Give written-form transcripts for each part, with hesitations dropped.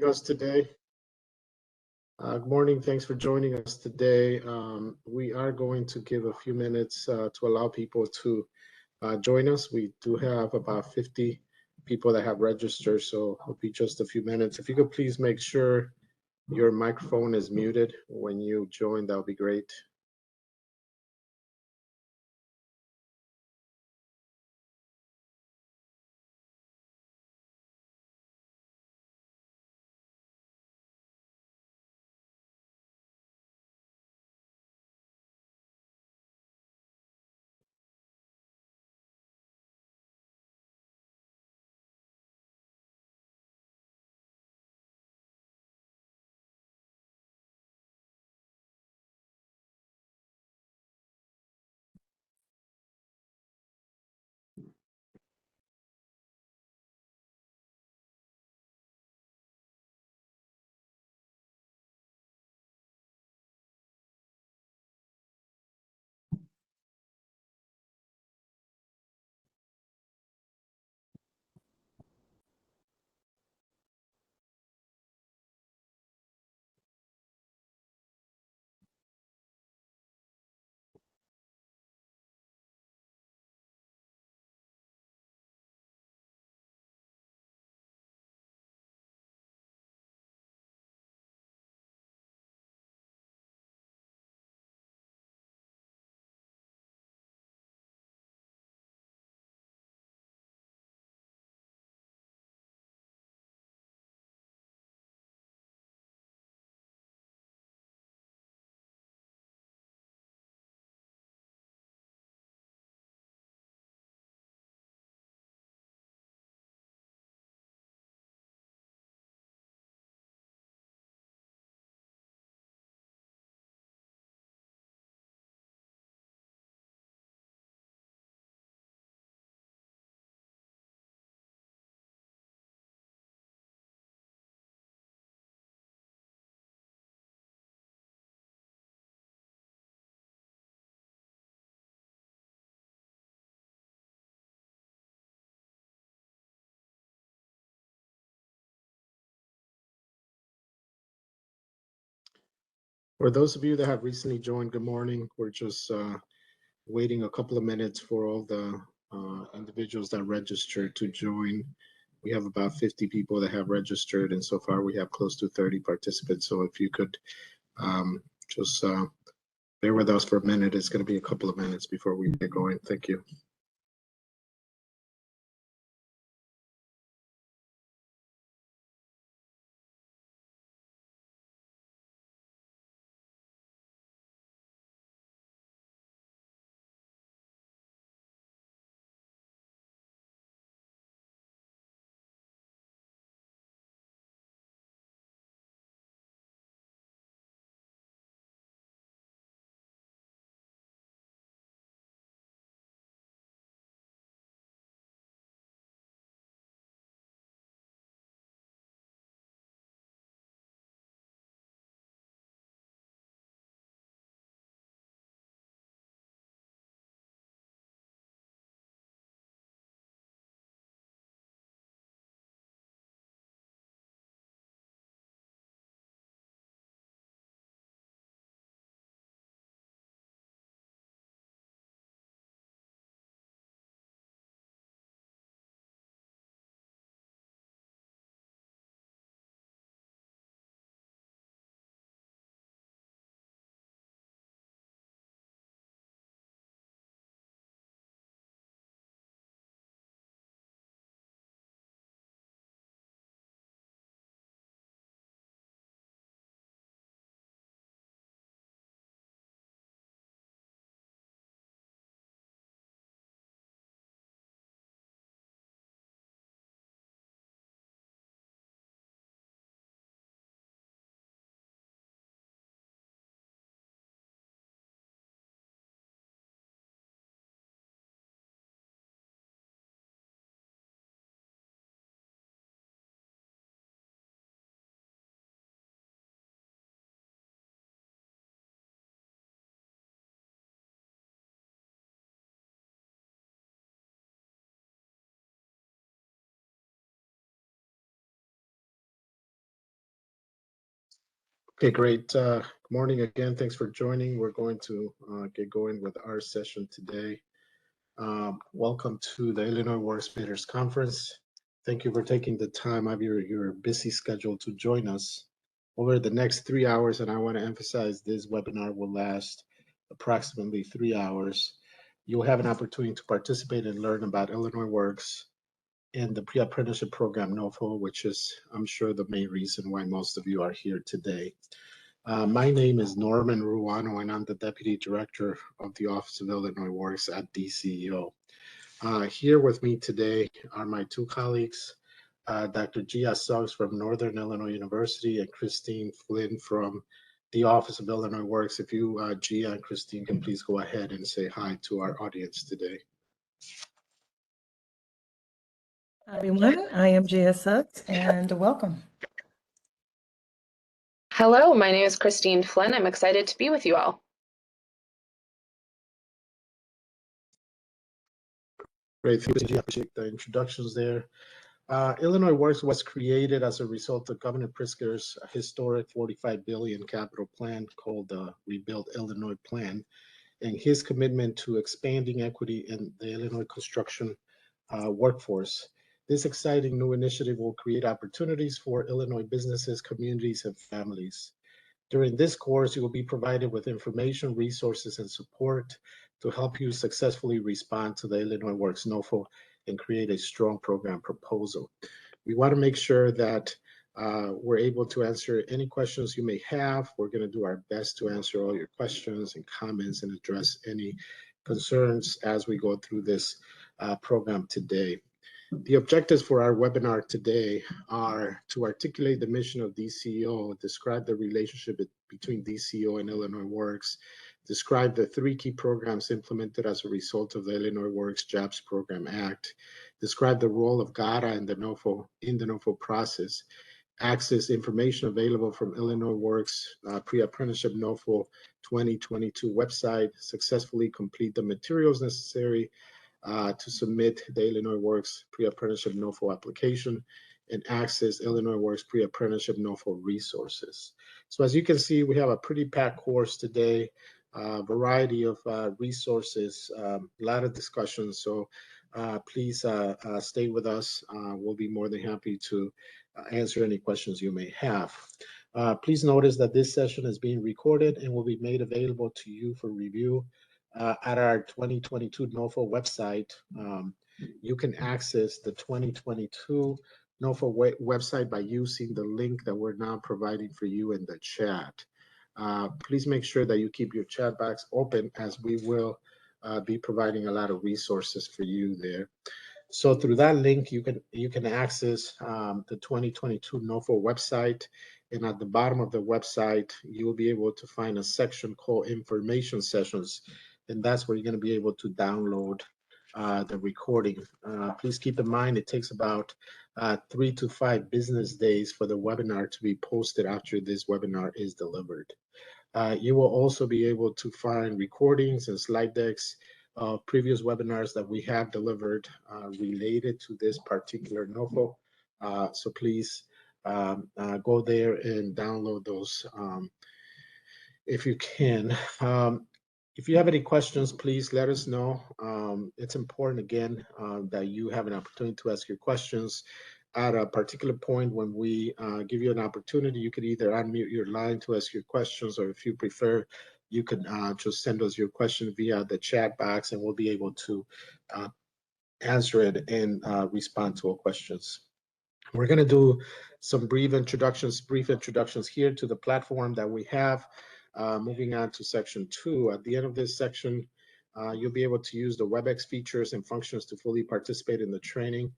Us today. Good morning. Thanks for joining us today. We are going to give a few minutes to allow people to join us. We do have about 50 people that have registered, so it'll be just a few minutes. If you could please make sure your microphone is muted when you join, that would be great. For those of you that have recently joined, good morning. We're just waiting a couple of minutes for all the individuals that registered to join. We have about 50 people that have registered, and so far we have close to 30 participants. So if you could just bear with us for a minute, it's going to be a couple of minutes before we get going. Thank you. Okay, great. Good morning again. Thanks for joining. We're going to get going with our session today. Welcome to the Illinois Works Leaders Conference. Thank you for taking the time out of your busy schedule to join us over the next 3 hours. And I want to emphasize this webinar will last approximately 3 hours. You'll have an opportunity to participate and learn about Illinois Works and the pre-apprenticeship program NOFO, which is, I'm sure, the main reason why most of you are here today. My name is Norman Ruano, and I'm the Deputy Director of the Office of Illinois Works at DCEO. Here with me today are my two colleagues, Dr. Gia Suggs from Northern Illinois University and Christine Flynn from the Office of Illinois Works. If you, Gia and Christine, can please go ahead and say hi to our audience today. Hi everyone, I am Gia Suggs and welcome. Hello, my name is Christine Flynn. I'm excited to be with you all. Great, thank you. I appreciate the introductions there. Illinois Works was created as a result of Governor Pritzker's historic $45 billion capital plan called the Rebuild Illinois Plan, and his commitment to expanding equity in the Illinois construction workforce. This exciting new initiative will create opportunities for Illinois businesses, communities, and families. During this course, you will be provided with information, resources, and support to help you successfully respond to the Illinois Works NOFO and create a strong program proposal. We want to make sure that we're able to answer any questions you may have. We're going to do our best to answer all your questions and comments and address any concerns as we go through this program today. The objectives for our webinar today are to articulate the mission of DCEO, describe the relationship between DCEO and Illinois Works, describe the 3 key programs implemented as a result of the Illinois Works Jobs Program Act, describe the role of GATA in the NOFO process, access information available from Illinois Works Pre-Apprenticeship NOFO 2022 website, successfully complete the materials necessary to submit the Illinois Works Pre-Apprenticeship NOFO application, and access Illinois Works Pre-Apprenticeship NOFO resources. So as you can see, we have a pretty packed course today, variety of resources, a lot of discussions. So please stay with us. We'll be more than happy to answer any questions you may have. Please notice that this session is being recorded and will be made available to you for review at our 2022 NOFO website. You can access the 2022 NOFO website by using the link that we're now providing for you in the chat. Please make sure that you keep your chat box open, as we will be providing a lot of resources for you there. So through that link, you can access the 2022 NOFO website, and at the bottom of the website, you will be able to find a section called Information Sessions, and that's where you're going to be able to download the recording. Please keep in mind it takes about 3 to 5 business days for the webinar to be posted after this webinar is delivered. You will also be able to find recordings and slide decks of previous webinars that we have delivered related to this particular NOFO. So please go there and download those if you can. If you have any questions, please let us know. It's important, again, that you have an opportunity to ask your questions. At a particular point when we give you an opportunity, you could either unmute your line to ask your questions, or if you prefer, you can just send us your question via the chat box, and we'll be able to answer it and respond to all questions. We're going to do some brief introductions here to the platform that we have. Moving on to section 2. At the end of this section, you'll be able to use the WebEx features and functions to fully participate in the training.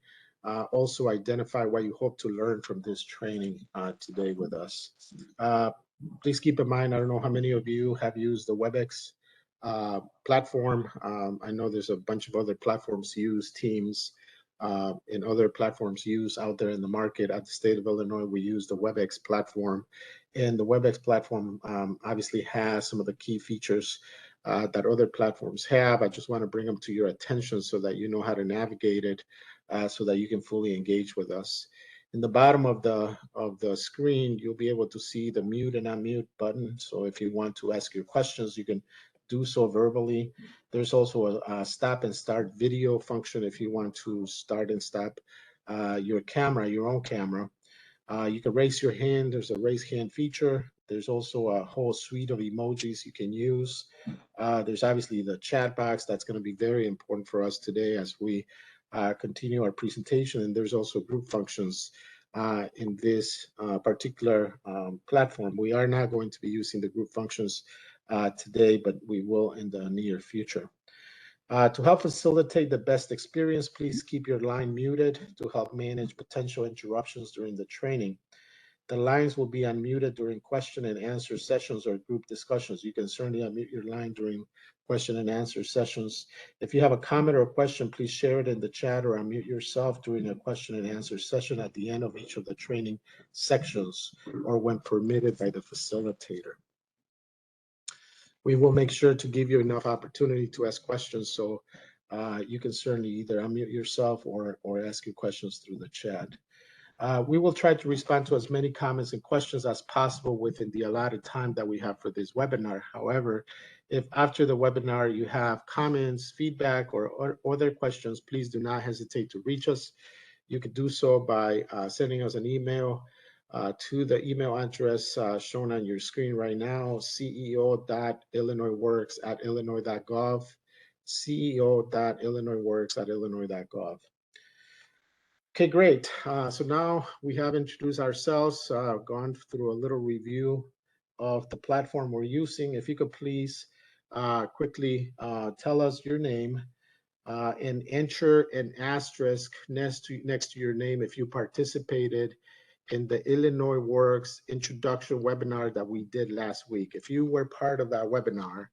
Also identify what you hope to learn from this training today with us. Please keep in mind, I don't know how many of you have used the WebEx platform. I know there's a bunch of other platforms use Teams, and other platforms use out there in the market. At the state of Illinois, we use the WebEx platform, and the WebEx platform obviously has some of the key features that other platforms have. I just want to bring them to your attention so that you know how to navigate it, so that you can fully engage with us. In the bottom of the screen, you'll be able to see the mute and unmute button. So if you want to ask your questions, you can do so verbally. There's also a stop and start video function if you want to start and stop your camera, your own camera. You can raise your hand. There's a raise hand feature. There's also a whole suite of emojis you can use. There's obviously the chat box. That's going to be very important for us today as we continue our presentation. And there's also group functions in this particular platform. We are not going to be using the group functions today, but we will in the near future. To help facilitate the best experience, please keep your line muted to help manage potential interruptions during the training. The lines will be unmuted during question and answer sessions or group discussions. You can certainly unmute your line during question and answer sessions. If you have a comment or a question, please share it in the chat or unmute yourself during a question and answer session at the end of each of the training sections or when permitted by the facilitator. We will make sure to give you enough opportunity to ask questions, so you can certainly either unmute yourself or ask your questions through the chat. We will try to respond to as many comments and questions as possible within the allotted time that we have for this webinar. However, if after the webinar you have comments, feedback, or other questions, please do not hesitate to reach us. You can do so by sending us an email to the email address shown on your screen right now, ceo.illinoisworks@illinois.gov, ceo.illinoisworks@illinois.gov. Okay, great. So now we have introduced ourselves, gone through a little review of the platform we're using. If you could please quickly tell us your name and enter an asterisk next to your name if you participated in the Illinois Works introduction webinar that we did last week. If you were part of that webinar,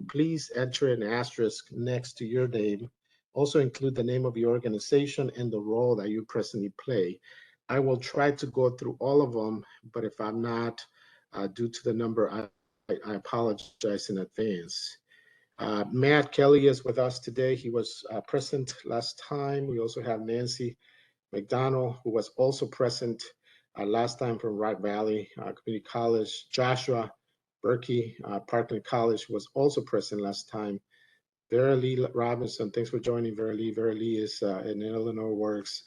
please enter an asterisk next to your name. Also include the name of your organization and the role that you presently play. I will try to go through all of them, but if I'm not, due to the number, I apologize in advance. Matt Kelly is with us today. He was present last time. We also have Nancy McDonald, who was also present last time from Rock Valley Community College. Joshua Berkey, Parkland College, was also present last time. Vera Lee Robinson, thanks for joining, Vera Lee. Vera Lee is an Illinois Works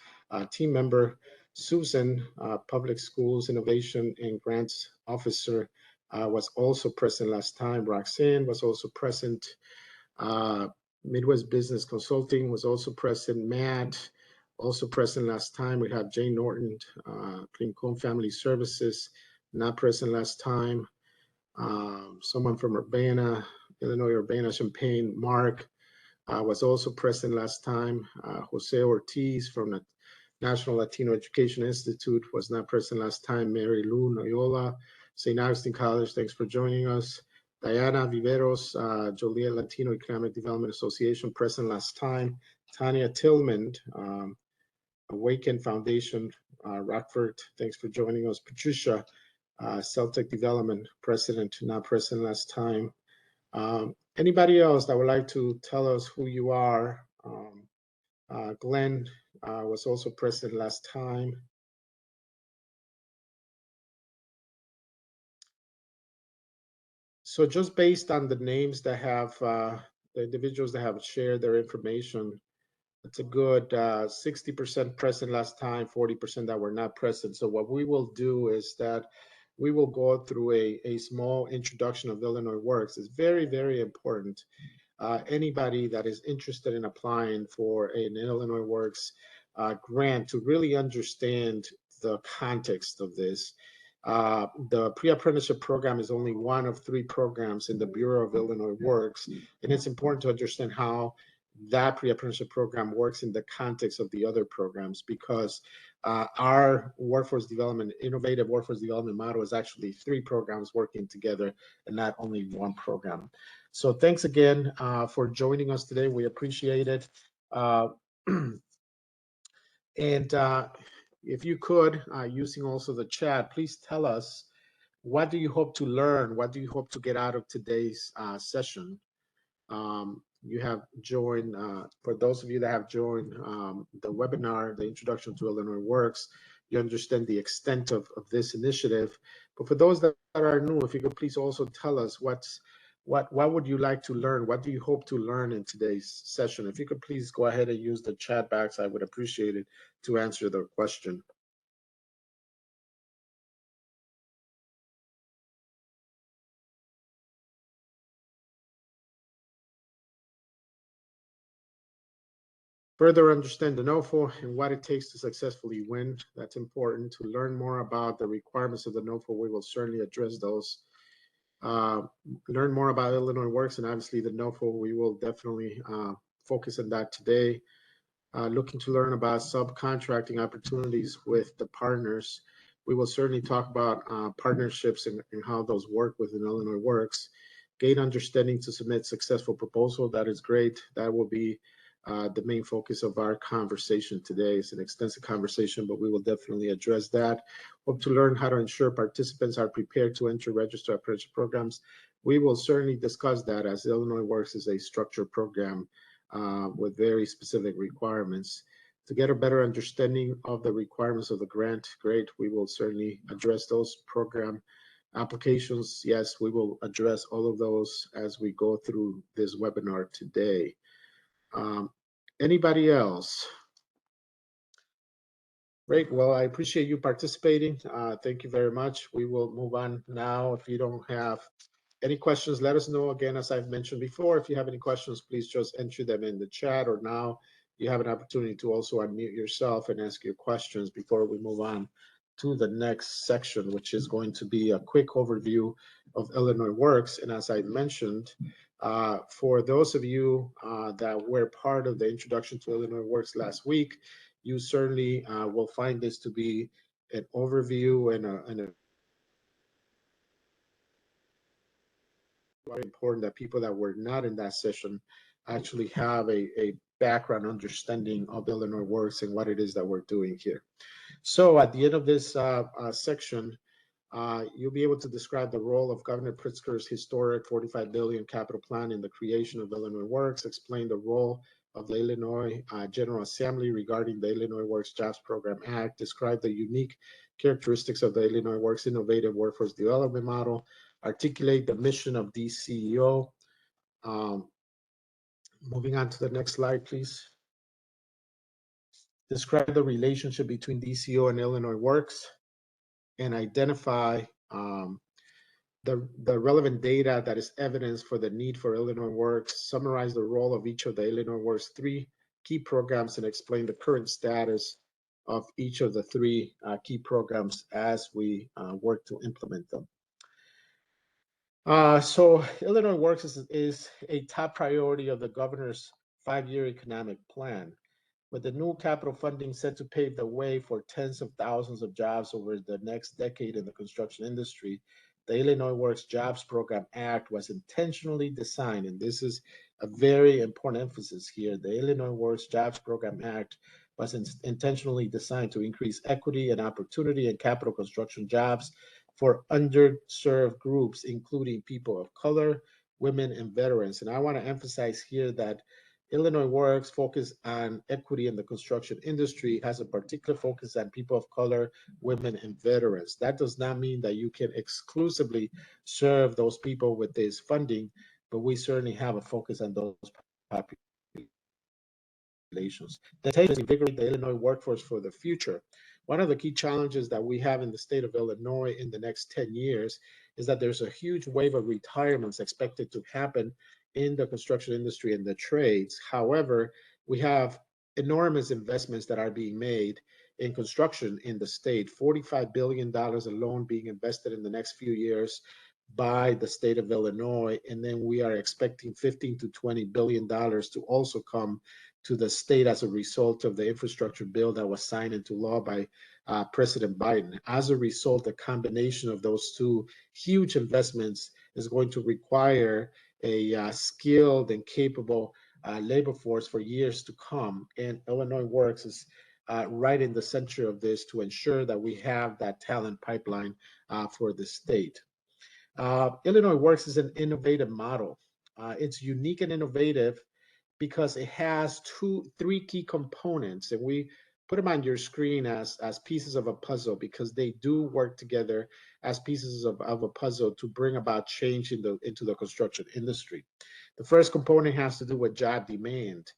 team member. Susan, Public Schools Innovation and Grants Officer, was also present last time. Roxanne was also present. Midwest Business Consulting was also present. Matt, also present last time. We have Jane Norton, Rincon Family Services, not present last time. Someone from Urbana, Illinois Urbana-Champaign, Mark, was also present last time. Jose Ortiz from the National Latino Education Institute was not present last time. Mary Lou Noyola, St. Augustine College, thanks for joining us. Diana Viveros, Joliet Latino Economic Development Association, present last time. Tanya Tillman, Awaken Foundation, Rockford, thanks for joining us. Patricia, Celtic Development President, not present last time. Anybody else that would like to tell us who you are? Glenn was also present last time. So just based on the names that have, the individuals that have shared their information, it's a good 60% present last time, 40% that were not present. So what we will do is that we will go through a small introduction of Illinois Works. It's very, very important. Anybody that is interested in applying for an Illinois Works grant to really understand the context of this. The pre-apprenticeship program is only one of 3 programs in the Bureau of Illinois Works, and it's important to understand how that pre-apprenticeship program works in the context of the other programs, because our workforce development, innovative workforce development model is actually 3 programs working together and not only 1 program. So thanks again for joining us today. We appreciate it. And if you could, using also the chat, please tell us, what do you hope to learn? What do you hope to get out of today's session? You have joined, for those of you that have joined the webinar, the Introduction to Illinois Works, you understand the extent of this initiative. But for those that are new, if you could please also tell us what would you like to learn? What do you hope to learn in today's session? If you could please go ahead and use the chat box, I would appreciate it to answer the question. Further understand the NOFO and what it takes to successfully win. That's important. To learn more about the requirements of the NOFO, we will certainly address those. Learn more about Illinois Works and obviously the NOFO, we will definitely focus on that today. Looking to learn about subcontracting opportunities with the partners. We will certainly talk about partnerships and how those work within Illinois Works. Gain understanding to submit successful proposal. That is great. That will be the main focus of our conversation today. It's an extensive conversation, but we will definitely address that. Hope to learn how to ensure participants are prepared to enter register apprenticeship programs. We will certainly discuss that, as Illinois Works is a structured program with very specific requirements. To get a better understanding of the requirements of the grant, great, we will certainly address those program applications. Yes, we will address all of those as we go through this webinar today. Anybody else? Great. Well, I appreciate you participating. Thank you very much. We will move on now. If you don't have any questions, let us know. Again, as I've mentioned before, if you have any questions, please just enter them in the chat, or now you have an opportunity to also unmute yourself and ask your questions before we move on to the next section, which is going to be a quick overview of Illinois Works. And as I mentioned, for those of you that were part of the introduction to Illinois Works last week, you certainly will find this to be an overview and a very important that people that were not in that session actually have a background understanding of Illinois Works and what it is that we're doing here. So at the end of this section, you'll be able to describe the role of Governor Pritzker's historic $45 billion capital plan in the creation of Illinois Works, explain the role of the Illinois General Assembly regarding the Illinois Works Jobs Program Act, describe the unique characteristics of the Illinois Works Innovative Workforce Development Model, articulate the mission of DCEO. Moving on to the next slide, please. Describe the relationship between DCEO and Illinois Works, and identify the relevant data that is evidence for the need for Illinois Works, summarize the role of each of the Illinois Works 3 key programs, and explain the current status of each of the 3 key programs as we work to implement them. So Illinois Works is a top priority of the governor's 5-year economic plan. With the new capital funding set to pave the way for tens of thousands of jobs over the next decade in the construction industry, the Illinois Works Jobs Program Act was intentionally designed, and this is a very important emphasis here. The Illinois Works Jobs Program Act was intentionally designed to increase equity and opportunity in capital construction jobs for underserved groups, including people of color, women, and veterans. And I want to emphasize here that Illinois Works focus on equity in the construction industry, has a particular focus on people of color, women, and veterans. That does not mean that you can exclusively serve those people with this funding, but we certainly have a focus on those populations. The intent is to invigorate the Illinois workforce for the future. One of the key challenges that we have in the state of Illinois in the next 10 years is that there's a huge wave of retirements expected to happen in the construction industry and the trades. However, we have enormous investments that are being made in construction in the state, $45 billion alone being invested in the next few years by the state of Illinois. And then we are expecting $15 to $20 billion to also come to the state as a result of the infrastructure bill that was signed into law by President Biden. As a result, the combination of those 2 huge investments is going to require a skilled and capable labor force for years to come. And Illinois Works is right in the center of this to ensure that we have that talent pipeline for the state. Illinois Works is an innovative model. It's unique and innovative because it has 3 key components, and we put them on your screen as pieces of a puzzle, because they do work together as pieces of a puzzle to bring about change into the construction industry. The first component has to do with job demand.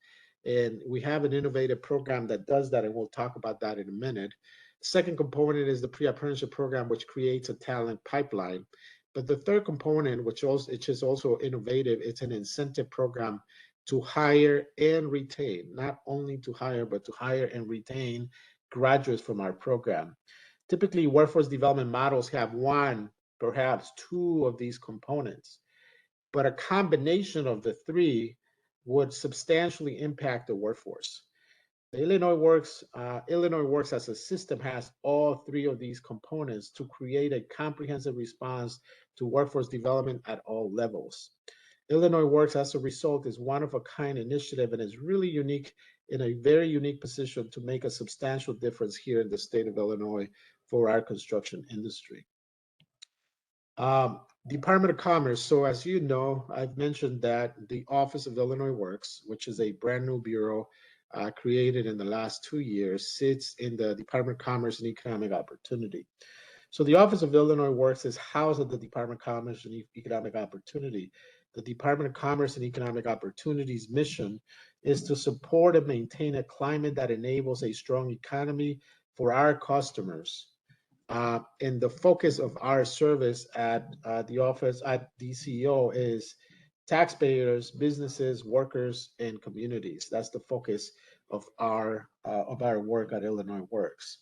And we have an innovative program that does that, and we'll talk about that in a minute. The second component is the pre-apprenticeship program, which creates a talent pipeline. But the third component, which is also innovative, it's an incentive program to hire and retain, not only to hire, but to hire and retain graduates from our program. Typically, workforce development models have one, perhaps two of these components, but a combination of the three would substantially impact the workforce. The Illinois Works as a system has all three of these components to create a comprehensive response to workforce development at all levels. Illinois Works, as a result, is one of a kind initiative and is really unique, in a very unique position to make a substantial difference here in the state of Illinois for our construction industry. Department of Commerce. So as you know, I've mentioned that the Office of Illinois Works, which is a brand new bureau created in the last 2 years, sits in the Department of Commerce and Economic Opportunity. So the Office of Illinois Works is housed at the Department of Commerce and Economic Opportunity. The Department of Commerce and Economic Opportunity's mission is to support and maintain a climate that enables a strong economy for our customers. And the focus of our service at the office at DCO is taxpayers, businesses, workers, and communities. That's the focus of our work at Illinois Works.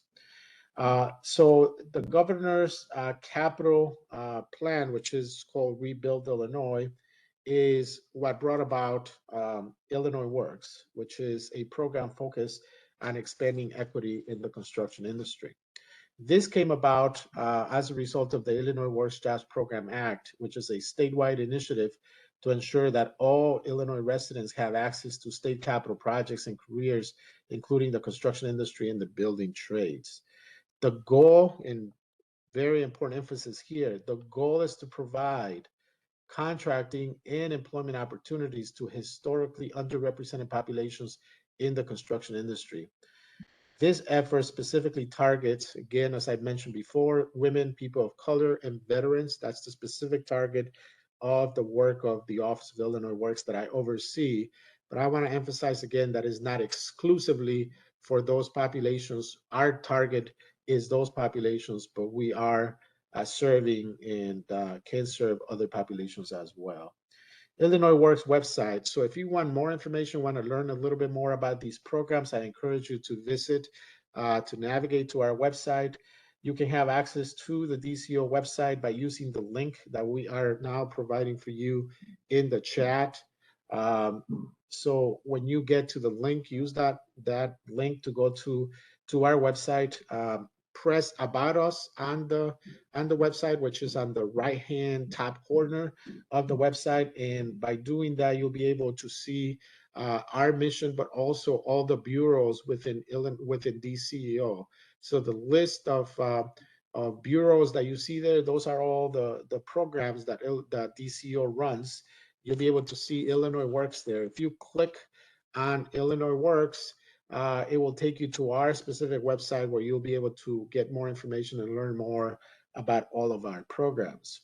So the governor's capital plan, which is called Rebuild Illinois, is what brought about Illinois Works, which is a program focused on expanding equity in the construction industry. This came about as a result of the Illinois Works Jobs Program Act, which is a statewide initiative to ensure that all Illinois residents have access to state capital projects and careers, including the construction industry and the building trades. The goal, and very important emphasis here, the goal is to provide contracting and employment opportunities to historically underrepresented populations in the construction industry. This effort specifically targets, again, as I mentioned before, women, people of color, and veterans. That's the specific target of the work of the Office of Illinois Works that I oversee. But I want to emphasize again that is not exclusively for those populations. Our target is those populations, but we are serving and can serve other populations as well. Illinois Works website. So if you want more information, want to learn a little bit more about these programs, I encourage you to visit, to navigate to our website. You can have access to the DCO website by using the link that we are now providing for you in the chat. So when you get to the link, use that link to go to our website. Press About Us on the website, which is on the right-hand top corner of the website. And by doing that, you'll be able to see our mission, but also all the bureaus within DCEO. So the list of bureaus that you see there, those are all the programs that DCEO runs. You'll be able to see Illinois Works there. If you click on Illinois Works, it will take you to our specific website where you'll be able to get more information and learn more about all of our programs.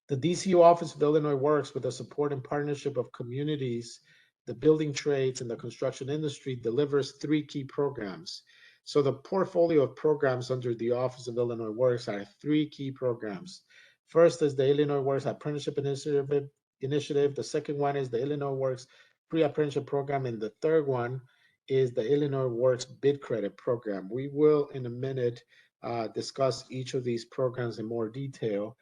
The DCU Office of Illinois Works, with the support and partnership of communities, the building trades, and the construction industry, delivers three key programs. So the portfolio of programs under the Office of Illinois Works are three key programs. First is the Illinois Works Apprenticeship Initiative. The second one is the Illinois Works Pre-Apprenticeship Program, and the third one is the Illinois Works Bid Credit Program. We will, in a minute, discuss each of these programs in more detail.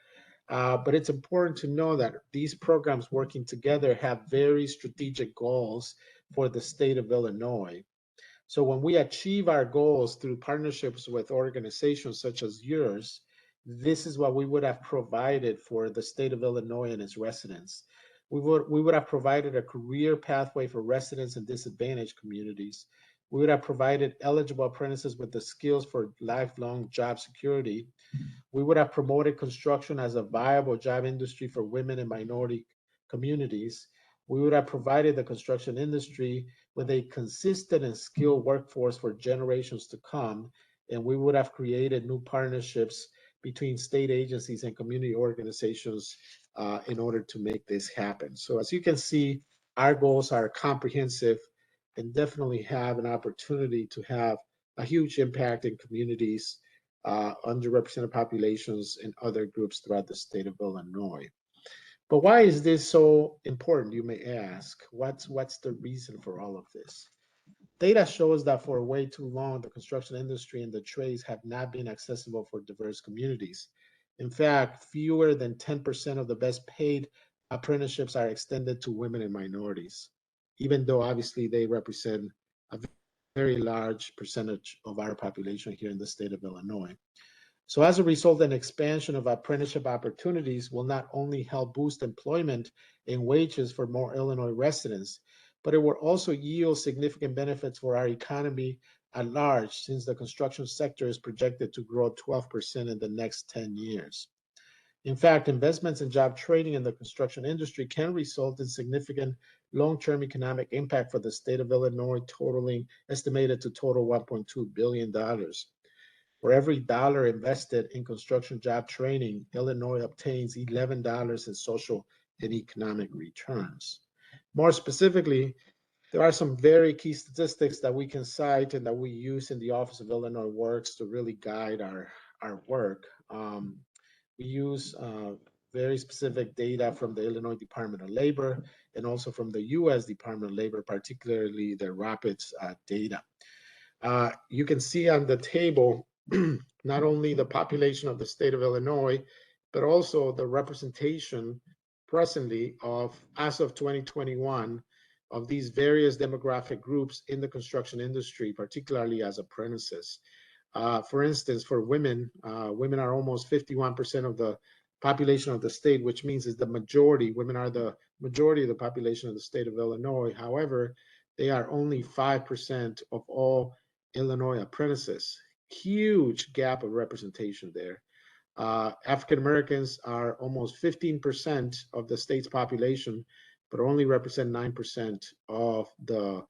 But it's important to know that these programs working together have very strategic goals for the state of Illinois. So when we achieve our goals through partnerships with organizations such as yours, this is what we would have provided for the state of Illinois and its residents. We would have provided a career pathway for residents in disadvantaged communities. We would have provided eligible apprentices with the skills for lifelong job security. We would have promoted construction as a viable job industry for women and minority communities. We would have provided the construction industry with a consistent and skilled workforce for generations to come, and we would have created new partnerships between state agencies and community organizations in order to make this happen. So as you can see, our goals are comprehensive and definitely have an opportunity to have a huge impact in communities, underrepresented populations, and other groups throughout the state of Illinois. But why is this so important, you may ask? What's the reason for all of this? Data shows that for way too long, the construction industry and the trades have not been accessible for diverse communities. In fact, fewer than 10% of the best paid apprenticeships are extended to women and minorities, even though obviously they represent a very large percentage of our population here in the state of Illinois. So as a result, an expansion of apprenticeship opportunities will not only help boost employment and wages for more Illinois residents, but it will also yield significant benefits for our economy at large, since the construction sector is projected to grow 12% in the next 10 years. In fact, investments in job training in the construction industry can result in significant long-term economic impact for the state of Illinois, estimated to total $1.2 billion. For every dollar invested in construction job training, Illinois obtains $11 in social and economic returns. More specifically, there are some very key statistics that we can cite and that we use in the Office of Illinois Works to really guide our work. We use very specific data from the Illinois Department of Labor and also from the U.S. Department of Labor, particularly the RAPIDS data. You can see on the table not only the population of the state of Illinois, but also the representation presently of, as of 2021, of these various demographic groups in the construction industry, particularly as apprentices. For instance, for women, women are almost 51% of the population of the state, which means is the majority. Women are the majority of the population of the state of Illinois. However, they are only 5% of all Illinois apprentices. Huge gap of representation there. African Americans are almost 15% of the state's population, but only represent 9% of the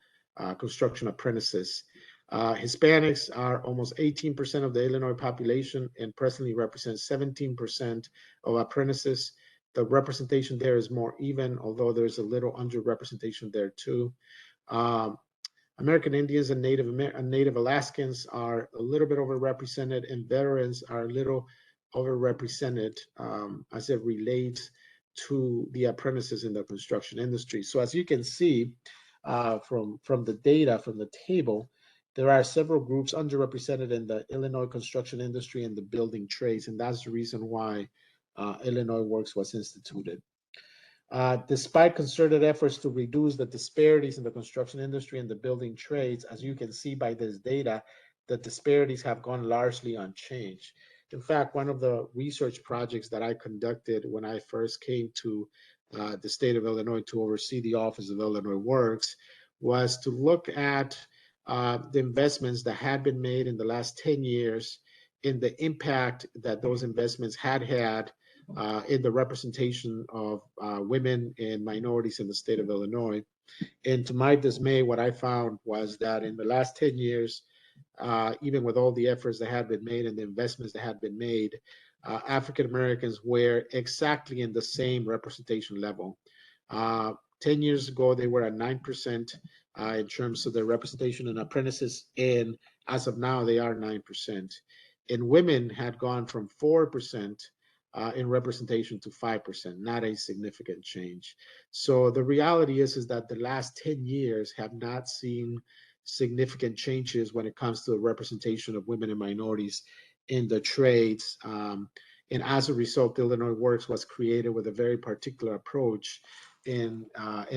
construction apprentices. Hispanics are almost 18% of the Illinois population and presently represent 17% of apprentices. The representation there is more even, although there's a little underrepresentation there too. American Indians and Native Alaskans are a little bit overrepresented, and veterans are a little overrepresented as it relates to the apprentices in the construction industry. So as you can see from the data, from the table, there are several groups underrepresented in the Illinois construction industry and the building trades, and that's the reason why Illinois Works was instituted. Despite concerted efforts to reduce the disparities in the construction industry and the building trades, as you can see by this data, the disparities have gone largely unchanged. In fact, one of the research projects that I conducted when I first came to the state of Illinois to oversee the Office of Illinois Works was to look at the investments that had been made in the last 10 years in the impact that those investments had in the representation of women and minorities in the state of Illinois. And to my dismay, what I found was that in the last 10 years, even with all the efforts that had been made and the investments that had been made, African Americans were exactly in the same representation level. 10 years ago, they were at 9% in terms of their representation in apprentices, and as of now, they are 9%. And women had gone from 4% in representation to 5%, not a significant change. So the reality is that the last 10 years have not seen significant changes when it comes to the representation of women and minorities in the trades. And as a result, Illinois Works was created with a very particular approach in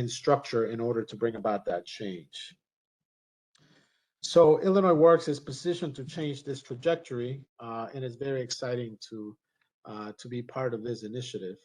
structure in order to bring about that change. So Illinois Works is positioned to change this trajectory, and it's very exciting to be part of this initiative.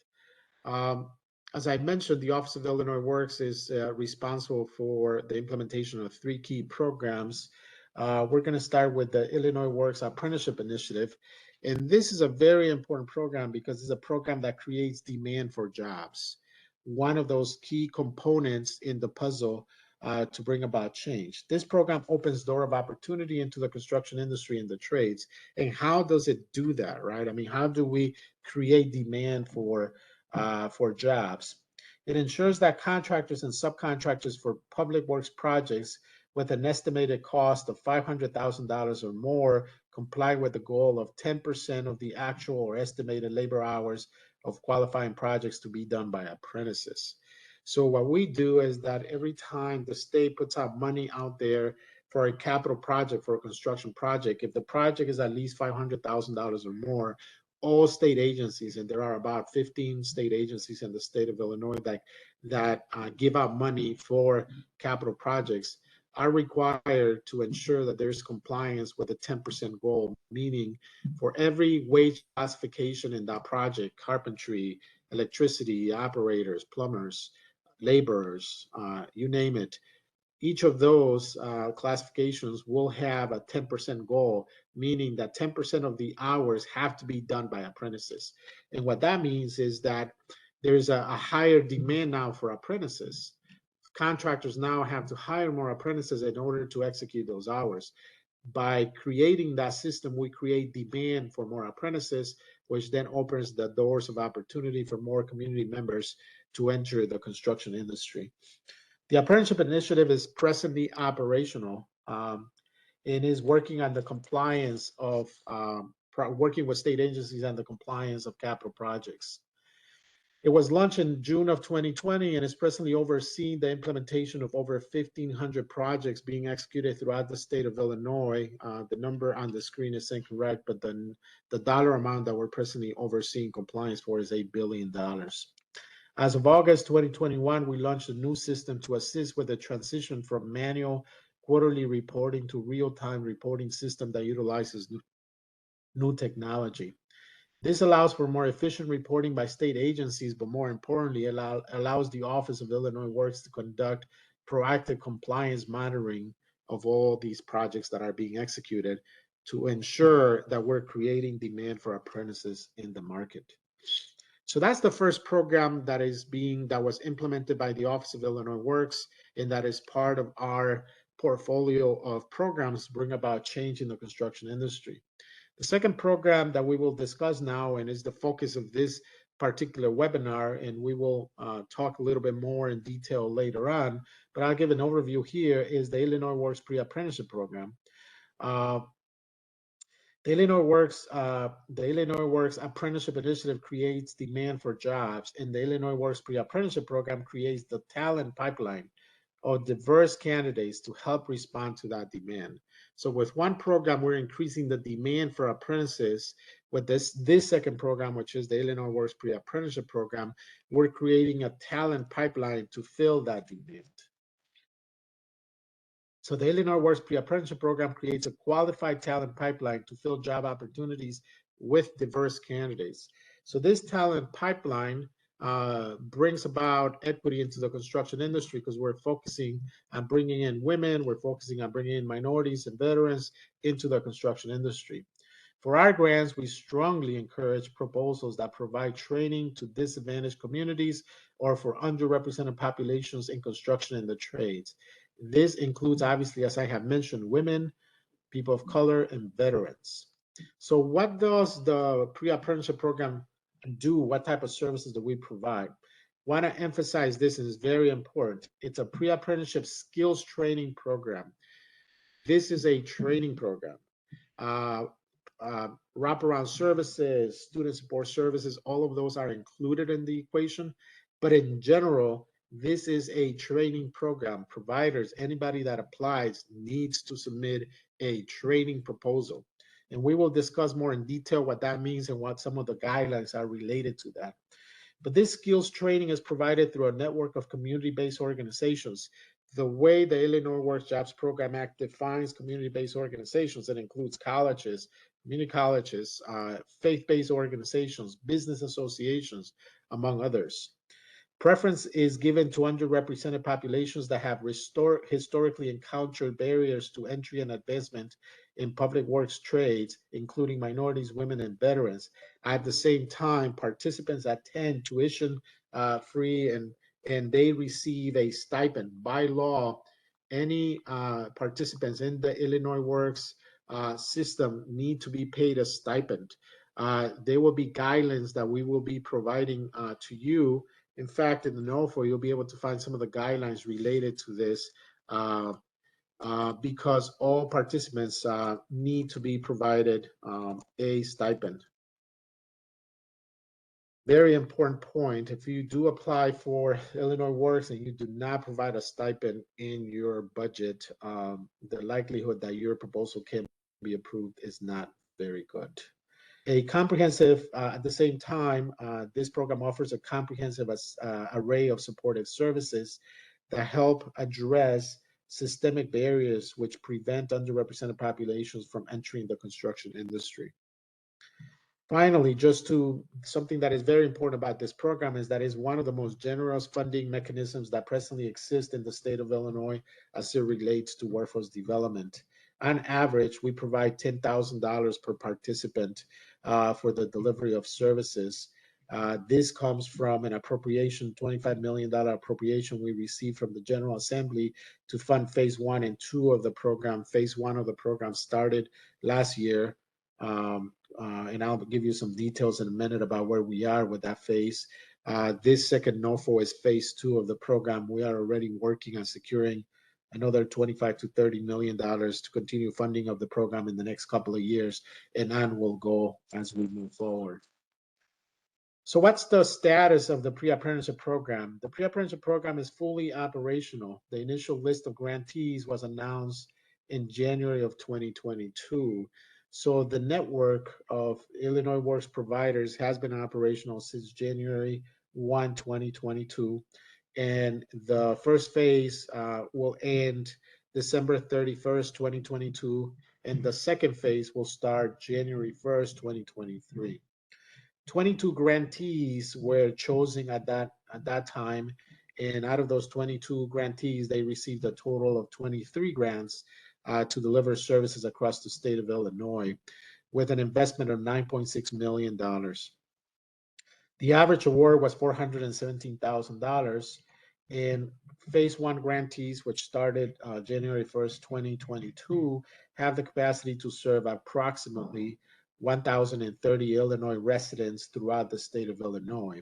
As I mentioned, the Office of Illinois Works is responsible for the implementation of 3 key programs. We're going to start with the Illinois Works Apprenticeship Initiative. And this is a very important program because it's a program that creates demand for jobs. One of those key components in the puzzle to bring about change. This program opens door of opportunity into the construction industry and the trades. And how does it do that, right? I mean, how do we create demand for jobs? It ensures that contractors and subcontractors for public works projects with an estimated cost of $500,000 or more comply with the goal of 10% of the actual or estimated labor hours of qualifying projects to be done by apprentices. So what we do is that every time the state puts out money out there for a capital project, for a construction project, if the project is at least $500,000 or more, all state agencies, and there are about 15 state agencies in the state of Illinois that give out money for capital projects, are required to ensure that there's compliance with a 10% goal, meaning for every wage classification in that project, carpentry, electricity, operators, plumbers, laborers, you name it, each of those classifications will have a 10% goal, meaning that 10% of the hours have to be done by apprentices. And what that means is that there's a higher demand now for apprentices. Contractors now have to hire more apprentices in order to execute those hours. By creating that system, we create demand for more apprentices, which then opens the doors of opportunity for more community members to enter the construction industry. The apprenticeship initiative is presently operational and is working on the compliance of working with state agencies on the compliance of capital projects. It was launched in June of 2020 and is presently overseeing the implementation of over 1,500 projects being executed throughout the state of Illinois. The number on the screen is incorrect, but the dollar amount that we're presently overseeing compliance for is $8 billion. As of August 2021, we launched a new system to assist with the transition from manual quarterly reporting to real-time reporting system that utilizes new technology. This allows for more efficient reporting by state agencies, but more importantly, allows the Office of Illinois Works to conduct proactive compliance monitoring of all these projects that are being executed to ensure that we're creating demand for apprentices in the market. So that's the first program that was implemented by the Office of Illinois Works, and that is part of our portfolio of programs to bring about change in the construction industry. The second program that we will discuss now, and is the focus of this particular webinar, and we will talk a little bit more in detail later on, but I'll give an overview here, is the Illinois Works Pre-Apprenticeship Program. The Illinois Works Apprenticeship Initiative creates demand for jobs, and the Illinois Works Pre-Apprenticeship Program creates the talent pipeline of diverse candidates to help respond to that demand. So with one program, we're increasing the demand for apprentices. With this second program, which is the Illinois Works Pre-Apprenticeship Program, we're creating a talent pipeline to fill that demand. So the Illinois Works Pre-Apprenticeship Program creates a qualified talent pipeline to fill job opportunities with diverse candidates. So this talent pipeline brings about equity into the construction industry, because we're focusing on bringing in women, we're focusing on bringing in minorities and veterans into the construction industry. For our grants, we strongly encourage proposals that provide training to disadvantaged communities or for underrepresented populations in construction and the trades. This includes, obviously, as I have mentioned, women, people of color, and veterans. So what does the pre-apprenticeship program do? What type of services do we provide? Want to emphasize this, is very important. It's a pre-apprenticeship skills training program. This is a training program. Wraparound services, student support services, all of those are included in the equation. But in general, this is a training program. Providers, anybody that applies, needs to submit a training proposal. And we will discuss more in detail what that means and what some of the guidelines are related to that. But this skills training is provided through a network of community-based organizations. The way the Illinois Works Jobs Program Act defines community-based organizations, it includes colleges, community colleges, faith-based organizations, business associations, among others. Preference is given to underrepresented populations that have historically encountered barriers to entry and advancement in public works trades, including minorities, women, and veterans. At the same time, participants attend tuition free, and they receive a stipend. By law, any participants in the Illinois Works system need to be paid a stipend. There will be guidelines that we will be providing to you. In fact, in the NOFO, you'll be able to find some of the guidelines related to this because all participants need to be provided a stipend. Very important point. If you do apply for Illinois Works and you do not provide a stipend in your budget, the likelihood that your proposal can be approved is not very good. A comprehensive, at the same time, this program offers a comprehensive array of supportive services that help address systemic barriers which prevent underrepresented populations from entering the construction industry. Finally, just to something that is very important about this program is that it's one of the most generous funding mechanisms that presently exist in the state of Illinois as it relates to workforce development. On average, we provide $10,000 per participant for the delivery of services. This comes from an appropriation, $25 million appropriation we received from the General Assembly to fund phase 1 and 2 of the program. Phase 1 of the program started last year. And I'll give you some details in a minute about where we are with that phase. This second NOFO is phase 2 of the program. We are already working on securing another $25 to $30 million to continue funding of the program in the next couple of years, and on will go as we move forward. So what's the status of the pre-apprenticeship program? The pre-apprenticeship program is fully operational. The initial list of grantees was announced in January of 2022. So the network of Illinois Works providers has been operational since January 1, 2022. And the first phase will end December 31st, 2022. And the second phase will start January 1st, 2023. 22 grantees were chosen at that time. And out of those 22 grantees, they received a total of 23 grants to deliver services across the state of Illinois with an investment of $9.6 million. The average award was $417,000. And phase 1 grantees, which started January 1st, 2022, have the capacity to serve approximately 1,030 Illinois residents throughout the state of Illinois.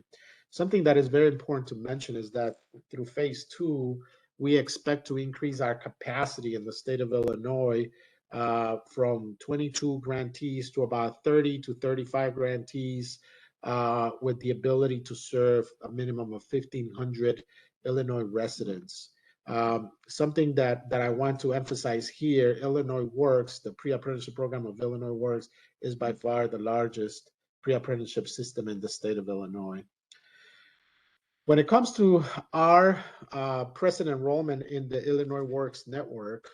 Something that is very important to mention is that through phase 2, we expect to increase our capacity in the state of Illinois from 22 grantees to about 30 to 35 grantees with the ability to serve a minimum of 1,500 Illinois residents. Something that I want to emphasize here, Illinois Works, the pre-apprenticeship program of Illinois Works is by far the largest pre-apprenticeship system in the state of Illinois. When it comes to our present enrollment in the Illinois Works network,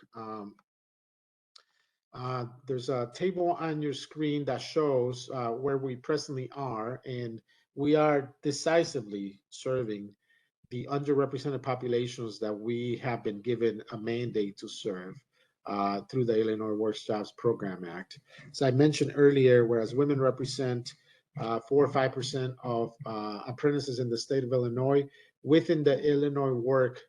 there's a table on your screen that shows where we presently are, and we are decisively serving the underrepresented populations that we have been given a mandate to serve through the Illinois Works Jobs Program Act. As I mentioned earlier, whereas women represent 4 or 5% of apprentices in the state of Illinois, within the Illinois Work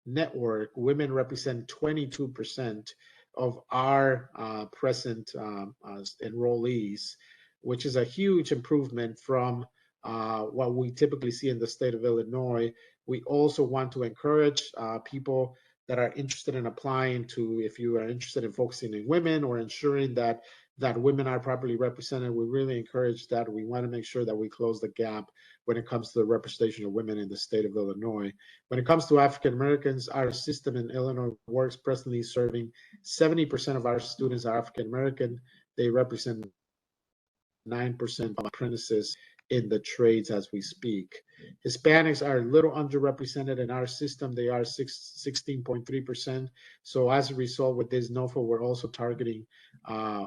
network, women represent 22% of our present enrollees, which is a huge improvement from what we typically see in the state of Illinois. We also want to encourage people that are interested in applying to, if you are interested in focusing in women or ensuring that women are properly represented, we really encourage that. We want to make sure that we close the gap when it comes to the representation of women in the state of Illinois. When it comes to African Americans, our system in Illinois Works presently serving 70% of our students are African American. They represent 9% of apprentices in the trades as we speak. Hispanics are a little underrepresented in our system. They are 16.3%. So as a result, with this NOFO, we're also targeting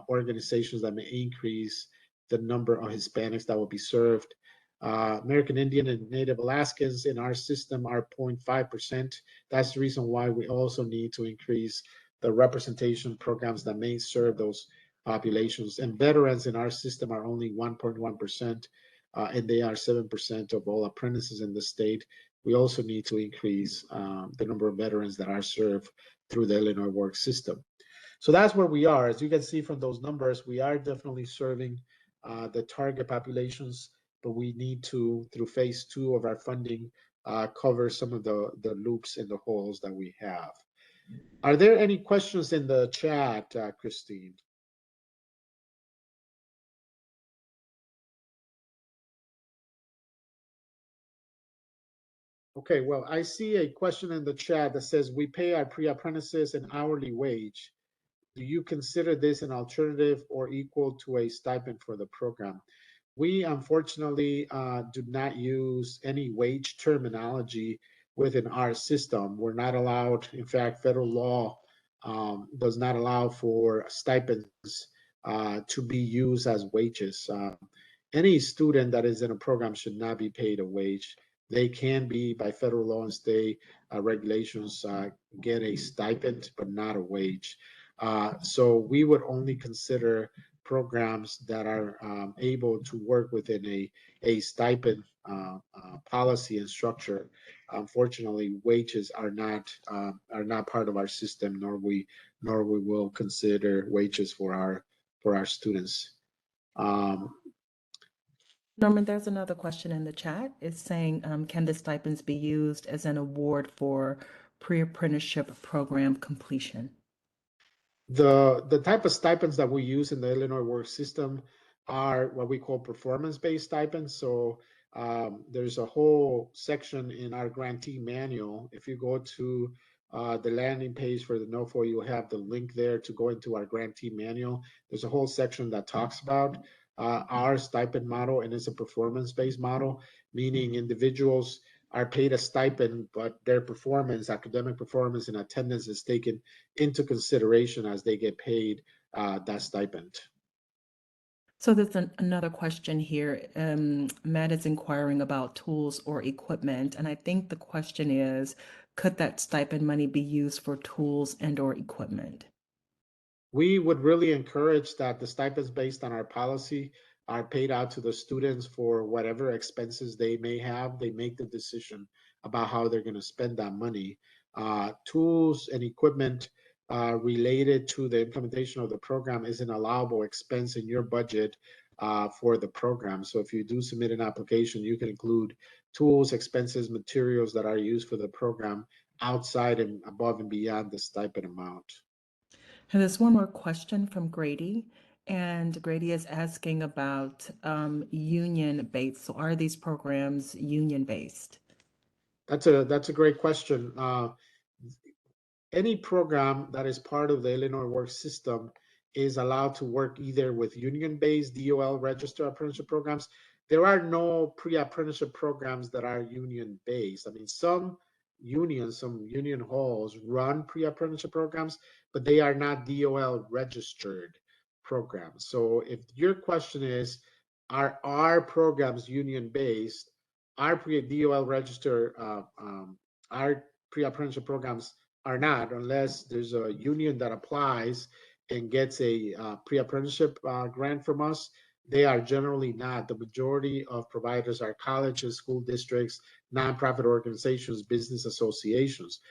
organizations that may increase the number of Hispanics that will be served. American Indian and Native Alaskans in our system are 0.5%. That's the reason why we also need to increase the representation programs that may serve those populations. And veterans in our system are only 1.1%, and they are 7% of all apprentices in the state. We also need to increase the number of veterans that are served through the Illinois Work system. So that's where we are. As you can see from those numbers, we are definitely serving the target populations, but we need to, through phase 2 of our funding, cover some of the loops and the holes that we have. Are there any questions in the chat, Christine? Okay, well, I see a question in the chat that says, we pay our pre-apprentices an hourly wage. Do you consider this an alternative or equal to a stipend for the program? We unfortunately do not use any wage terminology within our system. We're not allowed, in fact, federal law does not allow for stipends to be used as wages. Any student that is in a program should not be paid a wage. They can be, by federal law and state regulations, get a stipend, but not a wage. So we would only consider programs that are able to work within a stipend policy and structure. Unfortunately, wages are not part of our system, nor we will consider wages for our students. Norman, there's another question in the chat. It's saying, can the stipends be used as an award for pre-apprenticeship program completion? The type of stipends that we use in the Illinois Work system are what we call performance-based stipends. So there's a whole section in our grantee manual. If you go to the landing page for the NOFO, you'll have the link there to go into our grantee manual. There's a whole section that talks about our stipend model, and it's a performance-based model, meaning individuals are paid a stipend, but their performance, academic performance and attendance is taken into consideration as they get paid that stipend. So there's another question here. Matt is inquiring about tools or equipment, and I think the question is, could that stipend money be used for tools and or equipment? We would really encourage that the stipends based on our policy are paid out to the students for whatever expenses they may have. They make the decision about how they're going to spend that money. Tools and equipment related to the implementation of the program is an allowable expense in your budget for the program. So if you do submit an application, you can include tools, expenses, materials that are used for the program outside and above and beyond the stipend amount. And there's one more question from Grady, and Grady is asking about union-based. So are these programs union-based? That's a great question. Any program that is part of the Illinois Work system is allowed to work either with union-based DOL registered apprenticeship programs. There are no pre-apprenticeship programs that are union-based. I mean, some union halls run pre-apprenticeship programs, but they are not DOL registered programs. So if your question is, are our programs union-based, our pre-DOL registered, our pre-apprenticeship programs are not, unless there's a union that applies and gets a pre-apprenticeship grant from us. They are generally not. The majority of providers are colleges, school districts, nonprofit organizations, business associations.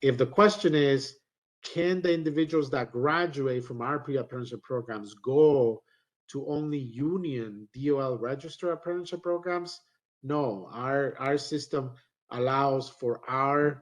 If the question is, can the individuals that graduate from our pre-apprenticeship programs go to only union DOL registered apprenticeship programs? No, our system allows for our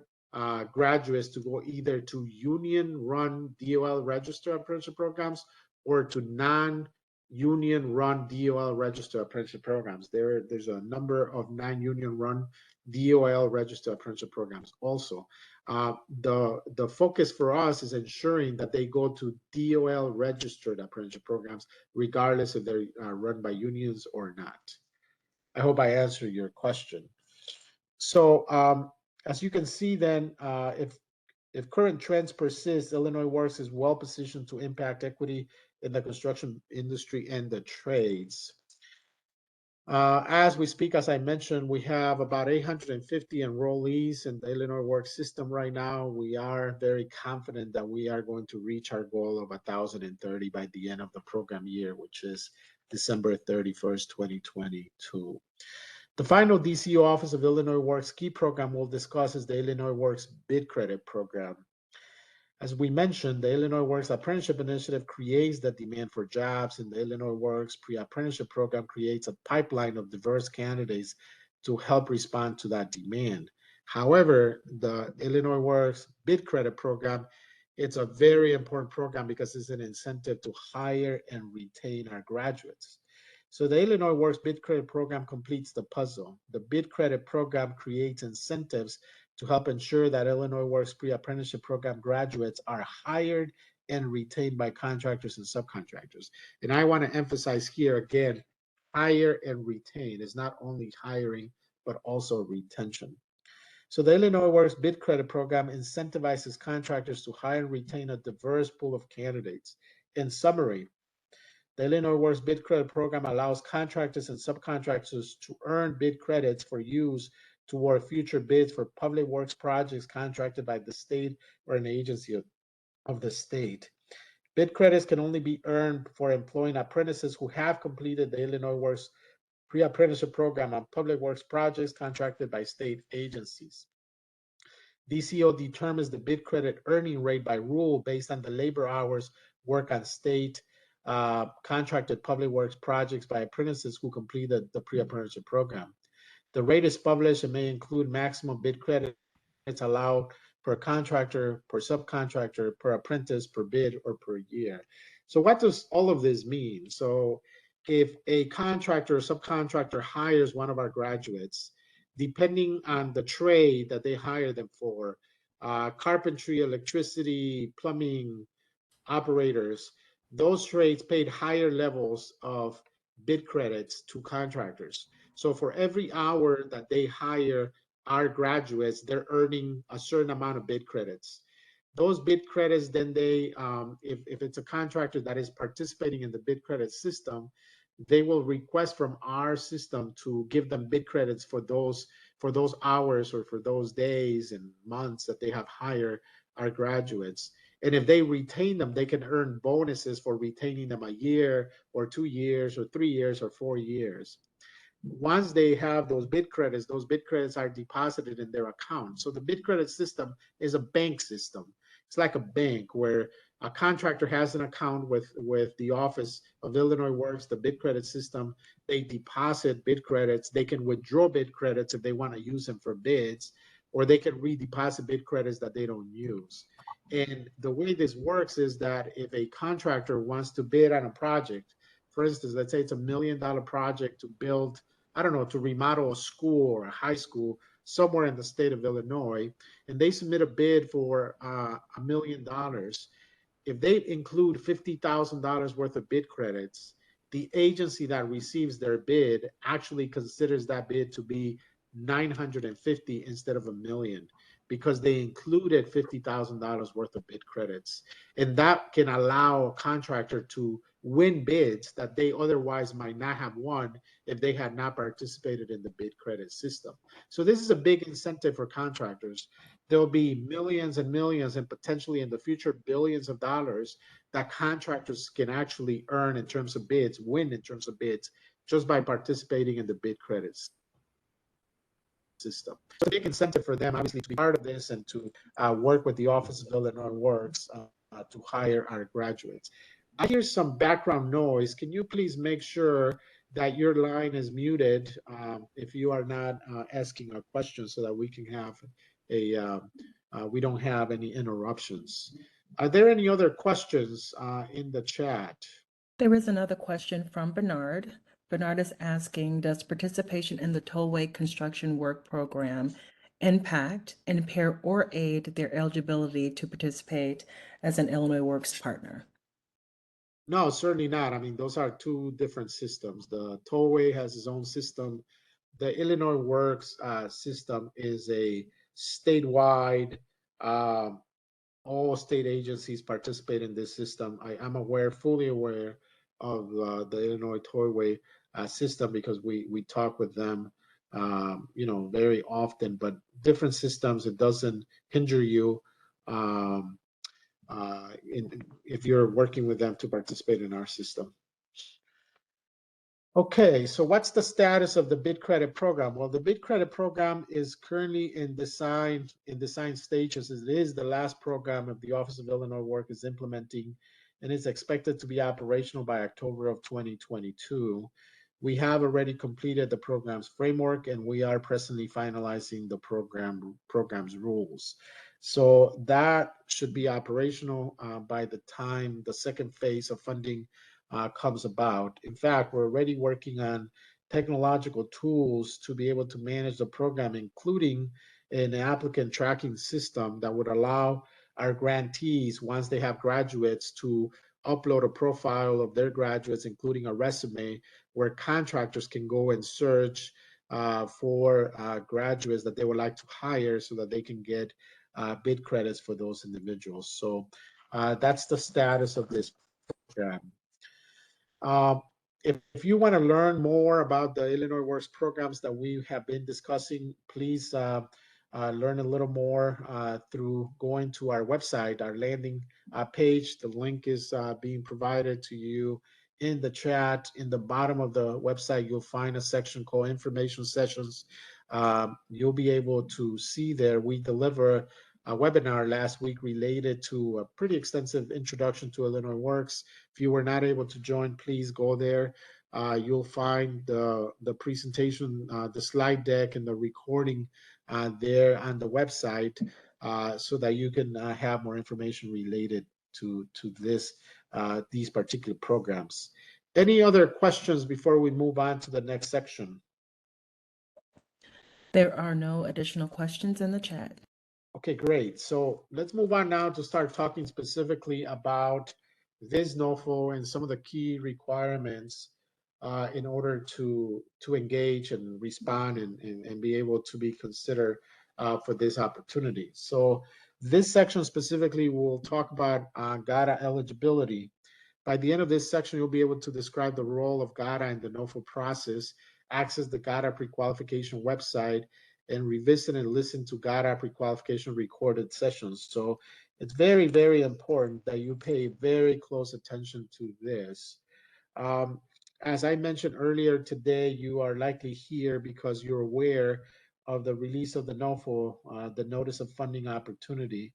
graduates to go either to union-run DOL registered apprenticeship programs or to non-union-run DOL registered apprenticeship programs. There's a number of non-union-run DOL registered apprenticeship programs also. The focus for us is ensuring that they go to DOL registered apprenticeship programs, regardless if they're run by unions or not. I hope I answered your question. So as you can see then, if current trends persist, Illinois Works is well positioned to impact equity in the construction industry and the trades. As we speak, as I mentioned, we have about 850 enrollees in the Illinois Works system right now. We are very confident that we are going to reach our goal of 1,030 by the end of the program year, which is December 31st, 2022. The final DCO Office of Illinois Works key program we'll discuss is the Illinois Works Bid Credit Program. As we mentioned, the Illinois Works Apprenticeship Initiative creates the demand for jobs, and the Illinois Works Pre-Apprenticeship Program creates a pipeline of diverse candidates to help respond to that demand. However, the Illinois Works Bid Credit Program, it's a very important program because it's an incentive to hire and retain our graduates. So the Illinois Works Bid Credit Program completes the puzzle. The Bid Credit Program creates incentives to help ensure that Illinois Works Pre-Apprenticeship Program graduates are hired and retained by contractors and subcontractors. And I want to emphasize here again, hire and retain is not only hiring, but also retention. So the Illinois Works Bid Credit Program incentivizes contractors to hire and retain a diverse pool of candidates. In summary, the Illinois Works Bid Credit Program allows contractors and subcontractors to earn bid credits for use toward future bids for public works projects contracted by the state or an agency of the state. Bid credits can only be earned for employing apprentices who have completed the Illinois Works Pre-Apprenticeship Program on public works projects contracted by state agencies. DCO determines the bid credit earning rate by rule based on the labor hours worked on state contracted public works projects by apprentices who completed the pre-apprenticeship program. The rate is published and may include maximum bid credits allowed per contractor, per subcontractor, per apprentice, per bid, or per year. So what does all of this mean? So if a contractor or subcontractor hires one of our graduates, depending on the trade that they hire them for, carpentry, electricity, plumbing, operators, those trades paid higher levels of bid credits to contractors. So for every hour that they hire our graduates, they're earning a certain amount of bid credits. Those bid credits, then they, if it's a contractor that is participating in the bid credit system, they will request from our system to give them bid credits for those hours or for those days and months that they have hired our graduates. And if they retain them, they can earn bonuses for retaining them a year or 2 years or 3 years or 4 years. Once they have those bid credits are deposited in their account. So the bid credit system is a bank system. It's like a bank where a contractor has an account with the Office of Illinois Works, the bid credit system. They deposit bid credits. They can withdraw bid credits if they want to use them for bids, or they can redeposit bid credits that they don't use. And the way this works is that if a contractor wants to bid on a project, for instance, let's say it's $1 million project to build, I don't know, to remodel a school or a high school somewhere in the state of Illinois, and they submit a bid for $1 million. If they include $50,000 worth of bid credits, the agency that receives their bid actually considers that bid to be 950 instead of $1 million, because they included $50,000 worth of bid credits. And that can allow a contractor to win bids that they otherwise might not have won if they had not participated in the bid credit system. So this is a big incentive for contractors. There'll be millions and millions and potentially in the future billions of dollars that contractors can actually earn in terms of bids, win in terms of bids, just by participating in the bid credits system. So a big incentive for them, obviously, to be part of this and to work with the Office of Illinois Works to hire our graduates. I hear some background noise. Can you please make sure that your line is muted if you are not asking a question, so that we can have we don't have any interruptions. Are there any other questions in the chat? There is another question from Bernard. Bernard is asking, does participation in the tollway construction work program impact, impair, or aid their eligibility to participate as an Illinois Works partner? No, certainly not. I mean, those are two different systems. The tollway has its own system. The Illinois Works system is a statewide, all state agencies participate in this system. I am fully aware of the Illinois tollway system because we talk with them, very often. But different systems, it doesn't hinder you if you're working with them to participate in our system. Okay, so what's the status of the bid credit program? Well, the bid credit program is currently in design stages. It is the last program of the Office of Illinois Work is implementing, and is expected to be operational by October of 2022. We have already completed the program's framework, and we are presently finalizing the program's rules. So that should be operational by the time the second phase of funding comes about. In fact, we're already working on technological tools to be able to manage the program, including an applicant tracking system that would allow our grantees, once they have graduates, to upload a profile of their graduates, including a resume, where contractors can go and search for graduates that they would like to hire so that they can get bid credits for those individuals. So that's the status of this program. Um, if you want to learn more about the Illinois Works programs that we have been discussing, please learn a little more through going to our website, our landing page. The link is being provided to you in the chat. In the bottom of the website, you'll find a section called Information Sessions. You'll be able to see there we deliver a webinar last week related to a pretty extensive introduction to Illinois Works. If you were not able to join, please go there. You'll find the presentation, the slide deck, and the recording there on the website so that you can have more information related to these particular programs. Any other questions before we move on to the next section? There are no additional questions in the chat. Okay, great. So let's move on now to start talking specifically about this NOFO and some of the key requirements in order to engage and respond and be able to be considered for this opportunity. So this section specifically will talk about GATA eligibility. By the end of this section, you'll be able to describe the role of GATA in the NOFO process, access the GATA pre-qualification website, and revisit and listen to GATA pre-qualification recorded sessions. So it's very, very important that you pay very close attention to this. Um, as I mentioned earlier today, you are likely here because you're aware of the release of the NOFO, the Notice of Funding Opportunity.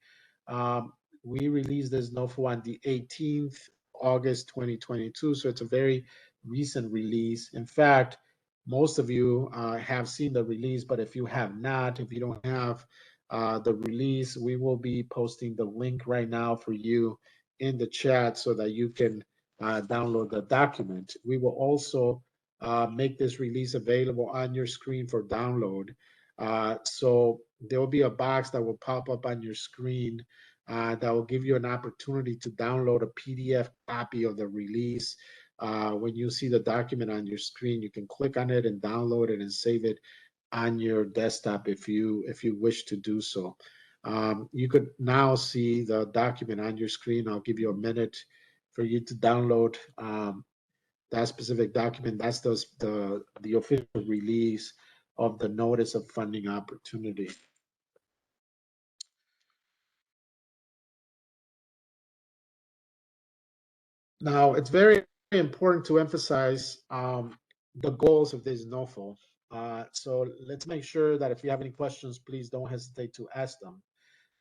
Um, we released this NOFO on the 18th August 2022, so it's a very recent release. In fact, most of you have seen the release, but if you have not, if you don't have the release, we will be posting the link right now for you in the chat so that you can download the document. We will also make this release available on your screen for download. So there will be a box that will pop up on your screen that will give you an opportunity to download a PDF copy of the release. When you see the document on your screen, you can click on it and download it and save it on your desktop if you wish to do so. You could now see the document on your screen. I'll give you a minute for you to download that specific document. That's the official release of the Notice of Funding Opportunity. Now, it's very important to emphasize the goals of this NOFO. So let's make sure that if you have any questions, please don't hesitate to ask them.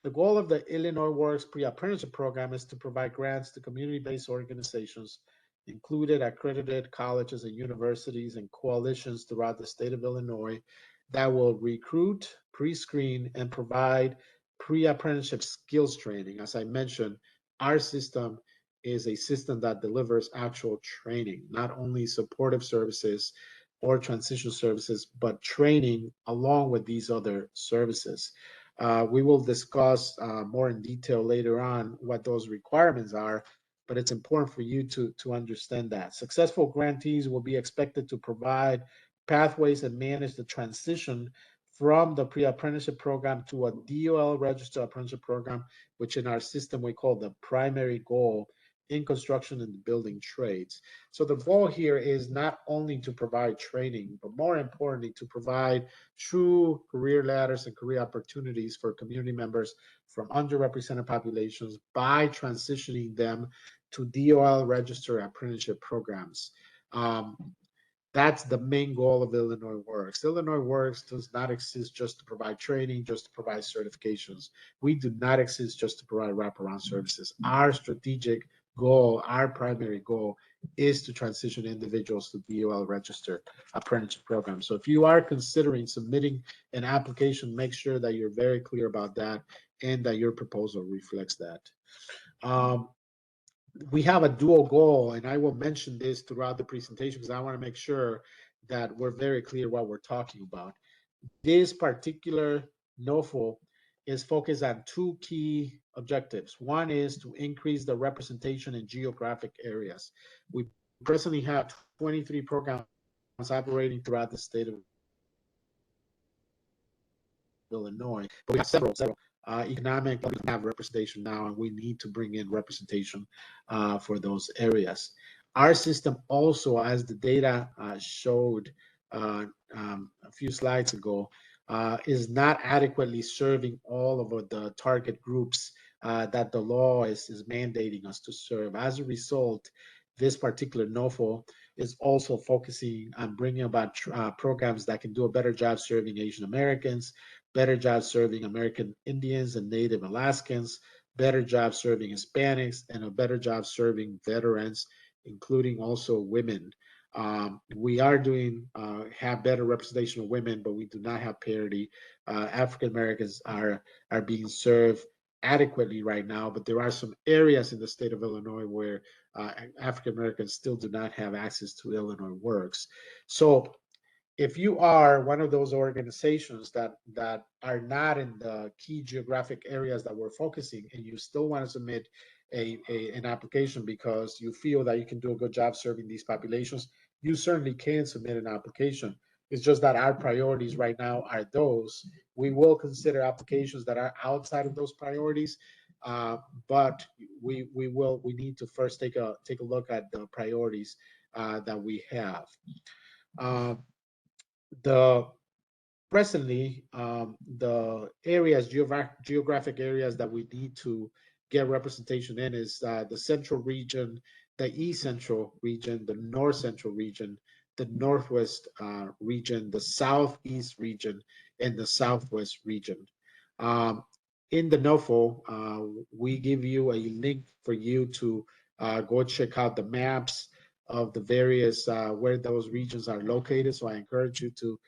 The goal of the Illinois Works Pre-Apprenticeship Program is to provide grants to community-based organizations, included accredited colleges and universities and coalitions throughout the state of Illinois, that will recruit, pre-screen, and provide pre-apprenticeship skills training. As I mentioned, our system is a system that delivers actual training, not only supportive services or transition services, but training along with these other services. We will discuss more in detail later on what those requirements are, but it's important for you to understand that. Successful grantees will be expected to provide pathways and manage the transition from the pre-apprenticeship program to a DOL registered apprenticeship program, which in our system we call the primary goal in construction and building trades. So the goal here is not only to provide training, but more importantly, to provide true career ladders and career opportunities for community members from underrepresented populations by transitioning them to DOL registered apprenticeship programs. That's the main goal of Illinois Works. Illinois Works does not exist just to provide training, just to provide certifications. We do not exist just to provide wraparound services. Our strategic goal, our primary goal, is to transition individuals to DOL registered apprenticeship programs. So if you are considering submitting an application, make sure that you're very clear about that and that your proposal reflects that. We have a dual goal, and I will mention this throughout the presentation because I want to make sure that we're very clear what we're talking about. This particular NOFO is focused on two key objectives. One is to increase the representation in geographic areas. We presently have 23 programs operating throughout the state of Illinois, but we have several economic have representation now, and we need to bring in representation for those areas. Our system also, as the data showed a few slides ago, is not adequately serving all of the target groups that the law is mandating us to serve. As a result, this particular NOFO is also focusing on bringing about programs that can do a better job serving Asian Americans, better job serving American Indians and Native Alaskans, better job serving Hispanics, and a better job serving veterans, including also women. We are doing have better representation of women, but we do not have parity. African Americans are being served adequately right now, but there are some areas in the state of Illinois where African Americans still do not have access to Illinois Works. So if you are one of those organizations that are not in the key geographic areas that we're focusing, and you still want to submit an application because you feel that you can do a good job serving these populations, you certainly can submit an application. It's just that our priorities right now are those. We will consider applications that are outside of those priorities, but we need to first take a look at the priorities that we have. The presently the areas, geographic areas that we need to get representation in is the central region, the east central region, the north central region, the northwest region, the southeast region, and the southwest region. In the NOFO, we give you a link for you to go check out the maps of the various where those regions are located. So I encourage you to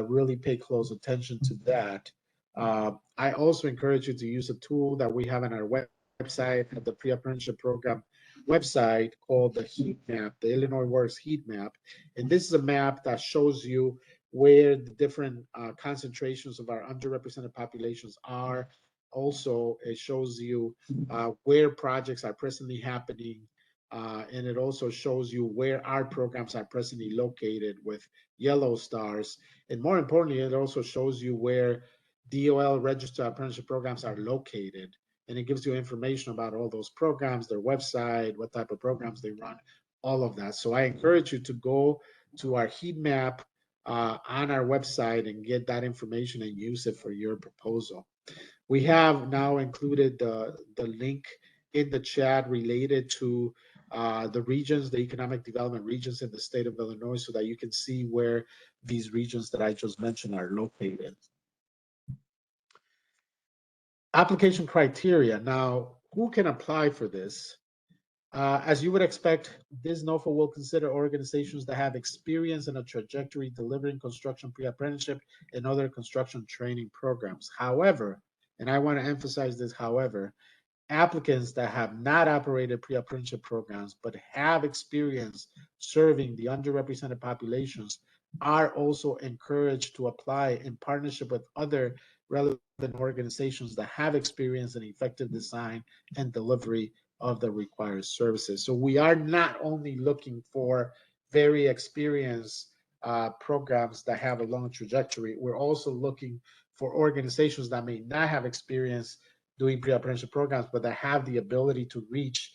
really pay close attention to that. I also encourage you to use a tool that we have on our website at the pre-apprenticeship program website called the heat map, the Illinois Works heat map. And this is a map that shows you where the different concentrations of our underrepresented populations are. Also, it shows you where projects are presently happening, and it also shows you where our programs are presently located with yellow stars. And more importantly, it also shows you where DOL registered apprenticeship programs are located. And it gives you information about all those programs, their website, what type of programs they run, all of that. So I encourage you to go to our heat map on our website and get that information and use it for your proposal. We have now included the link in the chat related to the regions, the economic development regions in the state of Illinois, so that you can see where these regions that I just mentioned are located. Application criteria. Now, who can apply for this? As you would expect, this NOFO will consider organizations that have experience in a trajectory delivering construction pre-apprenticeship and other construction training programs. However, and I want to emphasize this, however, applicants that have not operated pre-apprenticeship programs but have experience serving the underrepresented populations are also encouraged to apply in partnership with other relevant organizations that have experience in effective design and delivery of the required services. So we are not only looking for very experienced programs that have a long trajectory, we're also looking for organizations that may not have experience doing pre-apprenticeship programs, but that have the ability to reach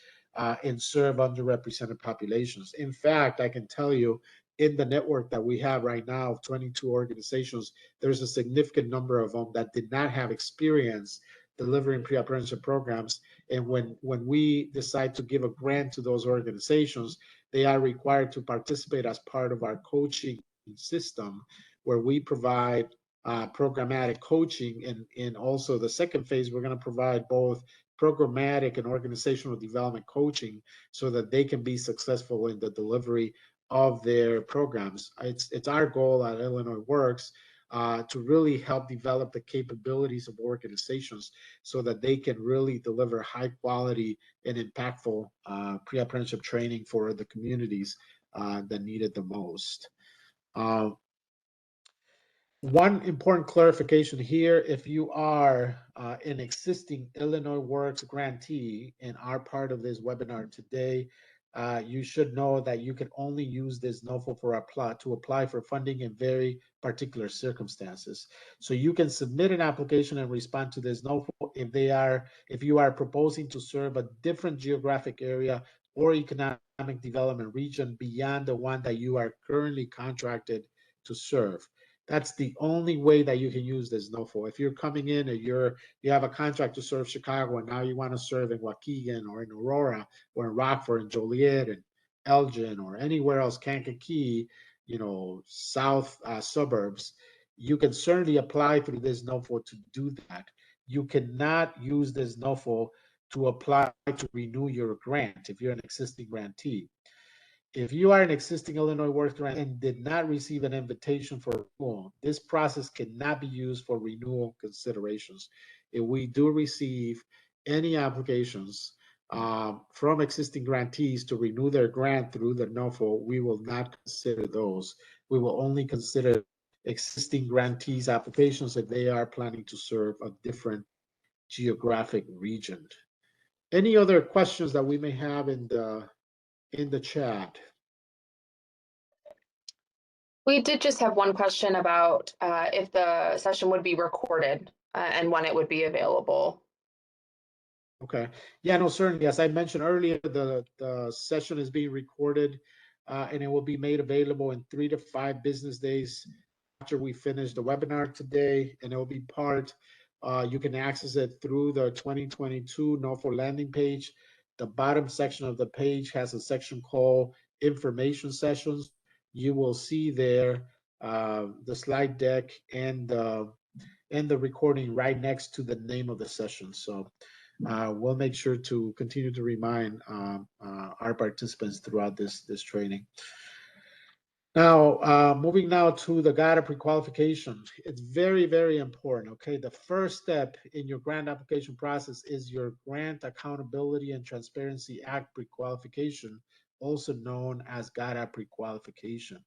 and serve underrepresented populations. In fact, I can tell you in the network that we have right now of 22 organizations, there's a significant number of them that did not have experience delivering pre-apprenticeship programs. And when we decide to give a grant to those organizations, they are required to participate as part of our coaching system, where we provide programmatic coaching. And also the second phase, we're going to provide both programmatic and organizational development coaching so that they can be successful in the delivery of their programs. It's our goal at Illinois Works to really help develop the capabilities of organizations so that they can really deliver high quality and impactful pre-apprenticeship training for the communities that need it the most. One important clarification here: if you are an existing Illinois Works grantee and are part of this webinar today, you should know that you can only use this NOFO to apply for funding in very particular circumstances. So you can submit an application and respond to this NOFO if you are proposing to serve a different geographic area or economic development region beyond the one that you are currently contracted to serve. That's the only way that you can use this NOFO. If you're coming in and you have a contract to serve Chicago and now you want to serve in Waukegan or in Aurora or in Rockford and Joliet and Elgin or anywhere else, Kankakee, south suburbs, you can certainly apply through this NOFO to do that. You cannot use this NOFO to apply to renew your grant if you're an existing grantee. If you are an existing Illinois Works grant and did not receive an invitation for renewal, this process cannot be used for renewal considerations. If we do receive any applications from existing grantees to renew their grant through the NOFO, we will not consider those. We will only consider existing grantees' applications if they are planning to serve a different geographic region. Any other questions that we may have in the chat? We did just have one question about if the session would be recorded and when it would be available. Okay. Yeah, no, certainly. As I mentioned earlier, the session is being recorded and it will be made available in 3 to 5 business days after we finish the webinar today. And it will be you can access it through the 2022 NOFO landing page. The bottom section of the page has a section called Information Sessions. You will see there the slide deck and the recording right next to the name of the session. So we'll make sure to continue to remind our participants throughout this training. Now, moving now to the GATA pre-qualification. It's very, very important, okay? The first step in your grant application process is your Grant Accountability and Transparency Act pre-qualification, also known as GATA pre-qualification.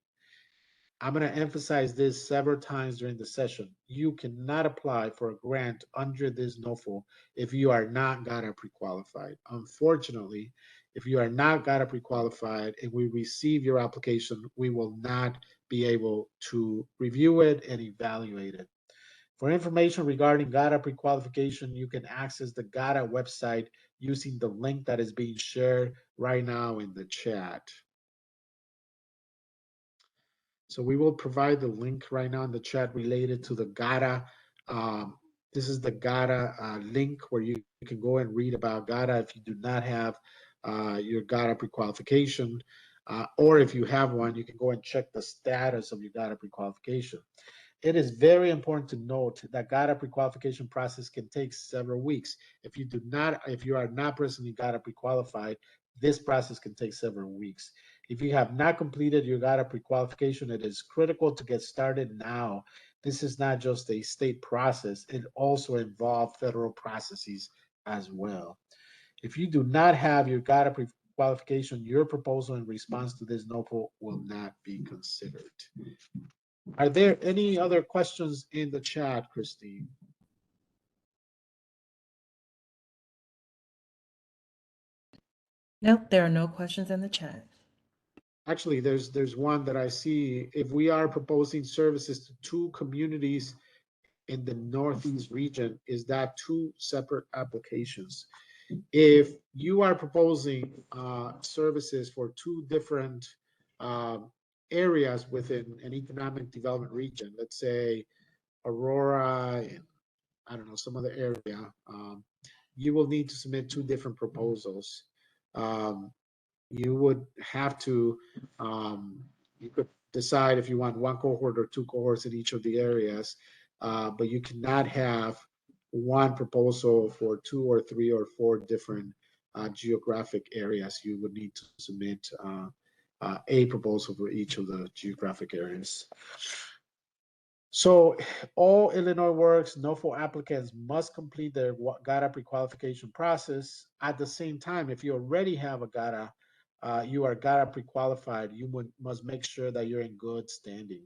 I'm going to emphasize this several times during the session. You cannot apply for a grant under this NOFO if you are not GATA pre-qualified. Unfortunately, if you are not GATA pre-qualified and we receive your application, we will not be able to review it and evaluate it. For information regarding GATA pre-qualification, you can access the GATA website using the link that is being shared right now in the chat. So we will provide the link right now in the chat related to the GATA. This is the GATA link where you can go and read about GATA if you do not have your GATA pre-qualification, or if you have one, you can go and check the status of your GATA pre-qualification. It is very important to note that GATA pre-qualification process can take several weeks. If you are not presently GATA pre-qualified, this process can take several weeks. If you have not completed your GATA pre-qualification, it is critical to get started now. This is not just a state process, it also involves federal processes as well. If you do not have your GATA pre-qualification, your proposal in response to this NOFO will not be considered. Are there any other questions in the chat, Christine? Nope, there are no questions in the chat. Actually, there's one that I see. If we are proposing services to 2 communities in the Northeast region, is that 2 separate applications? If you are proposing services for 2 different areas within an economic development region, let's say Aurora and I don't know, some other area, you will need to submit two different proposals. Um, you would have to, you could decide if you want one cohort or two cohorts in each of the areas, but you cannot have one proposal for two or three or four different geographic areas. You would need to submit a proposal for each of the geographic areas. So all Illinois Works NOFO applicants must complete their GATA pre-qualification process. At the same time, if you already have a GATA, you are GATA pre-qualified, you must make sure that you're in good standing.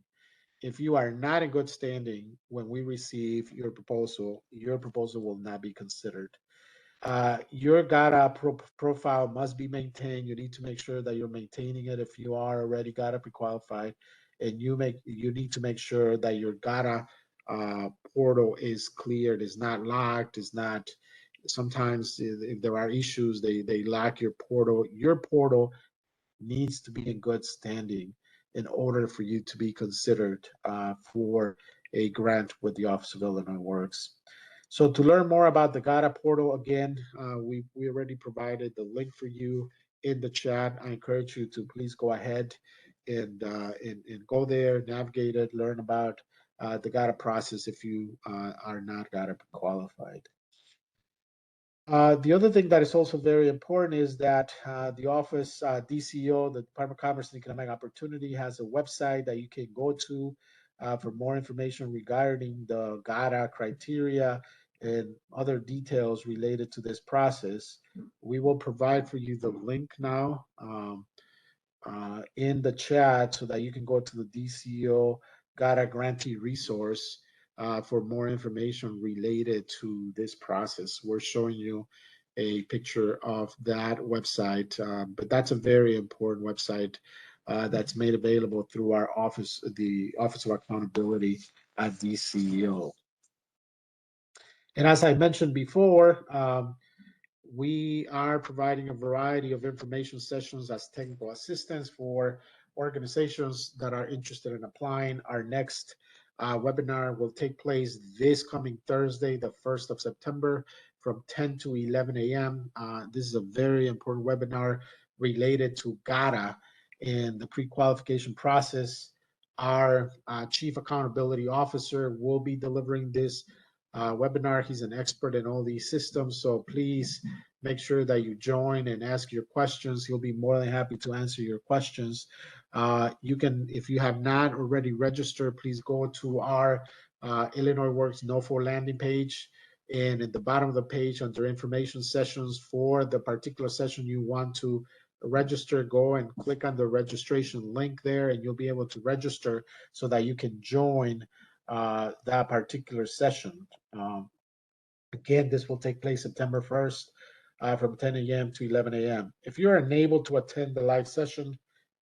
If you are not in good standing when we receive your proposal will not be considered. Your GATA profile must be maintained. You need to make sure that you're maintaining it if you are already GATA pre-qualified, and you need to make sure that your GATA portal is cleared, is not locked, is not. Sometimes if there are issues, they lock your portal. Your portal needs to be in good standing in order for you to be considered for a grant with the Office of Illinois Works. So to learn more about the GATA portal, again, we already provided the link for you in the chat. I encourage you to please go ahead and go there, navigate it, learn about the GATA process if you are not GATA qualified. The other thing that is also very important is that the office, DCO, the Department of Commerce and Economic Opportunity, has a website that you can go to for more information regarding the GATA criteria and other details related to this process. We will provide for you the link now in the chat so that you can go to the DCO GATA grantee resource for more information related to this process. We're showing you a picture of that website, but that's a very important website that's made available through our office, the Office of Accountability at DCO. And as I mentioned before, we are providing a variety of information sessions as technical assistance for organizations that are interested in applying. Our next webinar will take place this coming Thursday, the 1st of September, from 10 to 11 a.m. This is a very important webinar related to GATA and the pre-qualification process. Our Chief Accountability Officer will be delivering this webinar. He's an expert in all these systems, so please make sure that you join and ask your questions. He'll be more than happy to answer your questions. You can, if you have not already registered, please go to our Illinois Works NOFO landing page, and at the bottom of the page under information sessions for the particular session you want to register, go and click on the registration link there, and you'll be able to register so that you can join that particular session. Again, this will take place September 1st from 10 a.m. to 11 a.m. If you're unable to attend the live session,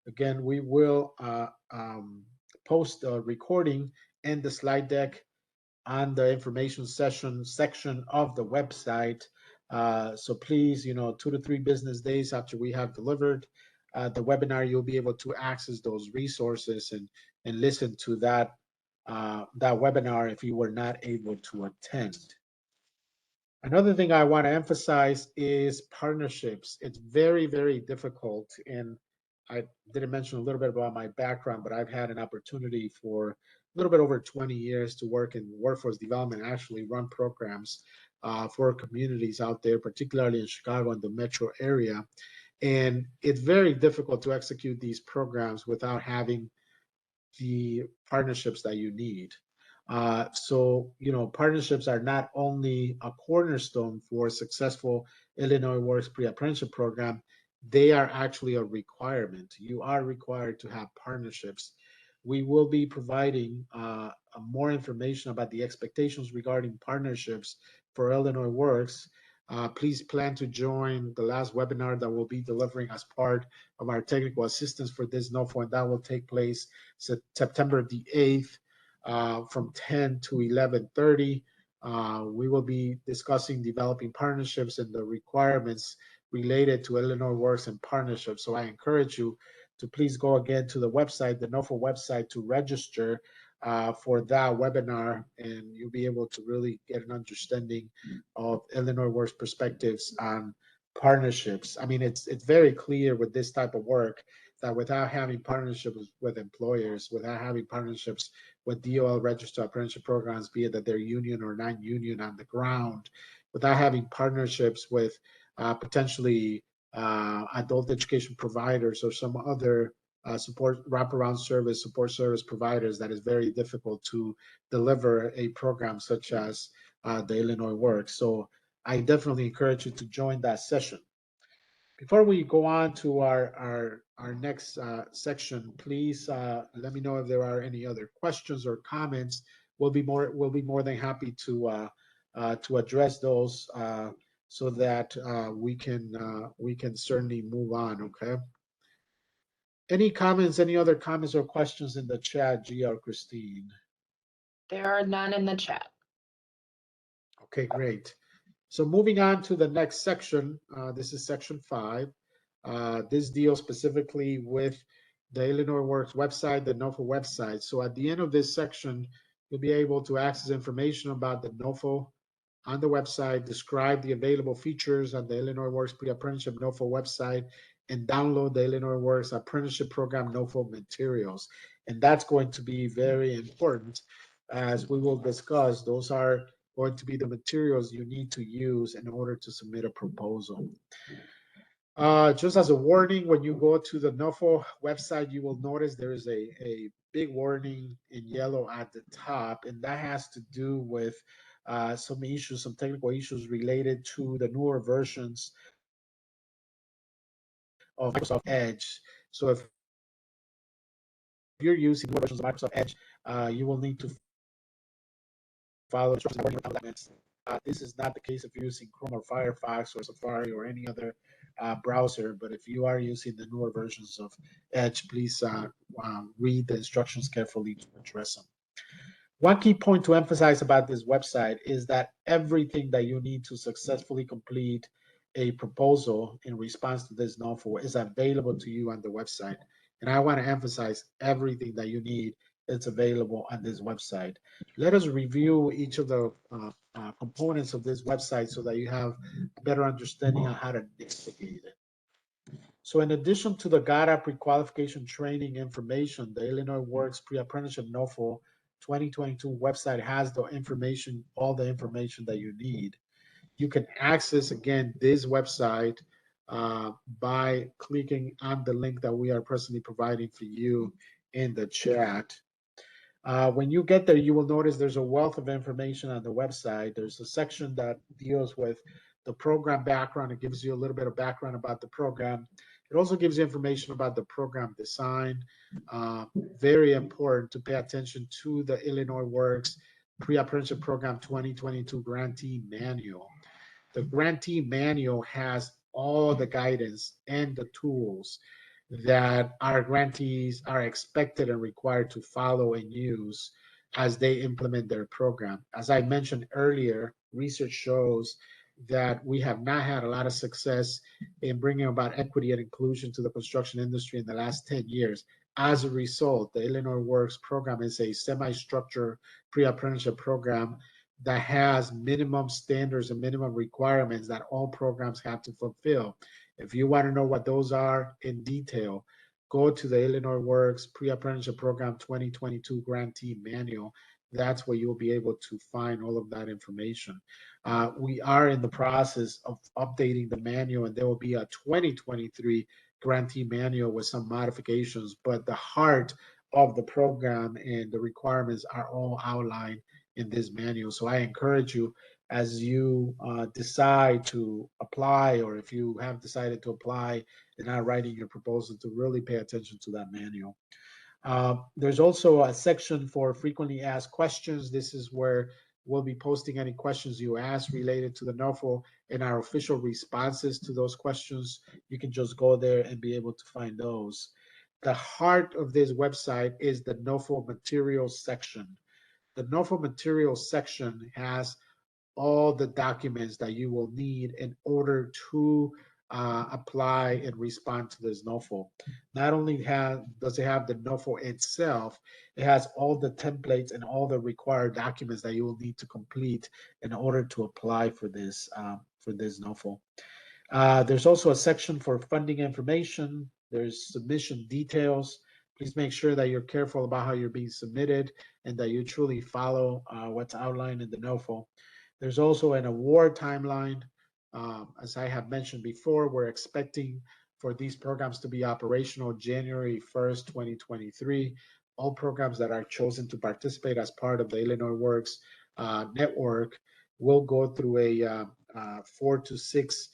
again, we will post a recording and the slide deck on the information session section of the website. So please, 2 to 3 business days after we have delivered the webinar, you'll be able to access those resources and listen to that webinar if you were not able to attend. Another thing I want to emphasize is partnerships. It's very, very difficult. And I didn't mention a little bit about my background, but I've had an opportunity for a little bit over 20 years to work in workforce development, actually run programs for communities out there, particularly in Chicago and the metro area. And it's very difficult to execute these programs without having the partnerships that you need. So, partnerships are not only a cornerstone for a successful Illinois Works pre-apprenticeship program, they are actually a requirement. You are required to have partnerships. We will be providing more information about the expectations regarding partnerships for Illinois Works. Please plan to join the last webinar that we'll be delivering as part of our technical assistance for this NOFO, and that will take place September the 8th from 10 to 11:30. We will be discussing developing partnerships and the requirements related to Illinois Works and partnerships. So I encourage you to please go again to the website, the NOFO website, to register. for that webinar, and you'll be able to really get an understanding of Illinois Works perspectives on partnerships. I mean, it's very clear with this type of work that without having partnerships with employers, without having partnerships with DOL registered apprenticeship programs, be it that they're union or non-union on the ground, without having partnerships with potentially adult education providers or some other support wraparound service, support service providers, that is very difficult to deliver a program such as the Illinois Works. So I definitely encourage you to join that session. Before we go on to our next section, please let me know if there are any other questions or comments. We'll be more than happy to address those so that we can certainly move on. Okay. Any comments? Any other comments or questions in the chat, Gia or Christine? There are none in the chat. Okay, great. So moving on to the next section, this is section 5. This deals specifically with the Illinois Works website, the NOFO website. So at the end of this section, you'll be able to access information about the NOFO on the website, describe the available features on the Illinois Works Pre-Apprenticeship NOFO website, and download the Illinois Works Apprenticeship Program NOFO materials. And that's going to be very important, as we will discuss. Those are going to be the materials you need to use in order to submit a proposal. Just as a warning, when you go to the NOFO website, you will notice there is a big warning in yellow at the top, and that has to do with some issues, some technical issues related to the newer versions of Microsoft Edge. So if you're using newer versions of Microsoft Edge, you will need to follow instructions. This is not the case if you're using Chrome or Firefox or Safari or any other browser, but if you are using the newer versions of Edge, please read the instructions carefully to address them. One key point to emphasize about this website is that everything that you need to successfully complete a proposal in response to this NOFO is available to you on the website. And I want to emphasize everything that you need is available on this website. Let us review each of the components of this website so that you have a better understanding on how to navigate it. So in addition to the GATA pre-qualification training information, the Illinois Works Pre-Apprenticeship NOFO 2022 website has the information, all the information that you need. You can access, again, this website by clicking on the link that we are presently providing for you in the chat. When you get there, you will notice there's a wealth of information on the website. There's a section that deals with the program background. It gives you a little bit of background about the program. It also gives you information about the program design. Very important to pay attention to the Illinois Works Pre-Apprenticeship Program 2022 Grantee Manual. The Grantee Manual has all the guidance and the tools that our grantees are expected and required to follow and use as they implement their program. As I mentioned earlier, research shows that we have not had a lot of success in bringing about equity and inclusion to the construction industry in the last 10 years. As a result, the Illinois Works program is a semi-structured pre-apprenticeship program that has minimum standards and minimum requirements that all programs have to fulfill. If you want to know what those are in detail, go to the Illinois Works Pre-Apprenticeship Program 2022 Grantee Manual. That's where you'll be able to find all of that information. We are in the process of updating the manual, and there will be a 2023 Grantee Manual with some modifications, but the heart of the program and the requirements are all outlined in this manual. So I encourage you, as you decide to apply, or if you have decided to apply and are writing your proposal, to really pay attention to that manual. There's also a section for frequently asked questions. This is where we'll be posting any questions you ask related to the NOFO and our official responses to those questions. You can just go there and be able to find those. The heart of this website is the NOFO materials section. The NOFO materials section has all the documents that you will need in order to apply and respond to this NOFO. Not only does it have the NOFO itself, it has all the templates and all the required documents that you will need to complete in order to apply for this NOFO. There's also a section for funding information. There's submission details. Please make sure that you're careful about how you're being submitted and that you truly follow what's outlined in the NOFO. There's also an award timeline. As I have mentioned before, we're expecting for these programs to be operational January 1st, 2023. All programs that are chosen to participate as part of the Illinois Works network will go through a 4 to 6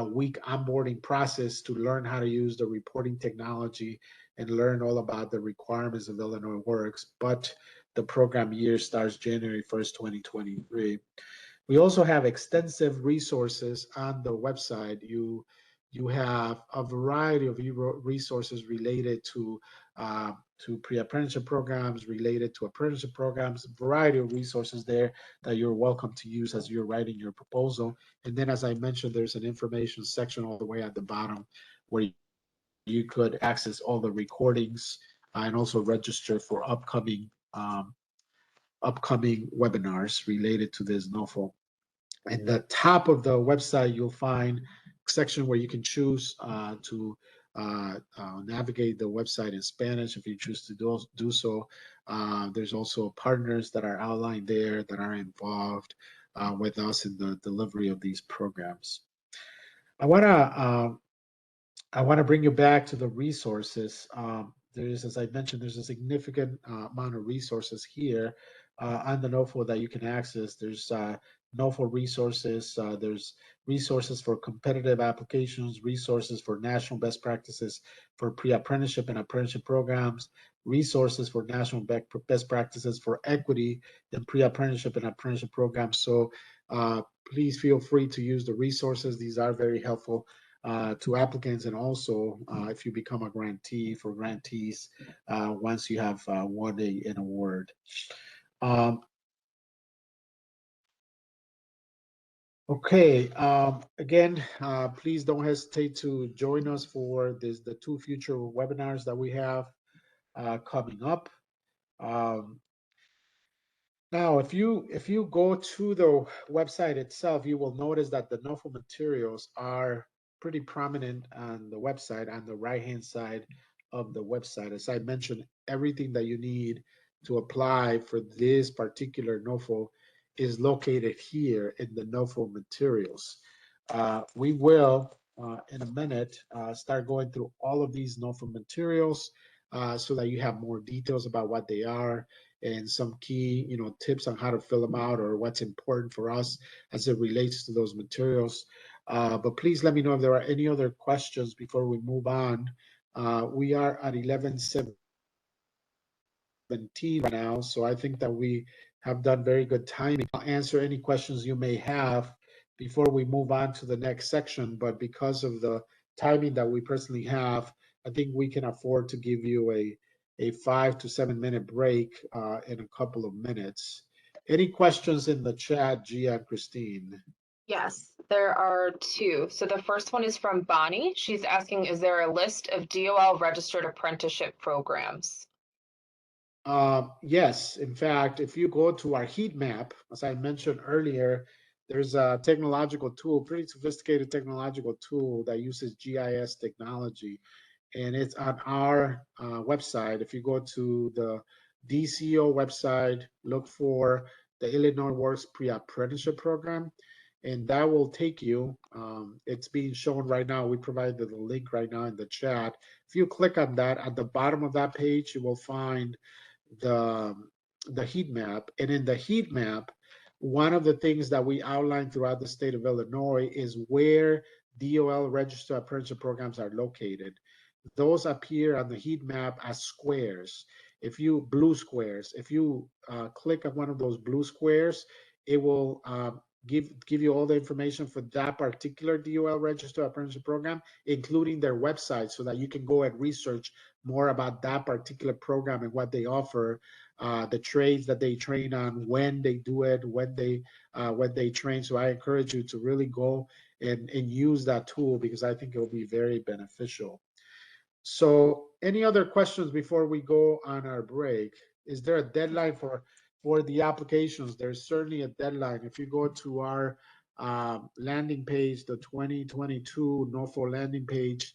week onboarding process to learn how to use the reporting technology and learn all about the requirements of Illinois Works. But the program year starts January 1st, 2023. We also have extensive resources on the website. You have a variety of resources related to pre-apprenticeship programs, related to apprenticeship programs, a variety of resources there that you're welcome to use as you're writing your proposal. And then, as I mentioned, there's an information section all the way at the bottom where you could access all the recordings and also register for upcoming webinars related to this NOFO. In the top of the website, you'll find a section where you can choose to navigate the website in Spanish if you choose to do so. There's also partners that are outlined there that are involved with us in the delivery of these programs. I want to bring you back to the resources. As I mentioned, there's a significant amount of resources here on the NOFO that you can access. There's NOFO resources. There's resources for competitive applications, resources for national best practices for pre-apprenticeship and apprenticeship programs, resources for national best practices for equity in pre-apprenticeship and apprenticeship programs. So please feel free to use the resources. These are very helpful to applicants, and also if you become a grantee for grantees once you have won an award. Okay, again, please don't hesitate to join us for the 2 future webinars that we have coming up. Now, if you go to the website itself, you will notice that the NOFO materials are pretty prominent on the website, on the right-hand side of the website. As I mentioned, everything that you need to apply for this particular NOFO is located here in the NOFO materials. We will, in a minute, start going through all of these NOFO materials so that you have more details about what they are and some key, tips on how to fill them out or what's important for us as it relates to those materials. But please let me know if there are any other questions before we move on. We are at 11:17 right now, so I think that we have done very good timing. I'll answer any questions you may have before we move on to the next section, but because of the timing that we personally have, I think we can afford to give you a 5 to 7 minute break in a couple of minutes. Any questions in the chat, Gia and Christine? Yes, there are 2. So the first one is from Bonnie. She's asking, is there a list of DOL registered apprenticeship programs? Yes, in fact, if you go to our heat map, as I mentioned earlier, there's a technological tool, pretty sophisticated technological tool that uses GIS technology. And it's on our website. If you go to the DCO website, look for the Illinois Works Pre-Apprenticeship Program, and that will take you, it's being shown right now. We provided the link right now in the chat. If you click on that, at the bottom of that page, you will find the heat map. And in the heat map, one of the things that we outline throughout the state of Illinois is where DOL registered apprenticeship programs are located. Those appear on the heat map as squares. Blue squares, if you click on one of those blue squares, it will give you all the information for that particular DOL registered apprenticeship program, including their website, so that you can go and research more about that particular program and what they offer, the trades that they train on, when they do it, when they train. So I encourage you to really go and use that tool, because I think it will be very beneficial. So any other questions before we go on our break? Is there a deadline for the applications? There's certainly a deadline. If you go to our landing page, the 2022 NOFO landing page,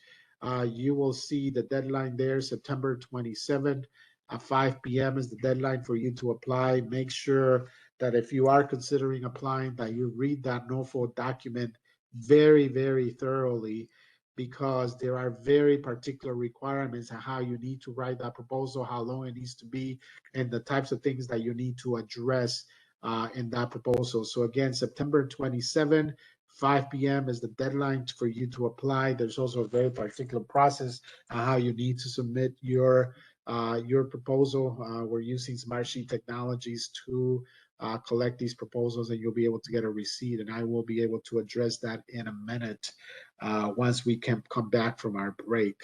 you will see the deadline there, September 27th at 5 p.m. is the deadline for you to apply. Make sure that if you are considering applying, that you read that NOFO document very, very thoroughly, because there are very particular requirements on how you need to write that proposal, how long it needs to be, and the types of things that you need to address in that proposal. So again, September 27, 5 p.m. is the deadline for you to apply. There's also a very particular process on how you need to submit your proposal. We're using Smartsheet technologies to collect these proposals, and you'll be able to get a receipt, and I will be able to address that in a minute once we can come back from our break.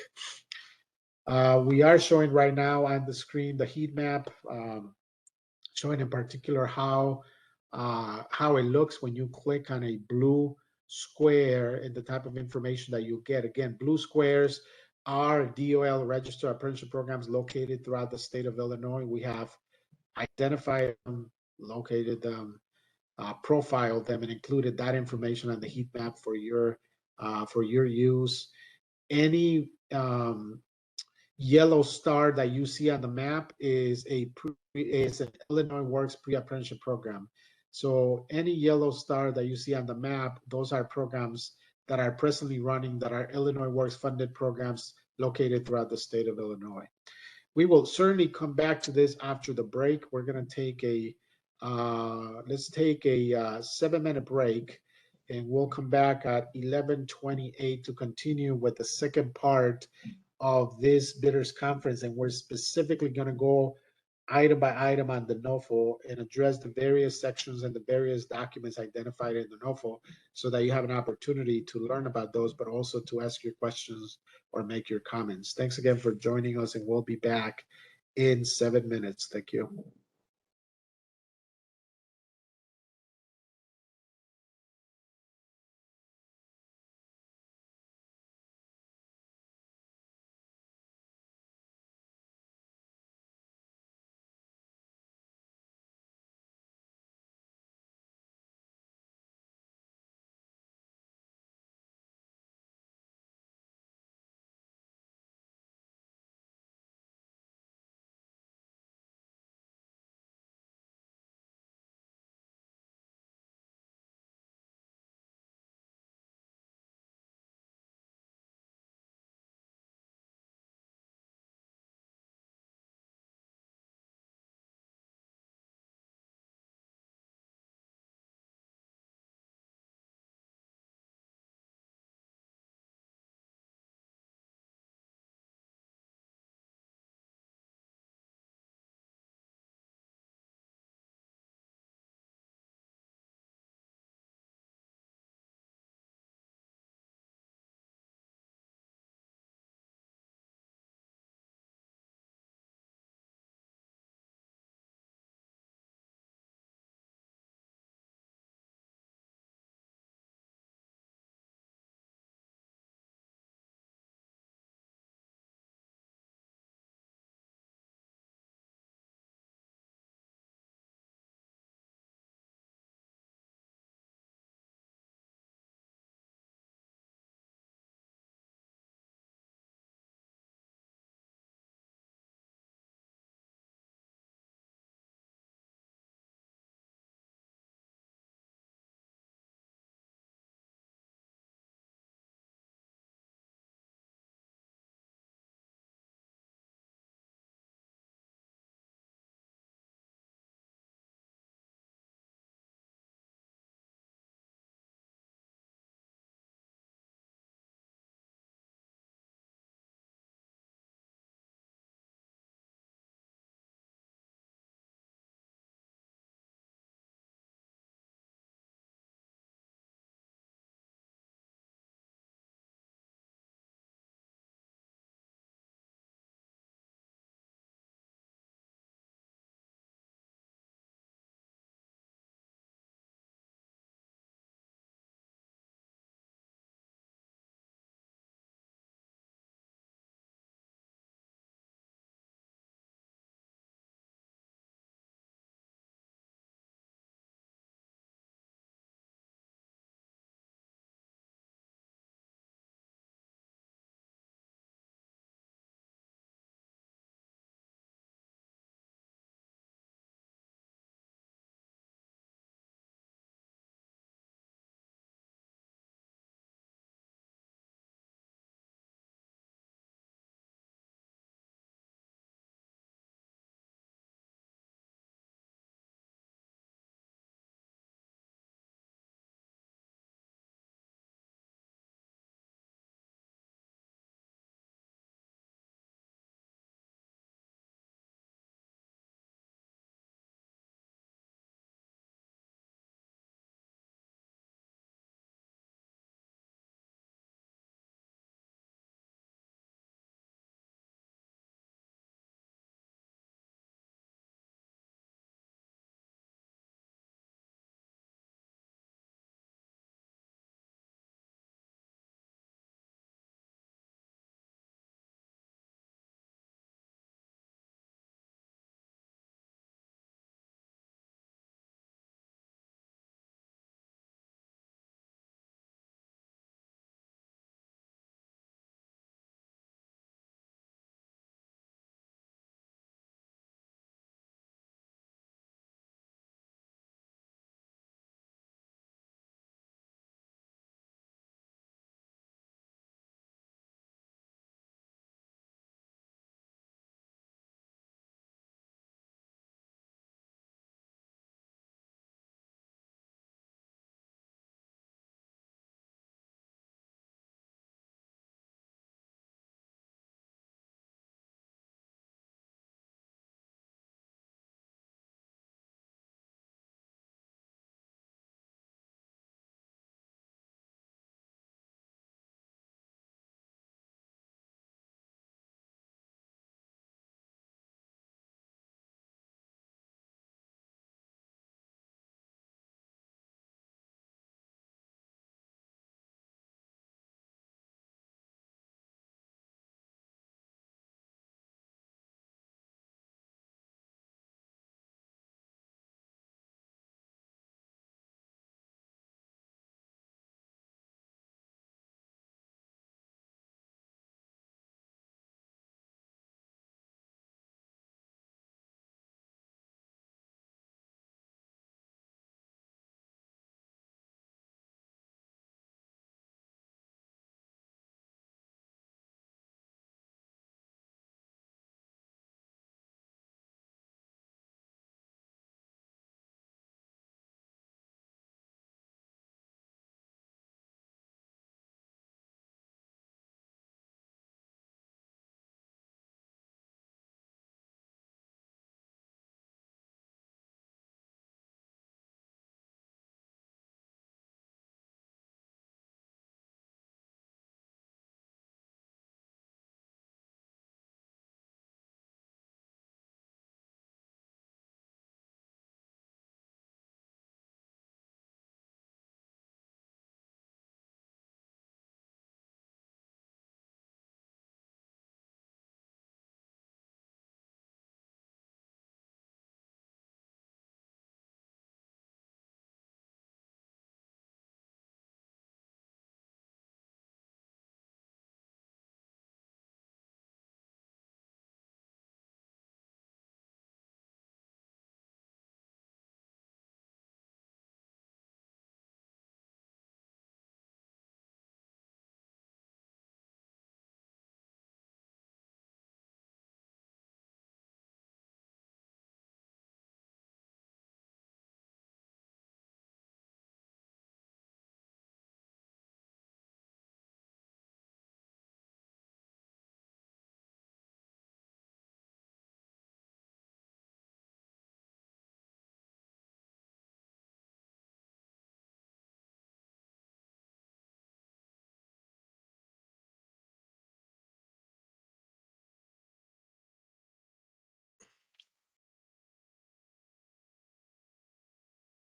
We are showing right now on the screen the heat map, showing in particular how it looks when you click on a blue square and the type of information that you get. Again, blue squares are DOL registered apprenticeship programs located throughout the state of Illinois. We have identified them, located them, profiled them, and included that information on the heat map for your use. Any yellow star that you see on the map is an Illinois Works pre-apprenticeship program. So any yellow star that you see on the map, those are programs that are presently running, that are Illinois Works funded programs located throughout the state of Illinois. We will certainly come back to this after the break. We're going to take let's take a 7-minute break, and we'll come back at 11:28 to continue with the second part of this bidders conference. And we're specifically going to go item by item on the NOFO and address the various sections and the various documents identified in the NOFO, so that you have an opportunity to learn about those, but also to ask your questions or make your comments. Thanks again for joining us, and we'll be back in 7 minutes. Thank you.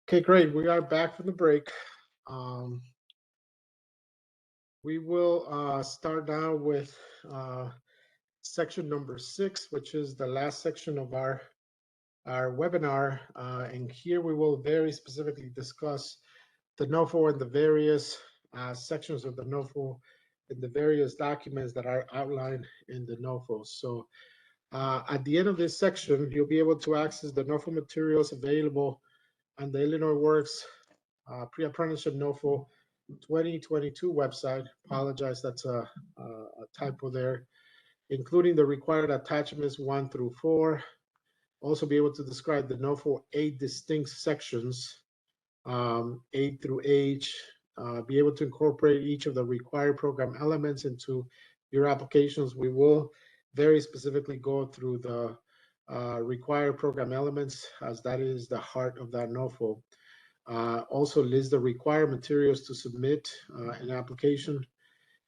Okay, great. We are back from the break. We will start now with section number 6, which is the last section of our webinar. And here we will very specifically discuss the NOFO and the various sections of the NOFO and the various documents that are outlined in the NOFO. So at the end of this section, you'll be able to access the NOFO materials available on the Illinois Works Pre-Apprenticeship NOFO 2022 website. Apologize, that's a typo there. Including the required attachments 1 through 4. Also be able to describe the NOFO 8 distinct sections, 8 through H. Be able to incorporate each of the required program elements into your applications. We will very specifically go through the required program elements, as that is the heart of that NOFO. Also list the required materials to submit an application.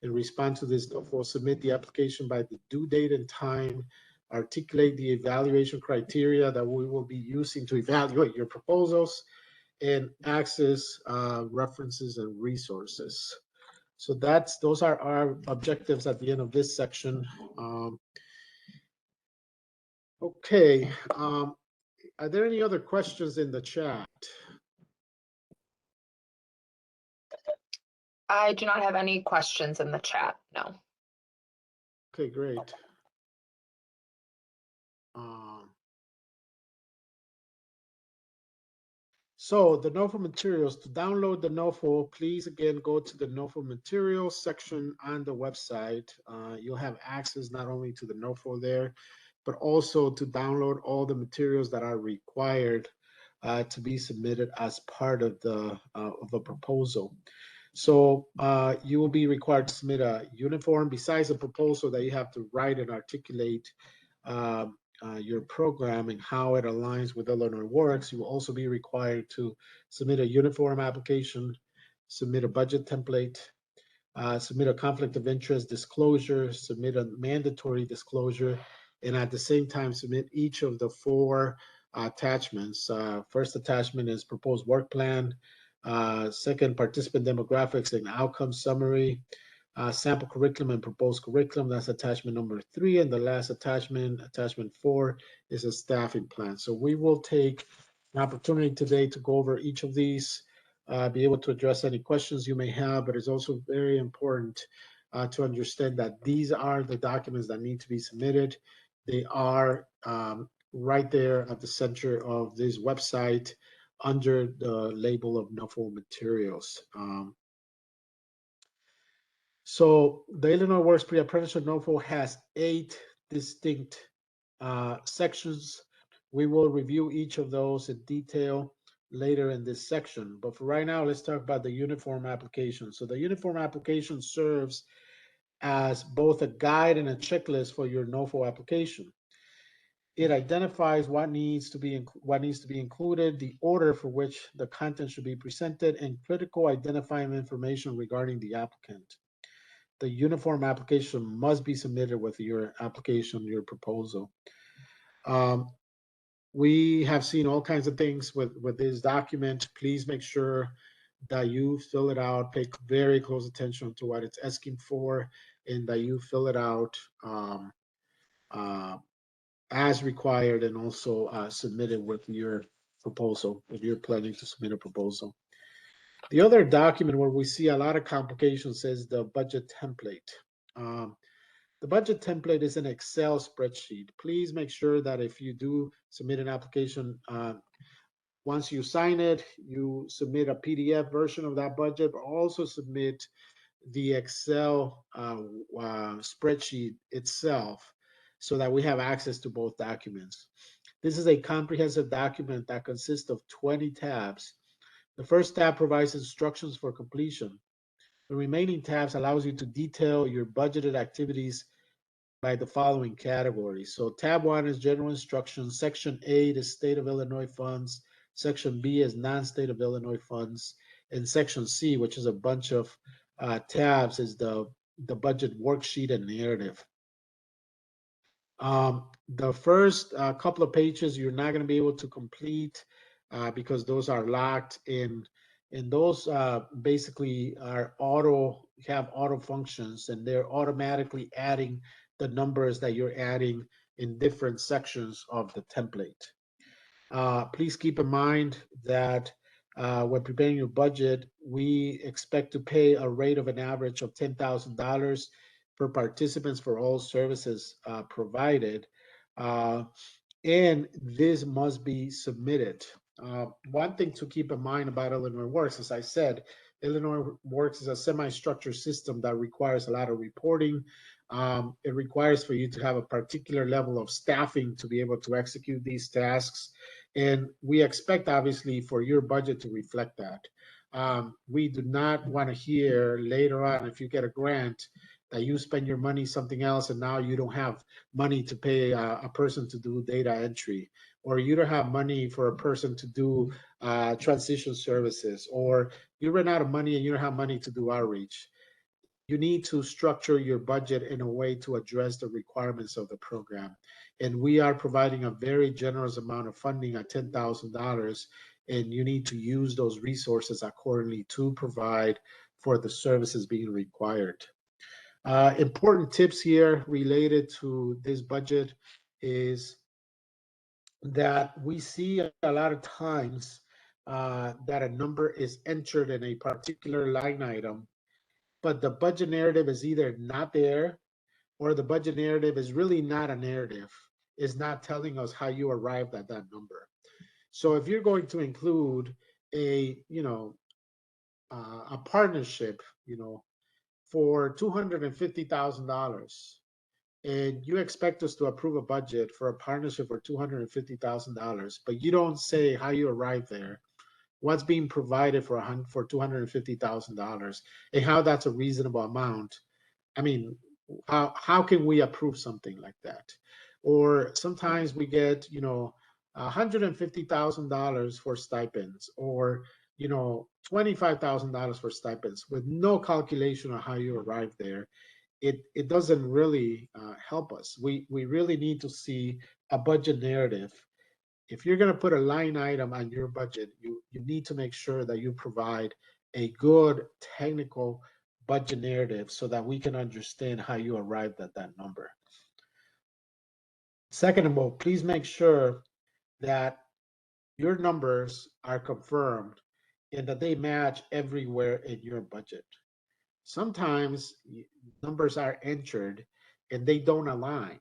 In response to this NOFO, submit the application by the due date and time, articulate the evaluation criteria that we will be using to evaluate your proposals, and access references and resources. So those are our objectives at the end of this section. Okay, are there any other questions in the chat? I do not have any questions in the chat, no. Okay, great. So the NOFO materials, to download the NOFO, please again go to the NOFO materials section on the website. You'll have access not only to the NOFO there, but also to download all the materials that are required to be submitted as part of the proposal. So you will be required to submit a uniform, besides the proposal that you have to write and articulate your program and how it aligns with Illinois Works. You will also be required to submit a uniform application, submit a budget template, submit a conflict of interest disclosure, submit a mandatory disclosure, and at the same time submit each of the 4 attachments. First attachment is proposed work plan. Second, participant demographics and outcome summary. Sample curriculum and proposed curriculum, that's attachment number 3. And the last attachment, attachment 4, is a staffing plan. So we will take an opportunity today to go over each of these, be able to address any questions you may have, but it's also very important to understand that these are the documents that need to be submitted. They are right there at the center of this website under the label of NOFO materials. So the Illinois Works Pre-Apprenticeship NOFO has 8 distinct sections. We will review each of those in detail later in this section. But for right now, let's talk about the uniform application. So the uniform application serves as both a guide and a checklist for your NOFO application. It identifies what needs to be included, the order for which the content should be presented, and critical identifying information regarding the applicant. The uniform application must be submitted with your application, your proposal. We have seen all kinds of things with this document. Please make sure that you fill it out, pay very close attention to what it's asking for, and that you fill it out as required, and also submit it with your proposal if you're planning to submit a proposal. The other document where we see a lot of complications is the budget template. The budget template is an Excel spreadsheet. Please make sure that if you do submit an application, once you sign it, you submit a PDF version of that budget, but also submit the Excel spreadsheet itself so that we have access to both documents. This is a comprehensive document that consists of 20 tabs. The first tab provides instructions for completion. The remaining tabs allows you to detail your budgeted activities by the following categories. So tab 1 is general instructions. Section 8 is state of Illinois funds. Section B is non-state of Illinois funds. And section C, which is a bunch of tabs, is the budget worksheet and narrative. The first couple of pages, you're not going to be able to complete because those are locked in, and those basically are have auto functions, and they're automatically adding the numbers that you're adding in different sections of the template. Please keep in mind that when preparing your budget, we expect to pay a rate of an average of $10,000 per participants for all services provided. Uh, and this must be submitted. One thing to keep in mind about Illinois Works, as I said, Illinois Works is a semi-structured system that requires a lot of reporting. It requires for you to have a particular level of staffing to be able to execute these tasks. And we expect, obviously, for your budget to reflect that. We do not want to hear later on, if you get a grant, that you spend your money something else and now you don't have money to pay a person to do data entry, or you don't have money for a person to do transition services, or you run out of money and you don't have money to do outreach. You need to structure your budget in a way to address the requirements of the program. And we are providing a very generous amount of funding at $10,000, and you need to use those resources accordingly to provide for the services being required. Important tips here related to this budget is that we see a lot of times that a number is entered in a particular line item, but the budget narrative is either not there, or the budget narrative is really not a narrative, is not telling us how you arrived at that number. So if you're going to include a, a partnership, for $250,000, and you expect us to approve a budget for a partnership for $250,000, but you don't say how you arrived there, what's being provided for $250,000, and how that's a reasonable amount. I mean, how can we approve something like that? Or sometimes we get, $150,000 for stipends, or $25,000 for stipends, with no calculation on how you arrive there. It doesn't really help us. We really need to see a budget narrative. If you're going to put a line item on your budget, you need to make sure that you provide a good technical budget narrative so that we can understand how you arrived at that number. Second of all, please make sure that your numbers are confirmed and that they match everywhere in your budget. Sometimes numbers are entered and they don't align,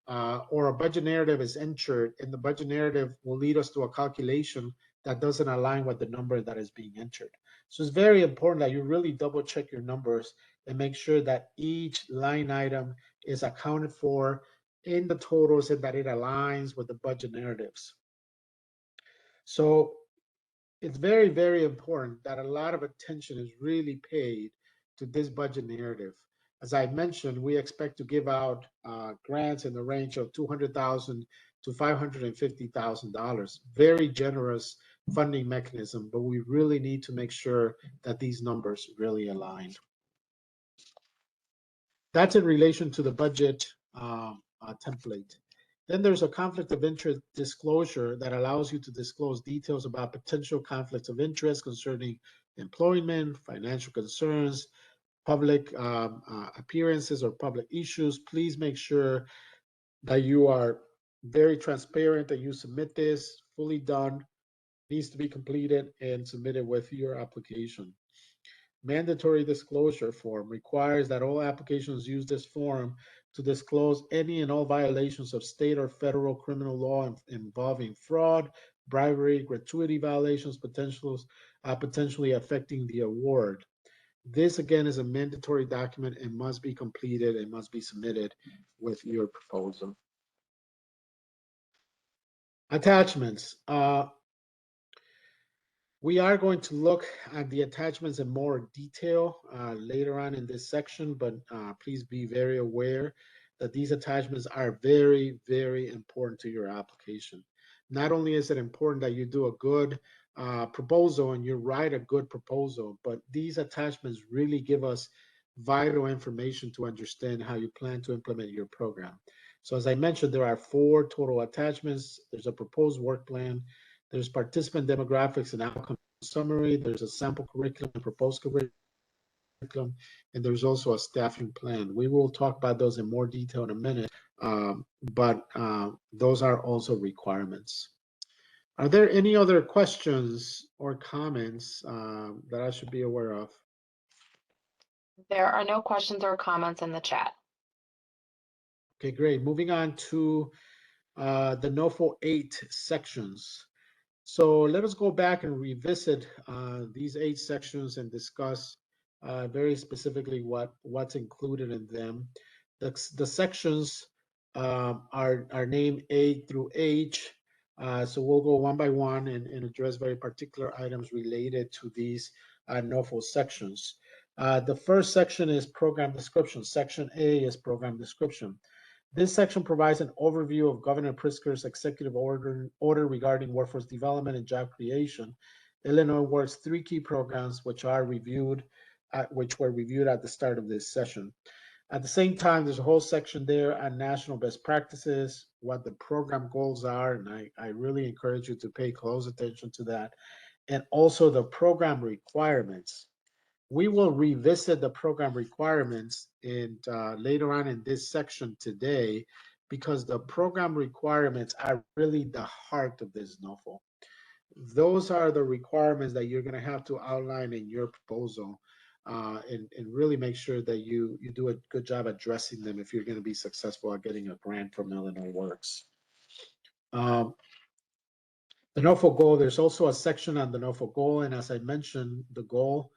or a budget narrative is entered and the budget narrative will lead us to a calculation that doesn't align with the number that is being entered. So it's very important that you really double check your numbers and make sure that each line item is accounted for in the totals and that it aligns with the budget narratives. So it's very, very important that a lot of attention is really paid to this budget narrative. As I mentioned, we expect to give out grants in the range of $200,000 to $550,000. Very generous funding mechanism, but we really need to make sure that these numbers really align. That's in relation to the budget template. Then there's a conflict of interest disclosure that allows you to disclose details about potential conflicts of interest concerning employment, financial concerns, public appearances, or public issues. Please make sure that you are very transparent, that you submit this fully done, needs to be completed and submitted with your application. Mandatory disclosure form requires that all applications use this form to disclose any and all violations of state or federal criminal law involving fraud, bribery, gratuity violations, potentially affecting the award. This again is a mandatory document and must be completed and must be submitted with your proposal. Attachments. We are going to look at the attachments in more detail later on in this section, but please be very aware that these attachments are very, very important to your application. Not only is it important that you do a good proposal and you write a good proposal, but these attachments really give us vital information to understand how you plan to implement your program. So as I mentioned, there are 4 total attachments. There's a proposed work plan, There's participant demographics and outcome summary. There's a sample curriculum and proposed curriculum, and there's also a staffing plan. We will talk about those in more detail in a minute, but those are also requirements. Are there any other questions or comments that I should be aware of? There are no questions or comments in the chat. Okay, great. Moving on to the NOFO 8 sections. So let us go back and revisit these 8 sections and discuss very specifically what's included in them. The sections are named A through H. So we'll go one by one and address very particular items related to these NOFO sections. The first section is program description. Section A is program description. This section provides an overview of Governor Pritzker's executive order regarding workforce development and job creation. Illinois Works 3 key programs which were reviewed at the start of this session. At the same time, there's a whole section there on national best practices, what the program goals are, and I really encourage you to pay close attention to that, and also the program requirements. We will revisit the program requirements later on in this section today, because the program requirements are really the heart of this NOFO. Those are the requirements that you're going to have to outline in your proposal and really make sure that you do a good job addressing them if you're going to be successful at getting a grant from Illinois Works. The NOFO goal, there's also a section on the NOFO goal, and as I mentioned, the goal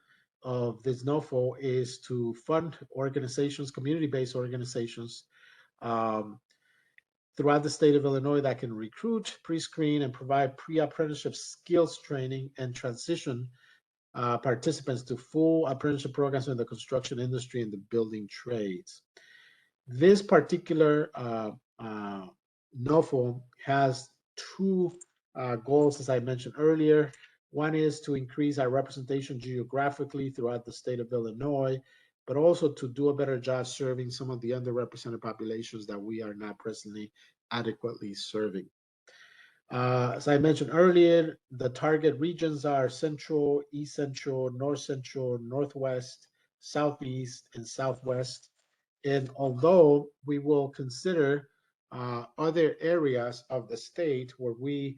of this NOFO is to fund organizations, community-based organizations throughout the state of Illinois that can recruit, pre-screen, and provide pre-apprenticeship skills training and transition participants to full apprenticeship programs in the construction industry and the building trades. This particular NOFO has 2 goals, as I mentioned earlier. One is to increase our representation geographically throughout the state of Illinois, but also to do a better job serving some of the underrepresented populations that we are not presently adequately serving. As I mentioned earlier, the target regions are Central, East Central, North Central, Northwest, Southeast, and Southwest. And although we will consider other areas of the state where we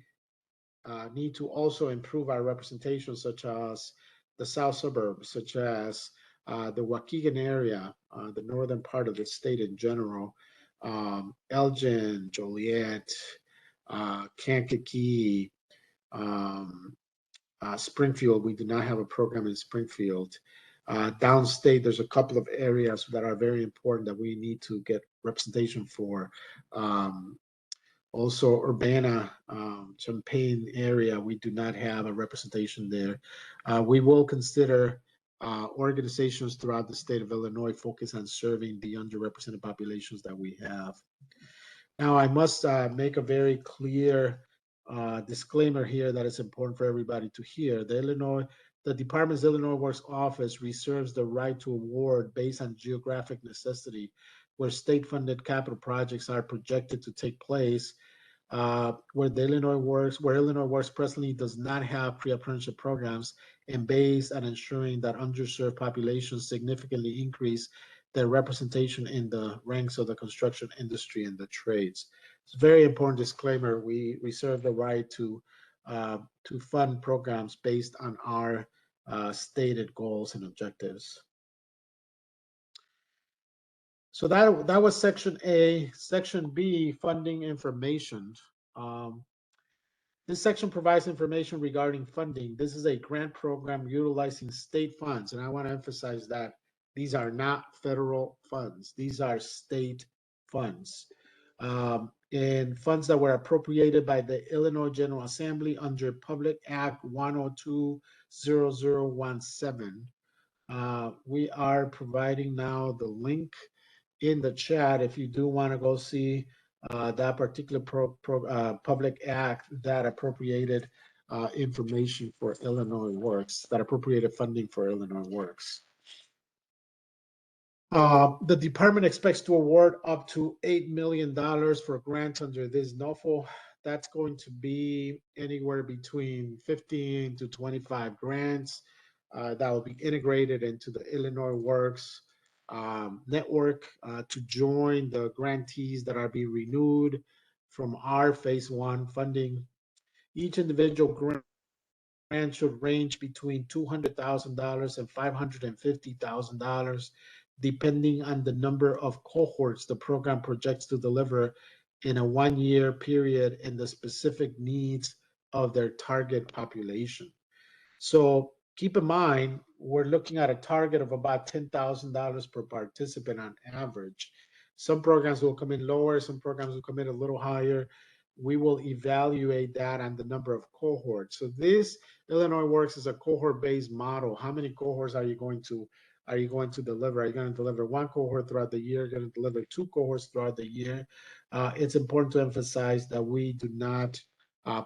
need to also improve our representation, such as the South suburbs, such as the Waukegan area, the northern part of the state in general, Elgin, Joliet, Kankakee, Springfield. We do not have a program in Springfield. Downstate, there's a couple of areas that are very important that we need to get representation for. Also, Urbana, Champaign area, we do not have a representation there. We will consider organizations throughout the state of Illinois focus on serving the underrepresented populations that we have. Now, I must make a very clear disclaimer here that is important for everybody to hear. The Department's Illinois Works Office reserves the right to award based on geographic necessity, where state-funded capital projects are projected to take place, where Illinois Works presently does not have pre-apprenticeship programs, and based on ensuring that underserved populations significantly increase their representation in the ranks of the construction industry and the trades. It's a very important disclaimer. We reserve the right to fund programs based on our stated goals and objectives. So that was section A. Section B, funding information. This section provides information regarding funding. This is a grant program utilizing state funds, and I want to emphasize that these are not federal funds. These are state funds. And funds that were appropriated by the Illinois General Assembly under Public Act 102-0017. We are providing now the link in the chat if you do want to go see that particular public act that appropriated information for Illinois Works, that appropriated funding for Illinois Works. The department expects to award up to $8 million for grants under this NOFO. that's going to be anywhere between 15 to 25 grants that will be integrated into the Illinois Works network to join the grantees that are being renewed from our phase one funding. Each individual grant should range between $200,000 and $550,000, depending on the number of cohorts the program projects to deliver in a 1 year period and the specific needs of their target population. So keep in mind, we're looking at a target of about $10,000 per participant on average. Some programs will come in lower, some programs will come in a little higher. We will evaluate that on the number of cohorts. So this Illinois Works is a cohort-based model. How many cohorts are you going to deliver? Are you going to deliver one cohort throughout the year? Are you going to deliver two cohorts throughout the year? It's important to emphasize that we do not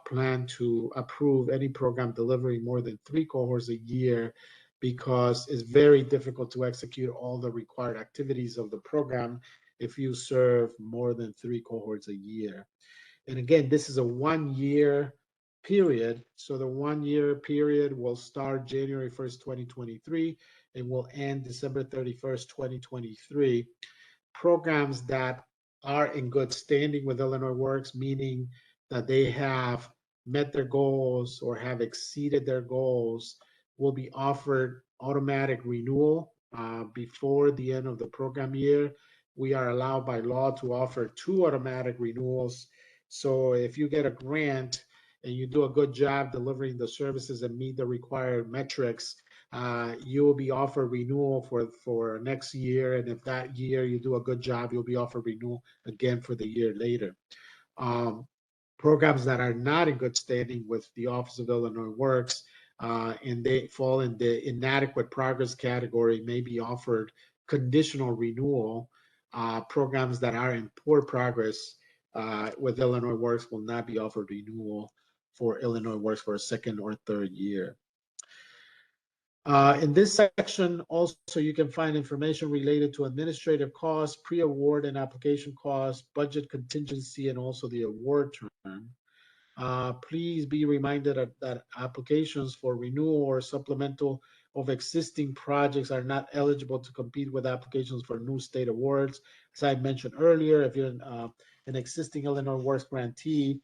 plan to approve any program delivering more than 3 cohorts a year because it's very difficult to execute all the required activities of the program if you serve more than 3 cohorts a year. And again, this is a 1 year period. So the 1 year period will start January 1st, 2023 and will end December 31st, 2023. Programs that are in good standing with Illinois Works, meaning that they have met their goals or have exceeded their goals, will be offered automatic renewal before the end of the program year. We are allowed by law to offer 2 automatic renewals. So if you get a grant and you do a good job delivering the services and meet the required metrics, you will be offered renewal for next year. And if that year you do a good job, you'll be offered renewal again for the year later. Programs that are not in good standing with the Office of Illinois Works and they fall in the inadequate progress category may be offered conditional renewal. Programs that are in poor progress with Illinois Works will not be offered renewal for Illinois Works for a second or third year. In this section, also, you can find information related to administrative costs, pre-award and application costs, budget contingency, and also the award term. Please be reminded that applications for renewal or supplemental of existing projects are not eligible to compete with applications for new state awards. As I mentioned earlier, if you're an existing Illinois Works grantee,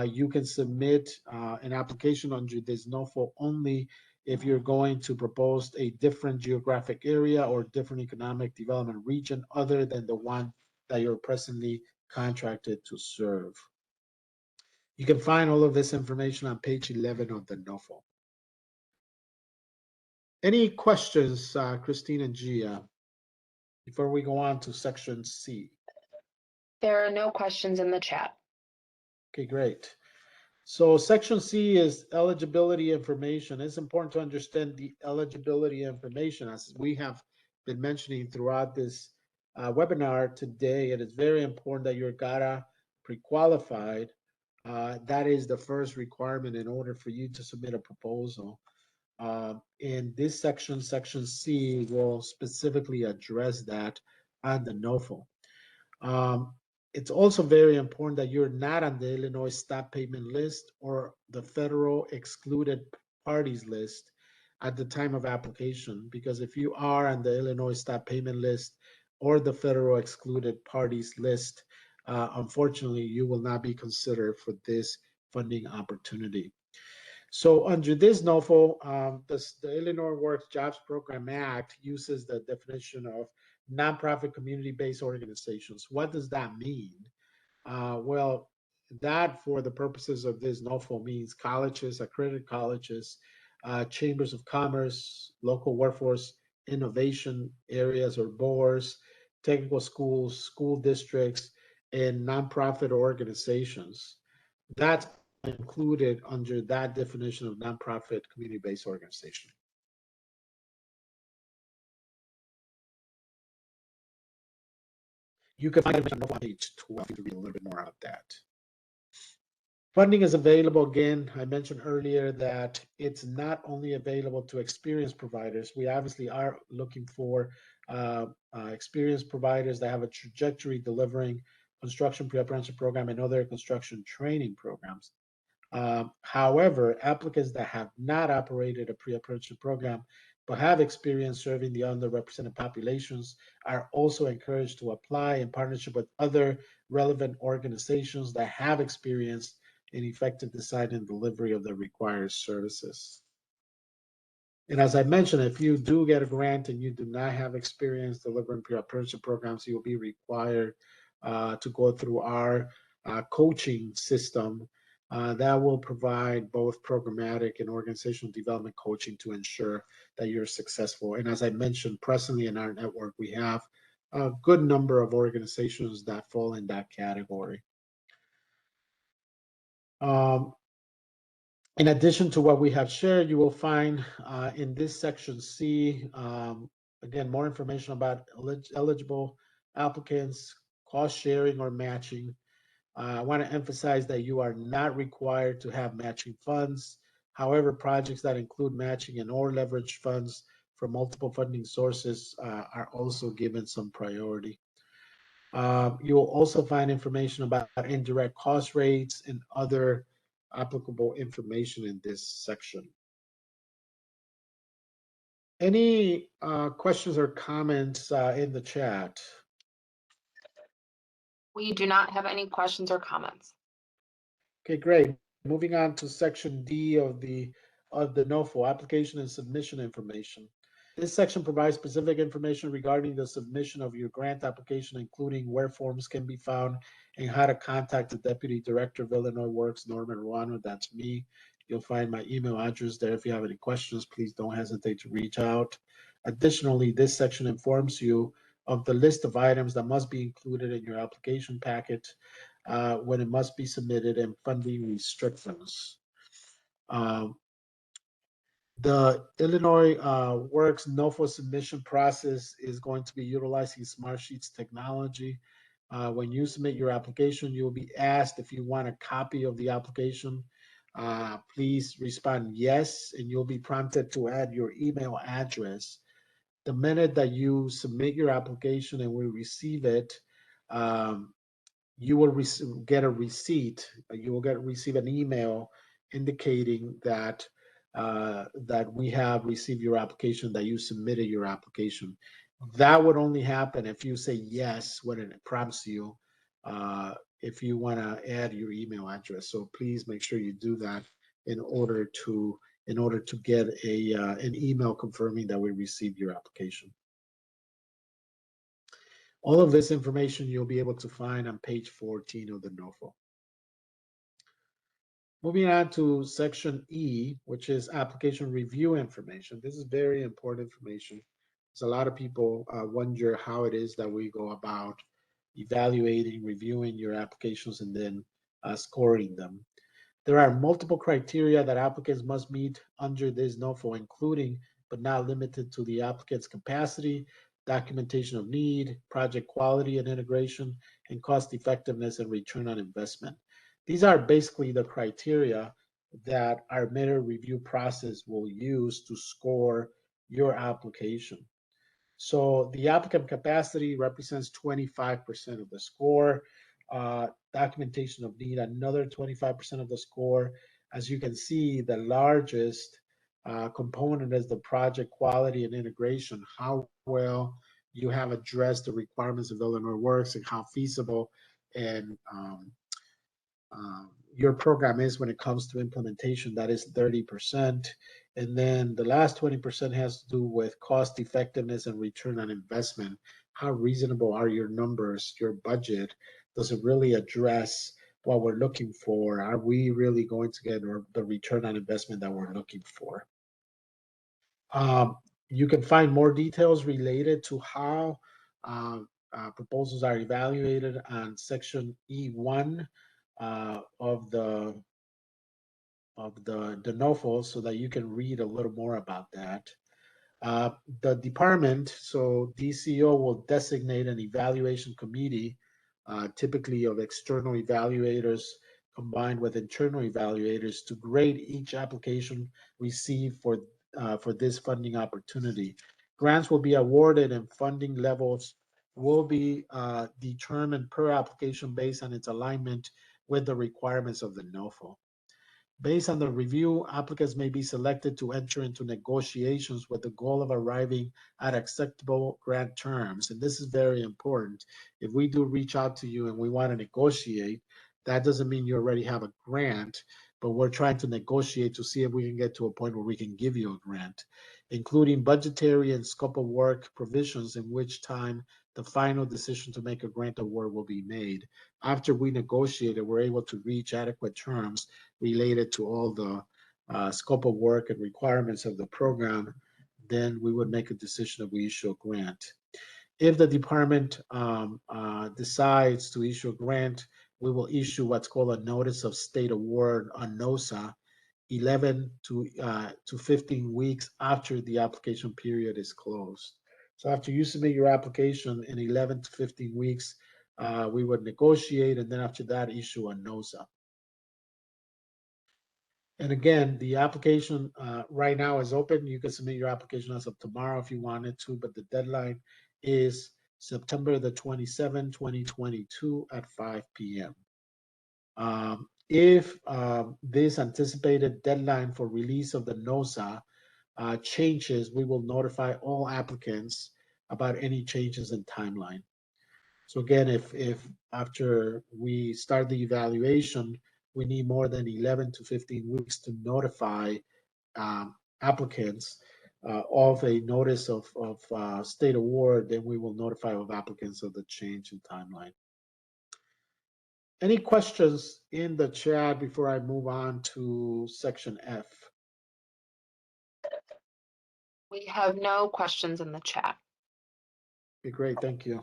you can submit an application under this NOFO only if you're going to propose a different geographic area or different economic development region other than the one that you're presently contracted to serve. You can find all of this information on page 11 of the NOFO. Any questions, Christine and Gia, before we go on to section C? There are no questions in the chat. Okay, great. So section C is eligibility information. It's important to understand the eligibility information, as we have been mentioning throughout this webinar today. It is very important that you're GATA pre-qualified. That is the first requirement in order for you to submit a proposal. In this section, section C, will specifically address that on the NOFO. It's also very important that you're not on the Illinois stop payment list or the federal excluded parties list at the time of application, because if you are on the Illinois stop payment list or the federal excluded parties list, unfortunately, you will not be considered for this funding opportunity. So under this NOFO, the Illinois Works Jobs Program Act uses the definition of nonprofit community-based organizations. What does that mean? Well, that for the purposes of this NOFO means colleges, accredited colleges, chambers of commerce, local workforce innovation areas or boards, technical schools, school districts, and nonprofit organizations. That's included under that definition of nonprofit community-based organization. You can find it on page 12 to read a little bit more about that. Funding is available. Again, I mentioned earlier that it's not only available to experienced providers. We obviously are looking for experienced providers that have a trajectory delivering construction pre-apprenticeship program, and other construction training programs. However, applicants that have not operated a pre-apprenticeship program but have experience serving the underrepresented populations are also encouraged to apply in partnership with other relevant organizations that have experience in effective design and delivery of the required services. And as I mentioned, if you do get a grant and you do not have experience delivering pre-apprenticeship programs, you will be required to go through our coaching system that will provide both programmatic and organizational development coaching to ensure that you're successful. And as I mentioned, presently in our network, we have a good number of organizations that fall in that category. In addition to what we have shared, you will find in this section C, again, more information about eligible applicants, cost sharing or matching. I want to emphasize that you are not required to have matching funds. However, projects that include matching and or leverage funds from multiple funding sources are also given some priority. You will also find information about indirect cost rates and other applicable information in this section. Any questions or comments in the chat? We do not have any questions or comments. Okay, great. Moving on to section D of the NOFO, application and submission information. This section provides specific information regarding the submission of your grant application, including where forms can be found and how to contact the Deputy Director of Illinois Works, Norman Ruano. That's me. You'll find my email address there. If you have any questions, please don't hesitate to reach out. Additionally, this section informs you of the list of items that must be included in your application packet when it must be submitted and funding restrictions. The Illinois Works NOFO submission process is going to be utilizing Smartsheets technology. When you submit your application, you'll be asked if you want a copy of the application. Please respond yes, and you'll be prompted to add your email address. The minute that you submit your application and we receive it, you will get a receipt. You will receive an email indicating that that we have received your application, that you submitted your application. That would only happen if you say yes when it prompts you, if you want to add your email address. So please make sure you do that in order to get an email confirming that we received your application. All of this information you'll be able to find on page 14 of the NOFO. Moving on to section E, which is application review information. This is very important information. So a lot of people wonder how it is that we go about evaluating, reviewing your applications, and then scoring them. There are multiple criteria that applicants must meet under this NOFO, including but not limited to the applicant's capacity, documentation of need, project quality and integration, and cost effectiveness and return on investment. These are basically the criteria that our meta review process will use to score your application. So the applicant capacity represents 25% of the score. Documentation of need, another 25% of the score. As you can see, the largest component is the project quality and integration, how well you have addressed the requirements of Illinois Works and how feasible and your program is when it comes to implementation. That is 30%. And then the last 20% has to do with cost effectiveness and return on investment. How reasonable are your numbers, your budget? Does it really address what we're looking for? Are we really going to get the return on investment that we're looking for? You can find more details related to how proposals are evaluated on section E1 of the NOFO, so that you can read a little more about that. The department, so DCO, will designate an evaluation committee, typically of external evaluators combined with internal evaluators, to grade each application received for this funding opportunity. Grants will be awarded and funding levels will be determined per application based on its alignment with the requirements of the NOFO. Based on the review, applicants may be selected to enter into negotiations with the goal of arriving at acceptable grant terms. And this is very important. If we do reach out to you and we want to negotiate, that doesn't mean you already have a grant, but we're trying to negotiate to see if we can get to a point where we can give you a grant, including budgetary and scope of work provisions, in which time the final decision to make a grant award will be made. After we negotiated, we're able to reach adequate terms related to all the scope of work and requirements of the program, then we would make a decision if we issue a grant. If the department decides to issue a grant, we will issue what's called a notice of state award, a NOSA, 11 to 15 weeks after the application period is closed. So after you submit your application in 11 to 15 weeks, we would negotiate, and then after that issue a NOSA. And again, the application right now is open. You can submit your application as of tomorrow if you wanted to, but the deadline is September the 27th, 2022 at 5 p.m. If this anticipated deadline for release of the NOSA changes, we will notify all applicants about any changes in timeline. So again, if after we start the evaluation, we need more than 11 to 15 weeks to notify applicants of a notice of state award, then we will notify of applicants of the change in timeline. Any questions in the chat before I move on to section F? We have no questions in the chat. Okay, great, thank you.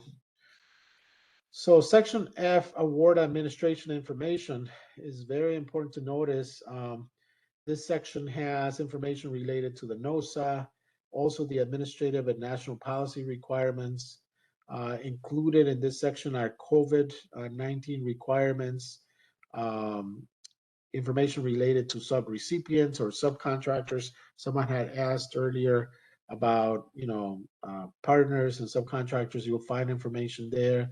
So section F, award administration information, is very important to notice. This section has information related to the NOSA, also the administrative and national policy requirements. Included in this section are COVID-19 requirements, information related to sub-recipients or subcontractors. Someone had asked earlier about, partners and subcontractors. You'll find information there.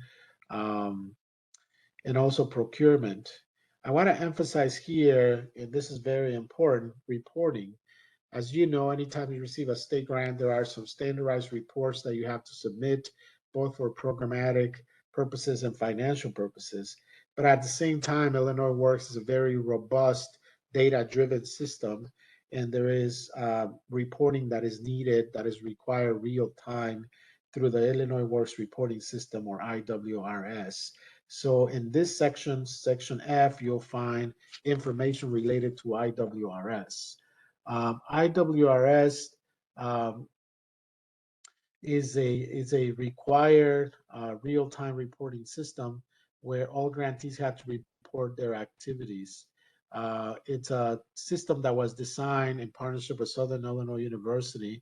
And also procurement. I want to emphasize here, and this is very important, reporting. As you know, anytime you receive a state grant, there are some standardized reports that you have to submit, both for programmatic purposes and financial purposes. But at the same time, Illinois Works is a very robust, data-driven system, and there is reporting that is needed, that is required real time through the Illinois Works Reporting System, or IWRS. So in this section, section F, you'll find information related to IWRS. IWRS is a required real-time reporting system where all grantees have to report their activities. It's a system that was designed in partnership with Southern Illinois University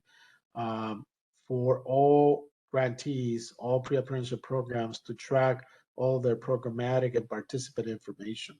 for all grantees, all pre-apprenticeship programs, to track all their programmatic and participant information.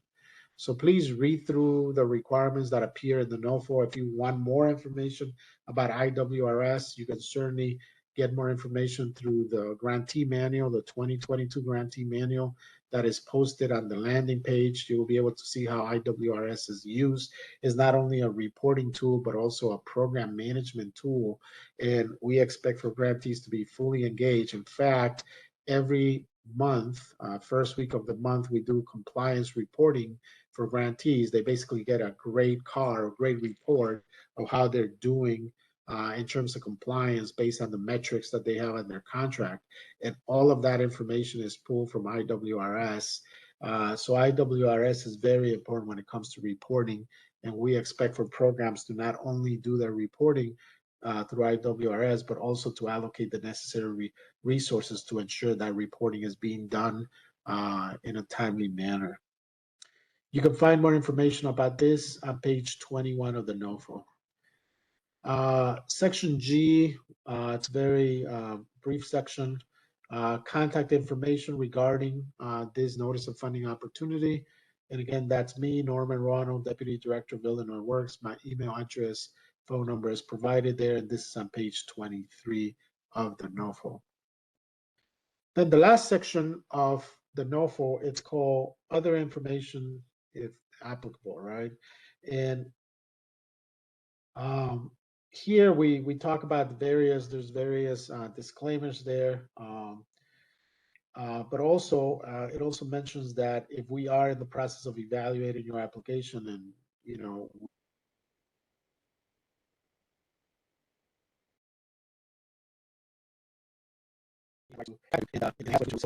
So please read through the requirements that appear in the NOFO. If you want more information about IWRS, you can certainly get more information through the grantee manual, the 2022 grantee manual that is posted on the landing page. You will be able to see how IWRS is used. It's not only a reporting tool, but also a program management tool. And we expect for grantees to be fully engaged. In fact, every month, first week of the month, we do compliance reporting for grantees. They basically get a great card, a great report of how they're doing in terms of compliance based on the metrics that they have in their contract. And all of that information is pulled from IWRS. So IWRS is very important when it comes to reporting. And we expect for programs to not only do their reporting through IWRS, but also to allocate the necessary resources to ensure that reporting is being done in a timely manner. You can find more information about this on page 21 of the NOFO. Section G, it's a very brief section. Contact information regarding this notice of funding opportunity. And again, that's me, Norman Ronald, Deputy Director of Illinois Works. My email address, phone number is provided there, and this is on page 23 of the NOFO. Then the last section of the NOFO, it's called other information if applicable, right? And here we talk about there's various disclaimers there. But also, it also mentions that if we are in the process of evaluating your application and, you know,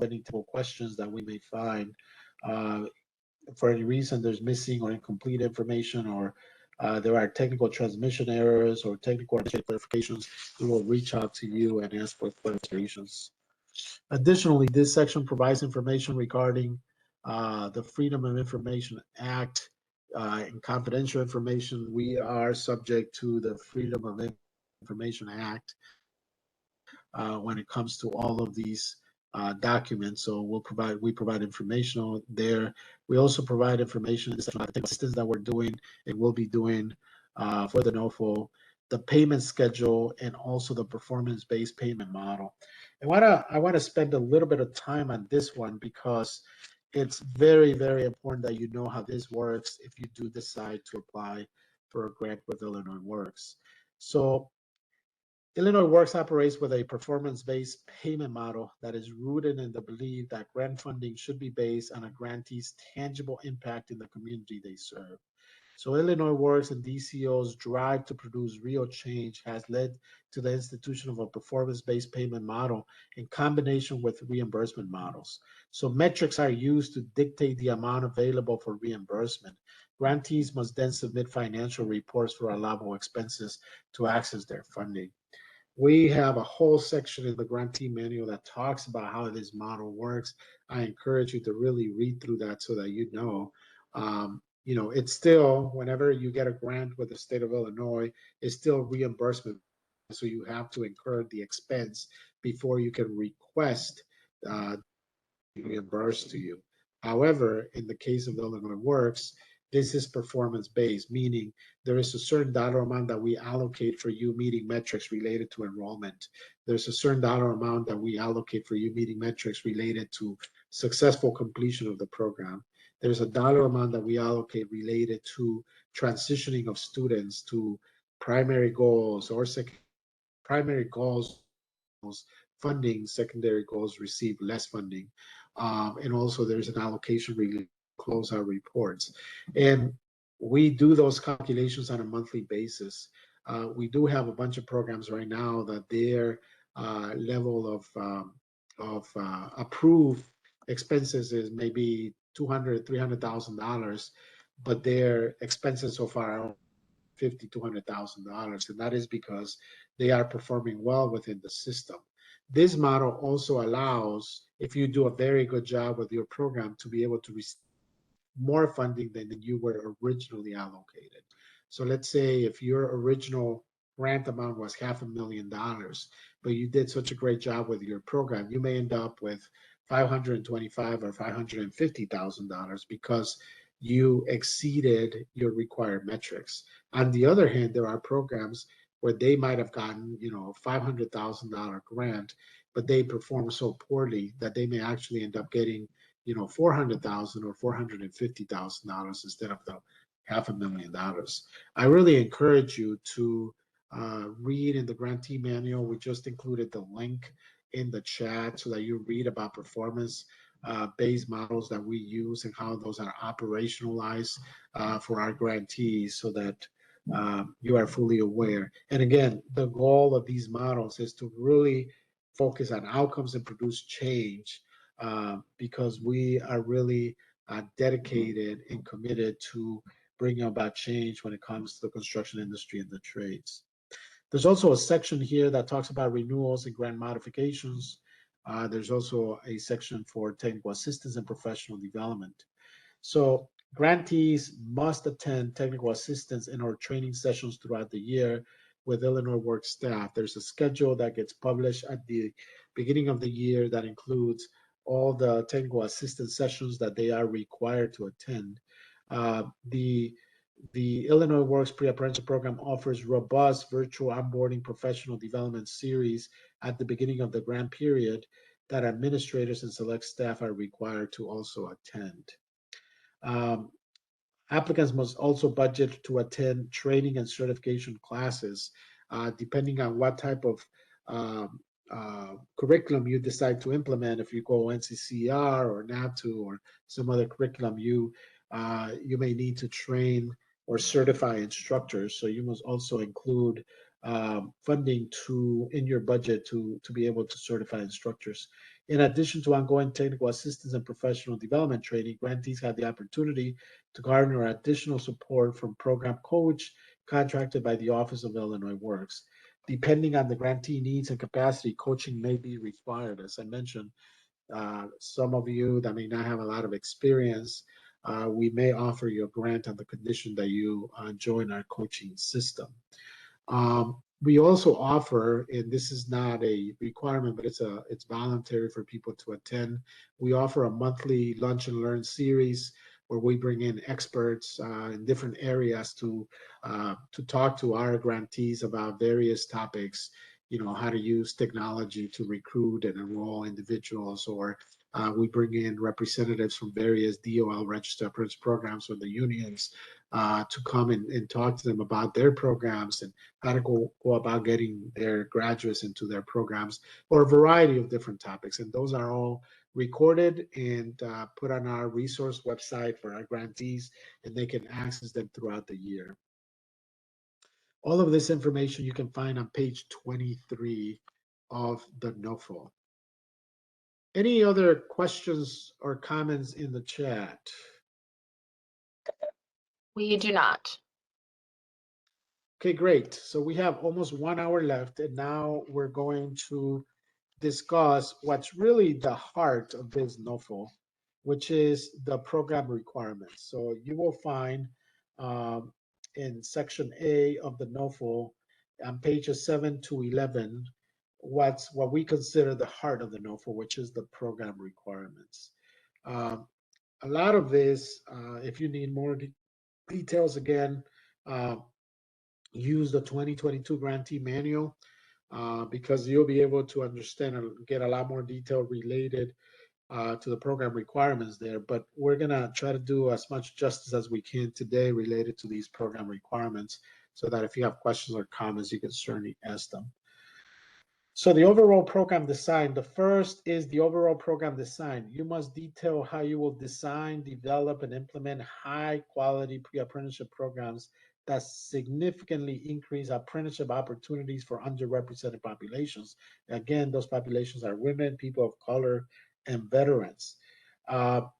any typical questions that we may find, for any reason there's missing or incomplete information, or there are technical transmission errors or technical clarifications, we will reach out to you and ask for clarifications. Additionally, this section provides information regarding the Freedom of Information Act and confidential information. We are subject to the Freedom of Information Act when it comes to all of these documents. So we provide information there. We also provide information about the assistance that we're doing and will be doing for the NOFO, the payment schedule, and also the performance-based payment model. I want to spend a little bit of time on this one because it's very, very important that you know how this works if you do decide to apply for a grant with Illinois Works. So Illinois Works operates with a performance-based payment model that is rooted in the belief that grant funding should be based on a grantee's tangible impact in the community they serve. So Illinois Works and DCO's drive to produce real change has led to the institution of a performance-based payment model in combination with reimbursement models. So metrics are used to dictate the amount available for reimbursement. Grantees must then submit financial reports for allowable expenses to access their funding. We have a whole section in the grantee manual that talks about how this model works. I encourage you to really read through that so that you know. It's still, whenever you get a grant with the state of Illinois, it's still reimbursement. So you have to incur the expense before you can request uh, reimbursed to you. However, in the case of Illinois Works, this is performance based, meaning there is a certain dollar amount that we allocate for you meeting metrics related to enrollment. There's a certain dollar amount that we allocate for you meeting metrics related to successful completion of the program. There's a dollar amount that we allocate related to transitioning of students to primary goals or primary goals funding, secondary goals receive less funding. And also there's an allocation related to closeout reports. And we do those calculations on a monthly basis. We do have a bunch of programs right now that their level of approved expenses is maybe $200,000, $300,000, but their expenses so far are $50,000 to $200,000, and that is because they are performing well within the system. This model also allows, if you do a very good job with your program, to be able to receive more funding than you were originally allocated. So let's say if your original grant amount was $500,000, but you did such a great job with your program, you may end up with $525,000 or $550,000 because you exceeded your required metrics. On the other hand, there are programs where they might have gotten, a $500,000 grant, but they perform so poorly that they may actually end up getting, $400,000 or $450,000 instead of the $500,000. I really encourage you to read in the grantee manual. We just included the link in the chat so that you read about performance based models that we use and how those are operationalized for our grantees so that you are fully aware. And again, the goal of these models is to really focus on outcomes and produce change because we are really dedicated and committed to bringing about change when it comes to the construction industry and the trades. There's also a section here that talks about renewals and grant modifications. There's also a section for technical assistance and professional development. So grantees must attend technical assistance and or training sessions throughout the year with Illinois Works staff. There's a schedule that gets published at the beginning of the year that includes all the technical assistance sessions that they are required to attend. The Illinois Works Pre-Apprenticeship Program offers robust virtual onboarding professional development series at the beginning of the grant period. that administrators and select staff are required to also attend. Um, Applicants must also budget to attend training and certification classes, depending on what type of um, curriculum you decide to implement. If you go NCCR or NAPTU or some other curriculum, you may need to train or certify instructors. So you must also include funding in your budget to be able to certify instructors. In addition to ongoing technical assistance and professional development training, grantees have the opportunity to garner additional support from program coach contracted by the Office of Illinois Works. Depending on the grantee needs and capacity, coaching may be required. As I mentioned, some of you that may not have a lot of experience, we may offer you a grant on the condition that you join our coaching system. We also offer, and this is not a requirement, but it's voluntary for people to attend. We offer a monthly lunch and learn series where we bring in experts in different areas to talk to our grantees about various topics. You know, how to use technology to recruit and enroll individuals, or we bring in representatives from various DOL registered apprentice programs from the unions to come and talk to them about their programs and how to go about getting their graduates into their programs, or a variety of different topics. And those are all recorded and put on our resource website for our grantees, and they can access them throughout the year. All of this information you can find on page 23 of the NOFO. Any other questions or comments in the chat? We do not. Okay, great. So we have almost 1 hour left, and now we're going to discuss what's really the heart of this NOFO, which is the program requirements. So you will find in section A of the NOFO on pages 7 to 11, what we consider the heart of the NOFO, which is the program requirements. A lot of this, if you need more details, again, use the 2022 grantee manual because you'll be able to understand and get a lot more detail related to the program requirements there. But we're gonna try to do as much justice as we can today related to these program requirements, so that if you have questions or comments, you can certainly ask them. So the overall program design, the first is the overall program design. You must detail how you will design, develop, and implement high quality pre-apprenticeship programs that significantly increase apprenticeship opportunities for underrepresented populations. Again, those populations are women, people of color, and veterans.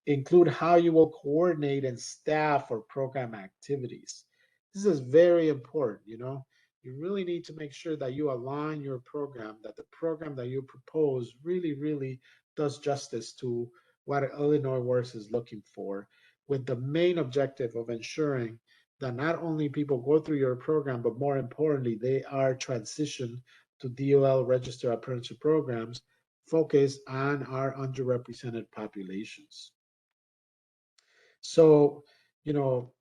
Include how you will coordinate and staff for program activities. This is very important, you know. You really need to make sure that you align your program, that the program that you propose really, really does justice to what Illinois Works is looking for, with the main objective of ensuring that not only people go through your program, but more importantly, they are transitioned to DOL registered apprenticeship programs focused on our underrepresented populations. So, you know,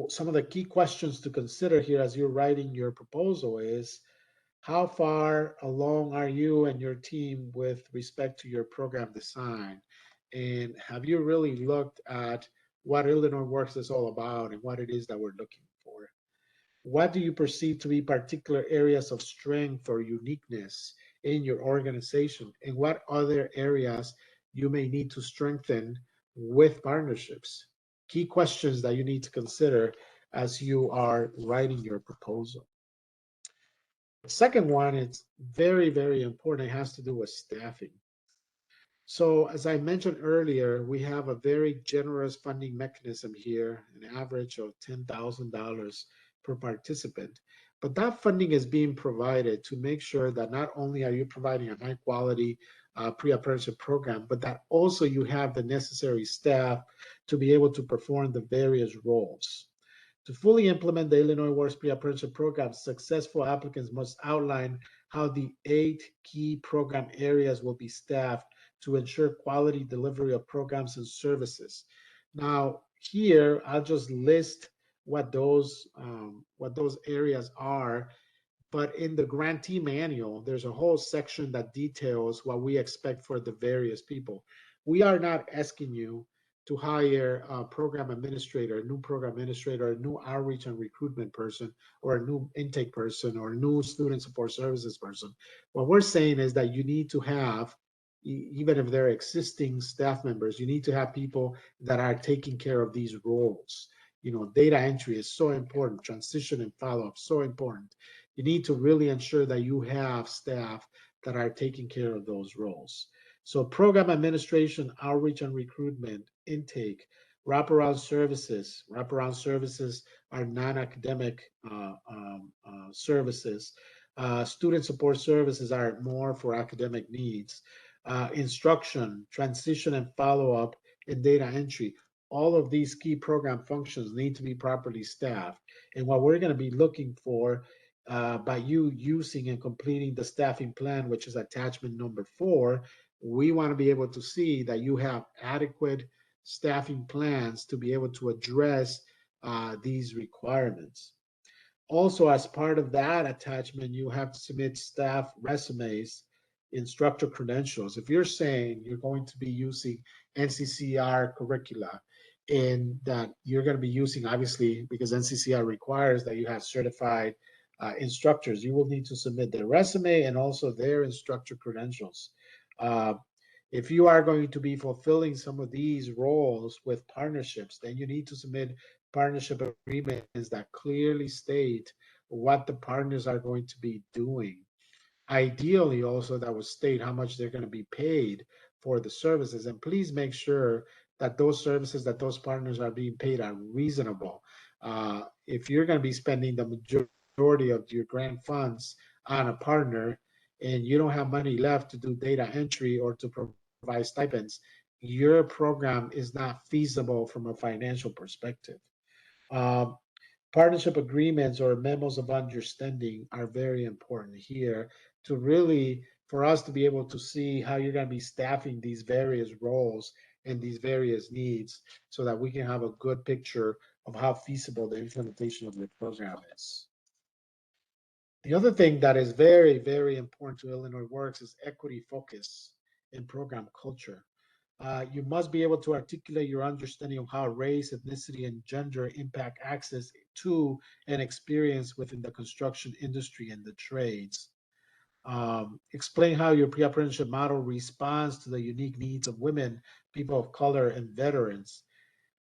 some of the key questions to consider here as you're writing your proposal is, how far along are you and your team with respect to your program design? And have you really looked at what Illinois Works is all about and what it is that we're looking for? What do you perceive to be particular areas of strength or uniqueness in your organization? And what other areas you may need to strengthen with partnerships? Key questions that you need to consider as you are writing your proposal. The second one, it's very, very important. It has to do with staffing. So as I mentioned earlier, we have a very generous funding mechanism here, an average of $10,000 per participant. But that funding is being provided to make sure that not only are you providing a high quality pre-apprenticeship program, but that also you have the necessary staff to be able to perform the various roles. To fully implement the Illinois Works Pre-Apprenticeship Program, successful applicants must outline how the 8 key program areas will be staffed to ensure quality delivery of programs and services. Now, here I'll just list what those areas are, But in the grantee manual, there's a whole section that details what we expect for the various people. We are not asking you to hire a program administrator, a new program administrator, a new outreach and recruitment person, or a new intake person, or a new student support services person. What we're saying is that you need to have, even if they're existing staff members, you need to have people that are taking care of these roles. You know, data entry is so important, transition and follow-up, so important. You need to really ensure that you have staff that are taking care of those roles. So program administration, outreach and recruitment, intake, wraparound services. Wraparound services are non-academic services. Student support services are more for academic needs. Instruction, transition and follow-up, and data entry. All of these key program functions need to be properly staffed. And what we're going to be looking for by you using and completing the staffing plan, which is attachment number 4, we want to be able to see that you have adequate staffing plans to be able to address these requirements. Also, as part of that attachment, you have to submit staff resumes, instructor credentials. If you're saying you're going to be using NCCR curricula and that you're going to be using, obviously, because NCCR requires that you have certified instructors, you will need to submit their resume and also their instructor credentials. Uh, if you are going to be fulfilling some of these roles with partnerships, then you need to submit partnership agreements that clearly state what the partners are going to be doing. Ideally, also, that would state how much they're going to be paid for the services. And please make sure that those services that those partners are being paid are reasonable. If you're going to be spending the majority of your grant funds on a partner and you don't have money left to do data entry or to provide stipends, your program is not feasible from a financial perspective. Um, Partnership agreements or memos of understanding are very important here to really, for us to be able to see how you're going to be staffing these various roles and these various needs so that we can have a good picture of how feasible the implementation of your program is. The other thing that is very, very important to Illinois Works is equity focus in program culture. You must be able to articulate your understanding of how race, ethnicity, and gender impact access to and experience within the construction industry and the trades. Explain how your pre-apprenticeship model responds to the unique needs of women, people of color, and veterans,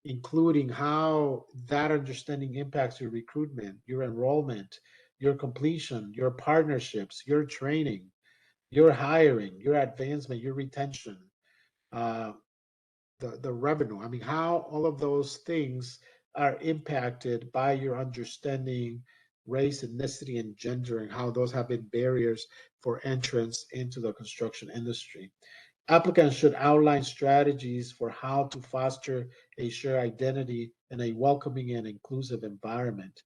including how that understanding impacts your recruitment, your enrollment, your completion, your partnerships, your training, your hiring, your advancement, your retention. Uh, the revenue. I mean, how all of those things are impacted by your understanding race, ethnicity, and gender, and how those have been barriers for entrance into the construction industry. Applicants should outline strategies for how to foster a shared identity and a welcoming and inclusive environment.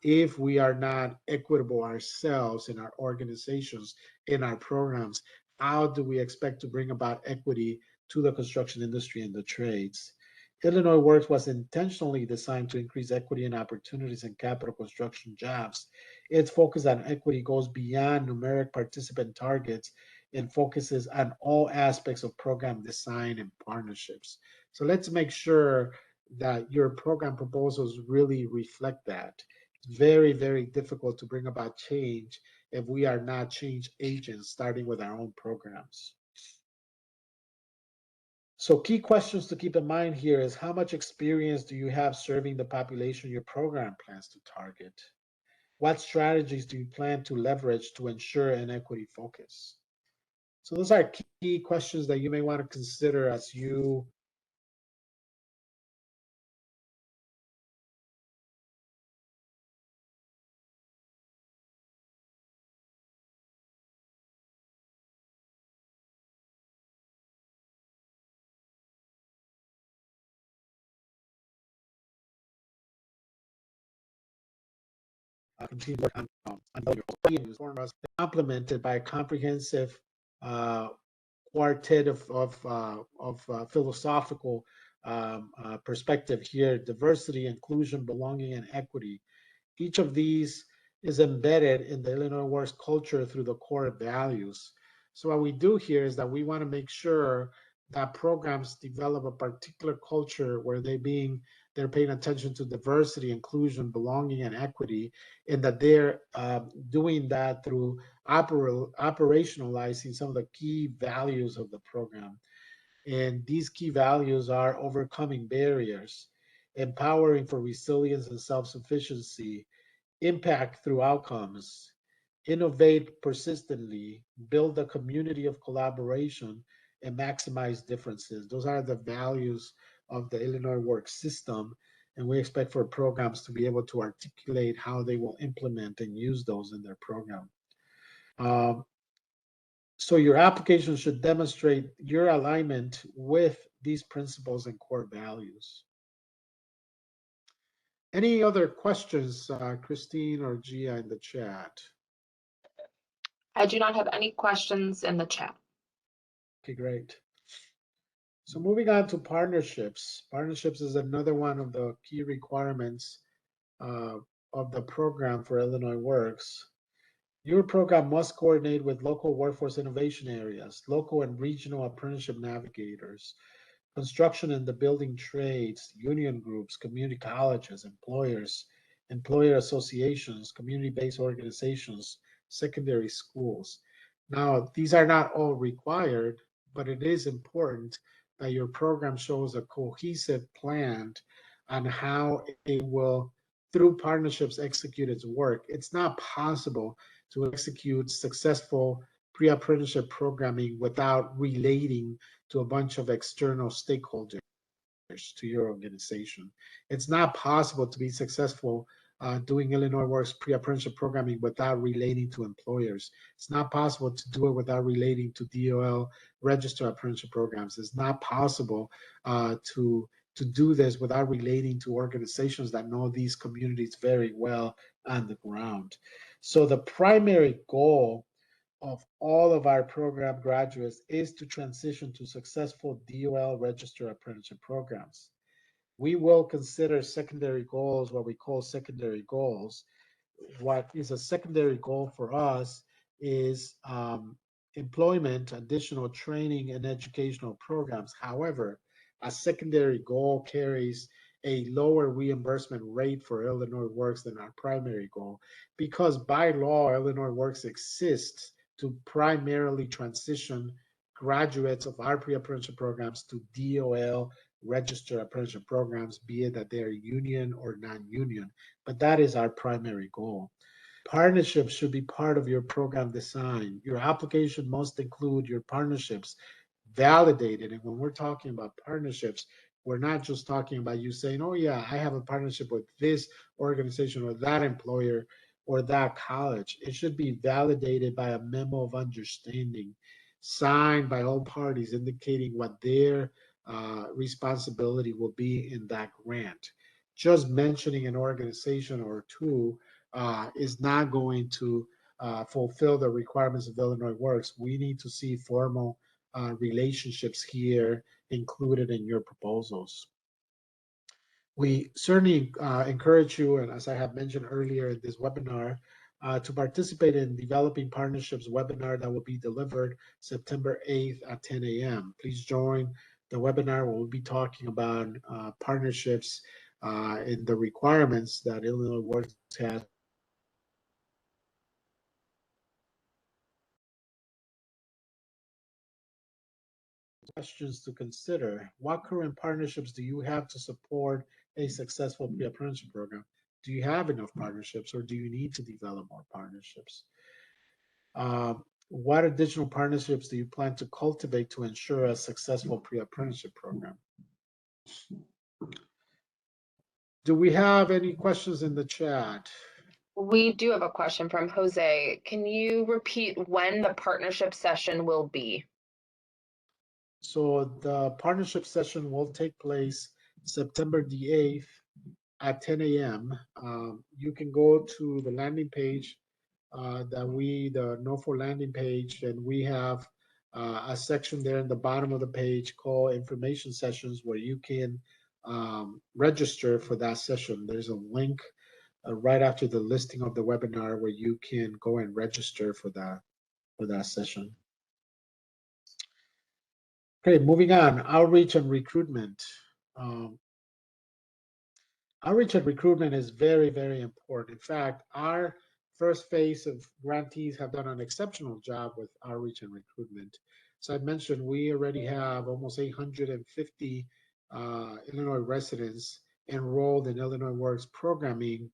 If we are not equitable ourselves in our organizations, in our programs, how do we expect to bring about equity to the construction industry and the trades? Illinois Works was intentionally designed to increase equity and opportunities in capital construction jobs. Its focus on equity goes beyond numeric participant targets and focuses on all aspects of program design and partnerships. So let's make sure that your program proposals really reflect that. It's very, very difficult to bring about change if we are not change agents, starting with our own programs. So key questions to keep in mind here is how much experience do you have serving the population your program plans to target? What strategies do you plan to leverage to ensure an equity focus? So those are key questions that you may want to consider as you continue to work on complemented by a comprehensive uh, quartet of philosophical perspective here: diversity, inclusion, belonging, and equity. Each of these is embedded in the Illinois Works culture through the core values. So what we do here is that we want to make sure that programs develop a particular culture where they're paying attention to diversity, inclusion, belonging, and equity, and that they're doing that through operationalizing some of the key values of the program. And these key values are overcoming barriers, empowering for resilience and self-sufficiency, impact through outcomes, innovate persistently, build a community of collaboration, and maximize differences. Those are the values of the Illinois Work system. And we expect for programs to be able to articulate how they will implement and use those in their program. Um, so your application should demonstrate your alignment with these principles and core values. Any other questions, Christine or Gia, in the chat? I do not have any questions in the chat. Okay, great. So moving on to partnerships. Partnerships is another one of the key requirements uh, of the program for Illinois Works. Your program must coordinate with local workforce innovation areas, local and regional apprenticeship navigators, construction and the building trades, union groups, community colleges, employers, employer associations, community-based organizations, secondary schools. Now, these are not all required, but it is important that your program shows a cohesive plan on how it will, through partnerships, execute its work. It's not possible to execute successful pre-apprenticeship programming without relating to a bunch of external stakeholders to your organization. It's not possible to be successful doing Illinois Works pre-apprenticeship programming without relating to employers. It's not possible to do it without relating to DOL registered apprenticeship programs. It's not possible to do this without relating to organizations that know these communities very well on the ground. So the primary goal of all of our program graduates is to transition to successful DOL registered apprenticeship programs. We will consider secondary goals, what we call secondary goals. What is a secondary goal for us is employment, additional training, and educational programs. However, a secondary goal carries a lower reimbursement rate for Illinois Works than our primary goal because by law, Illinois Works exists to primarily transition graduates of our pre-apprenticeship programs to DOL registered apprenticeship programs, be it that they're union or non-union. But that is our primary goal. Partnerships should be part of your program design. Your application must include your partnerships validated. And when we're talking about partnerships, we're not just talking about you saying, oh, yeah, I have a partnership with this organization or that employer or that college. It should be validated by a memo of understanding signed by all parties indicating what their responsibility will be in that grant. Just mentioning an organization or two is not going to fulfill the requirements of Illinois Works. We need to see formal relationships here included in your proposals. We certainly encourage you, and as I have mentioned earlier in this webinar, to participate in Developing Partnerships webinar that will be delivered September 8th at 10 a.m. Please join the webinar where we'll be talking about partnerships and the requirements that Illinois Works has questions to consider. What current partnerships do you have to support a successful pre-apprenticeship program? Do you have enough partnerships or do you need to develop more partnerships? What additional partnerships do you plan to cultivate to ensure a successful pre-apprenticeship program? Do we have any questions in the chat? We do have a question from Jose. Can you repeat when the partnership session will be? So the partnership session will take place September the 8th at 10 a.m. You can go to the landing page the NOFO landing page, and we have a section there in the bottom of the page called information sessions where you can register for that session. There's a link right after the listing of the webinar, where you can go and register for that session. Okay, moving on, outreach and recruitment. Um, Outreach and recruitment is very, very important. In fact, our first phase of grantees have done an exceptional job with outreach and recruitment. So I mentioned we already have almost 850 Illinois residents enrolled in Illinois Works programming,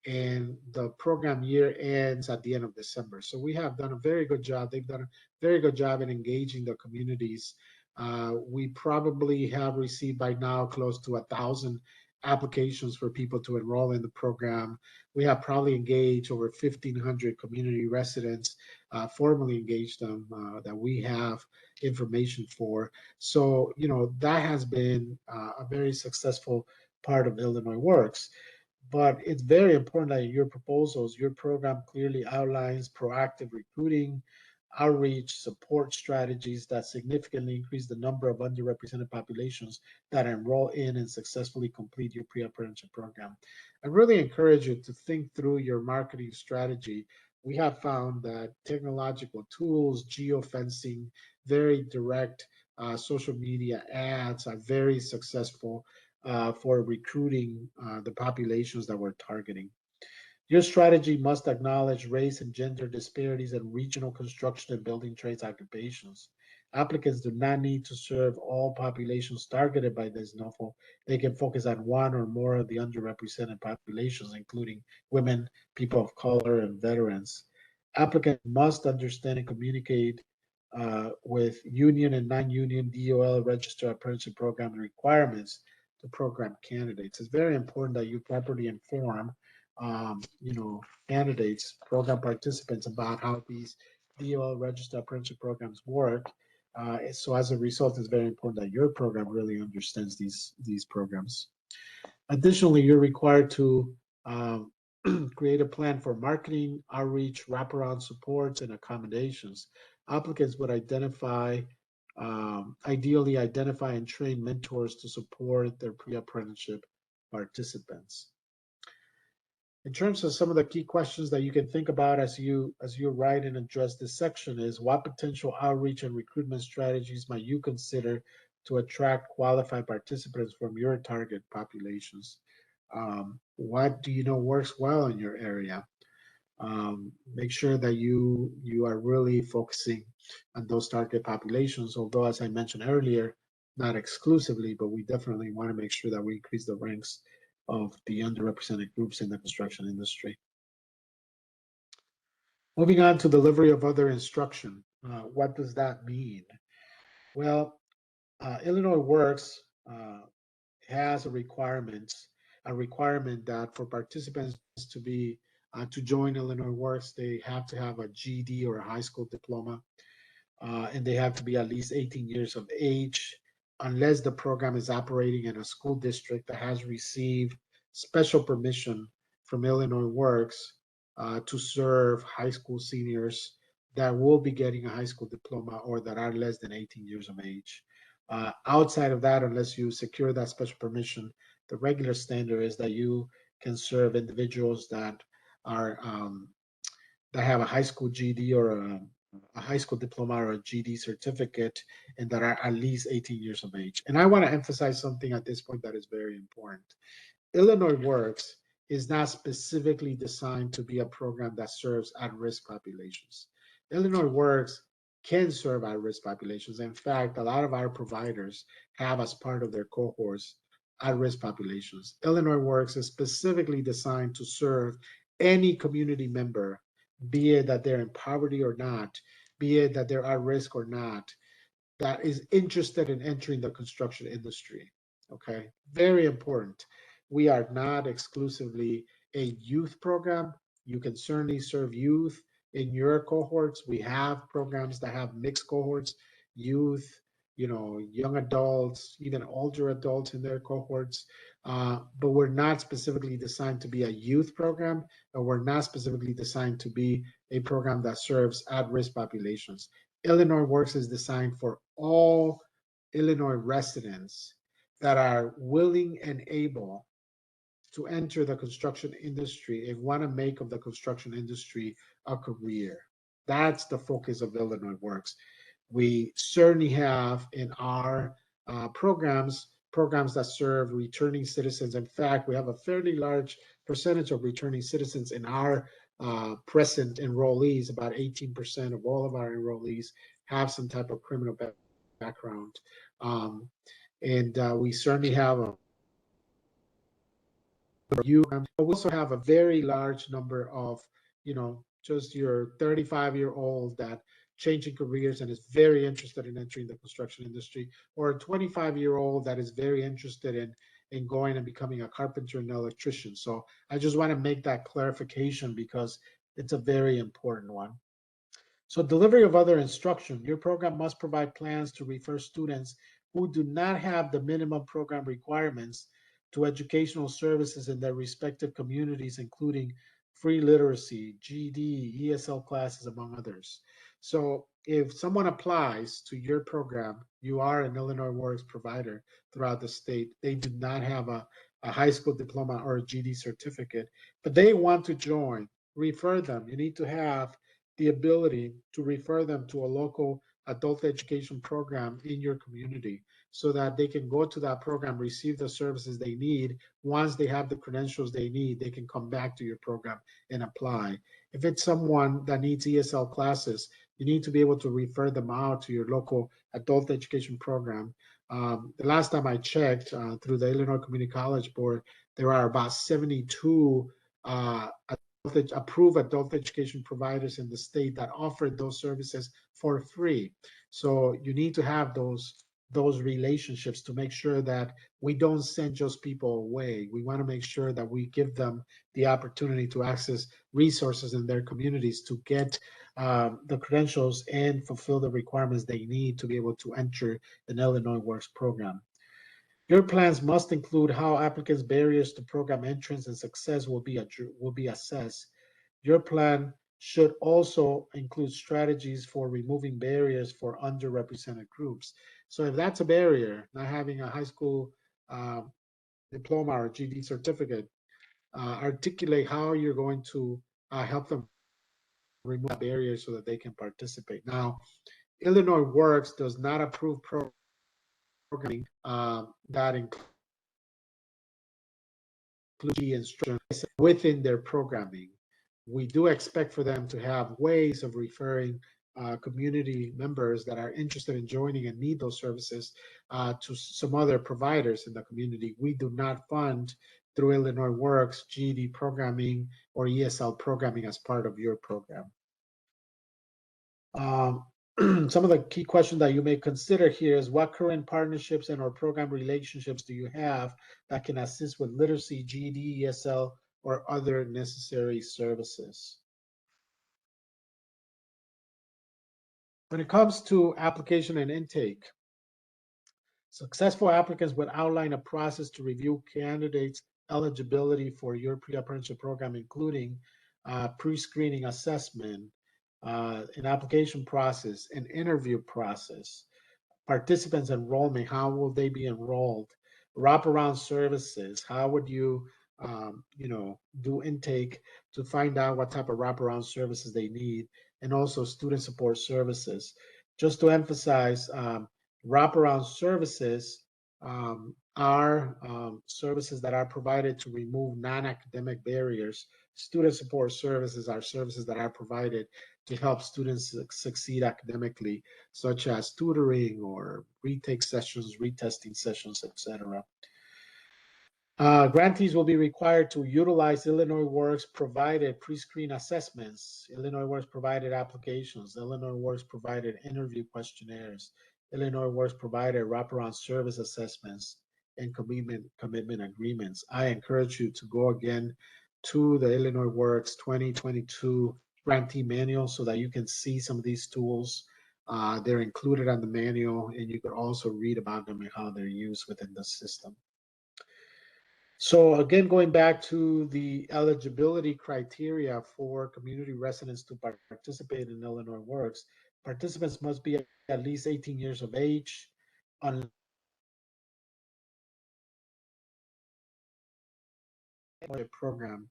and the program year ends at the end of December. So we have done a very good job. They've done a very good job in engaging the communities. We probably have received by now close to 1,000 applications for people to enroll in the program. We have probably engaged over 1,500 community residents, formally engaged them, that we have information for. So, that has been a very successful part of Illinois Works. But it's very important that in your proposals, your program clearly outlines proactive recruiting, outreach, support strategies that significantly increase the number of underrepresented populations that enroll in and successfully complete your pre-apprenticeship program. I really encourage you to think through your marketing strategy. We have found that technological tools, geofencing, very direct social media ads are very successful for recruiting the populations that we're targeting. Your strategy must acknowledge race and gender disparities in regional construction and building trades occupations. Applicants do not need to serve all populations targeted by this NOFO. They can focus on one or more of the underrepresented populations, including women, people of color, and veterans. Applicants must understand and communicate with union and non-union DOL registered apprenticeship program requirements to program candidates. It's very important that you properly inform candidates, program participants about how these DOL registered apprenticeship programs work. So as a result, it's very important that your program really understands these programs. Additionally, you're required to um, create a plan for marketing, outreach, wraparound supports, and accommodations. Applicants would ideally identify and train mentors to support their pre-apprenticeship participants. In terms of some of the key questions that you can think about as you write and address this section is, what potential outreach and recruitment strategies might you consider to attract qualified participants from your target populations? What do you know works well in your area? Make sure that you are really focusing on those target populations, although as I mentioned earlier, not exclusively, but we definitely want to make sure that we increase the ranks of the underrepresented groups in the construction industry. Moving on to delivery of other instruction. What does that mean? Well, Illinois Works has a requirement that for participants to join Illinois Works, they have to have a GED or a high school diploma, and they have to be at least 18 years of age, unless the program is operating in a school district that has received special permission from Illinois Works to serve high school seniors that will be getting a high school diploma or that are less than 18 years of age. Outside of that, unless you secure that special permission, the regular standard is that you can serve individuals that are that have a high school GED or a high school diploma or a GED certificate, and that are at least 18 years of age. And I want to emphasize something at this point that is very important. Illinois Works is not specifically designed to be a program that serves at-risk populations. Illinois Works can serve at-risk populations. In fact, a lot of our providers have as part of their cohorts at-risk populations. Illinois Works is specifically designed to serve any community member, be it that they're in poverty or not, be it that they're at risk or not, that is interested in entering the construction industry. Okay, very important. We are not exclusively a youth program. You can certainly serve youth in your cohorts. We have programs that have mixed cohorts, youth, young adults, even older adults in their cohorts. But we're not specifically designed to be a youth program, or we're not specifically designed to be a program that serves at-risk populations. Illinois Works is designed for all Illinois residents that are willing and able to enter the construction industry and want to make of the construction industry a career. That's the focus of Illinois Works. We certainly have in our programs that serve returning citizens. In fact, we have a fairly large percentage of returning citizens in our present enrollees. About 18% of all of our enrollees have some type of criminal background. And we certainly have a but we also have a very large number of, just your 35-year-old that changing careers and is very interested in entering the construction industry, or a 25-year-old that is very interested in going and becoming a carpenter and electrician. So I just want to make that clarification because it's a very important one. So delivery of other instruction. Your program must provide plans to refer students who do not have the minimum program requirements to educational services in their respective communities, including free literacy, GED, ESL classes, among others. So if someone applies to your program, you are an Illinois Works provider throughout the state. They do not have a high school diploma or a GED certificate, but they want to join, refer them. You need to have the ability to refer them to a local adult education program in your community so that they can go to that program, receive the services they need. Once they have the credentials they need, they can come back to your program and apply. If it's someone that needs ESL classes, you need to be able to refer them out to your local adult education program. The last time I checked through the Illinois Community College Board, there are about 72 approved adult education providers in the state that offer those services for free. So you need to have those relationships to make sure that we don't send just people away. We want to make sure that we give them the opportunity to access resources in their communities to get the credentials and fulfill the requirements they need to be able to enter an Illinois Works program. Your plans must include how applicants' barriers to program entrance and success will be assessed. Your plan should also include strategies for removing barriers for underrepresented groups. So if that's a barrier, not having a high school uh, diploma or GD certificate, articulate how you're going to help them remove that barrier so that they can participate. Now, Illinois Works does not approve programming that includes instruction within their programming. We do expect for them to have ways of referring community members that are interested in joining and need those services to some other providers in the community. We do not fund through Illinois Works GED programming or ESL programming as part of your program. Some of the key questions that you may consider here is what current partnerships and or program relationships do you have that can assist with literacy, GED, ESL, or other necessary services? When it comes to application and intake, successful applicants would outline a process to review candidates' eligibility for your pre-apprenticeship program, including pre-screening assessment, an application process, an interview process, participants enrollment, how will they be enrolled, wraparound services, how would you do intake to find out what type of wraparound services they need, and also student support services. Just to emphasize, wraparound services are services that are provided to remove non-academic barriers. Student support services are services that are provided to help students succeed academically, such as tutoring or retake sessions, retesting sessions, etc. Grantees will be required to utilize Illinois Works provided pre-screen assessments, Illinois Works provided applications, Illinois Works provided interview questionnaires, Illinois Works provided wraparound service assessments, and commitment agreements. I encourage you to go again to the Illinois Works 2022 grantee manual so that you can see some of these tools. They're included on the manual, and you could also read about them and how they're used within the system. So again, going back to the eligibility criteria for community residents to participate in Illinois Works, participants must be at least 18 years of age, unless program.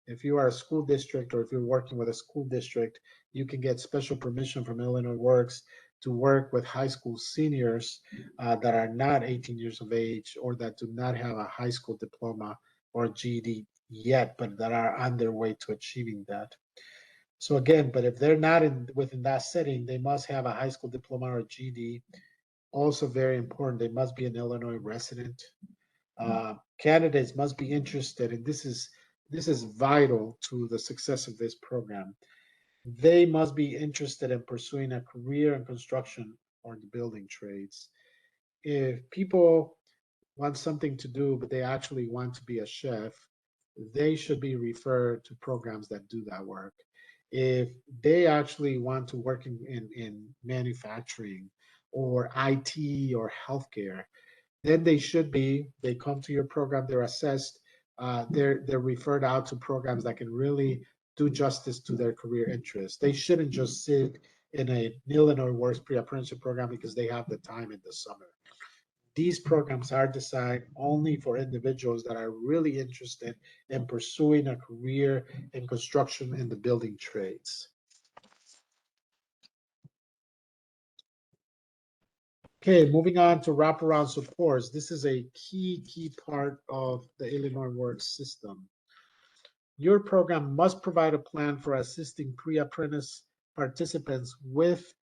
If you are a school district or if you're working with a school district, you can get special permission from Illinois Works to work with high school seniors that are not 18 years of age or that do not have a high school diploma or GED yet, but that are on their way to achieving that. So again, but if they're not within that setting, they must have a high school diploma or GED. Also very important, they must be an Illinois resident. Candidates must be interested, and this is vital to the success of this program. They must be interested in pursuing a career in construction or the building trades. If people want something to do, but they actually want to be a chef, they should be referred to programs that do that work. If they actually want to work in manufacturing or IT or healthcare, then they come to your program, they're assessed, they're referred out to programs that can really do justice to their career interests. They shouldn't just sit in a Illinois Works pre-apprenticeship program because they have the time in the summer. These programs are designed only for individuals that are really interested in pursuing a career in construction and the building trades. Okay, moving on to wraparound supports. This is a key part of the Illinois Works system. Your program must provide a plan for assisting pre-apprentice participants with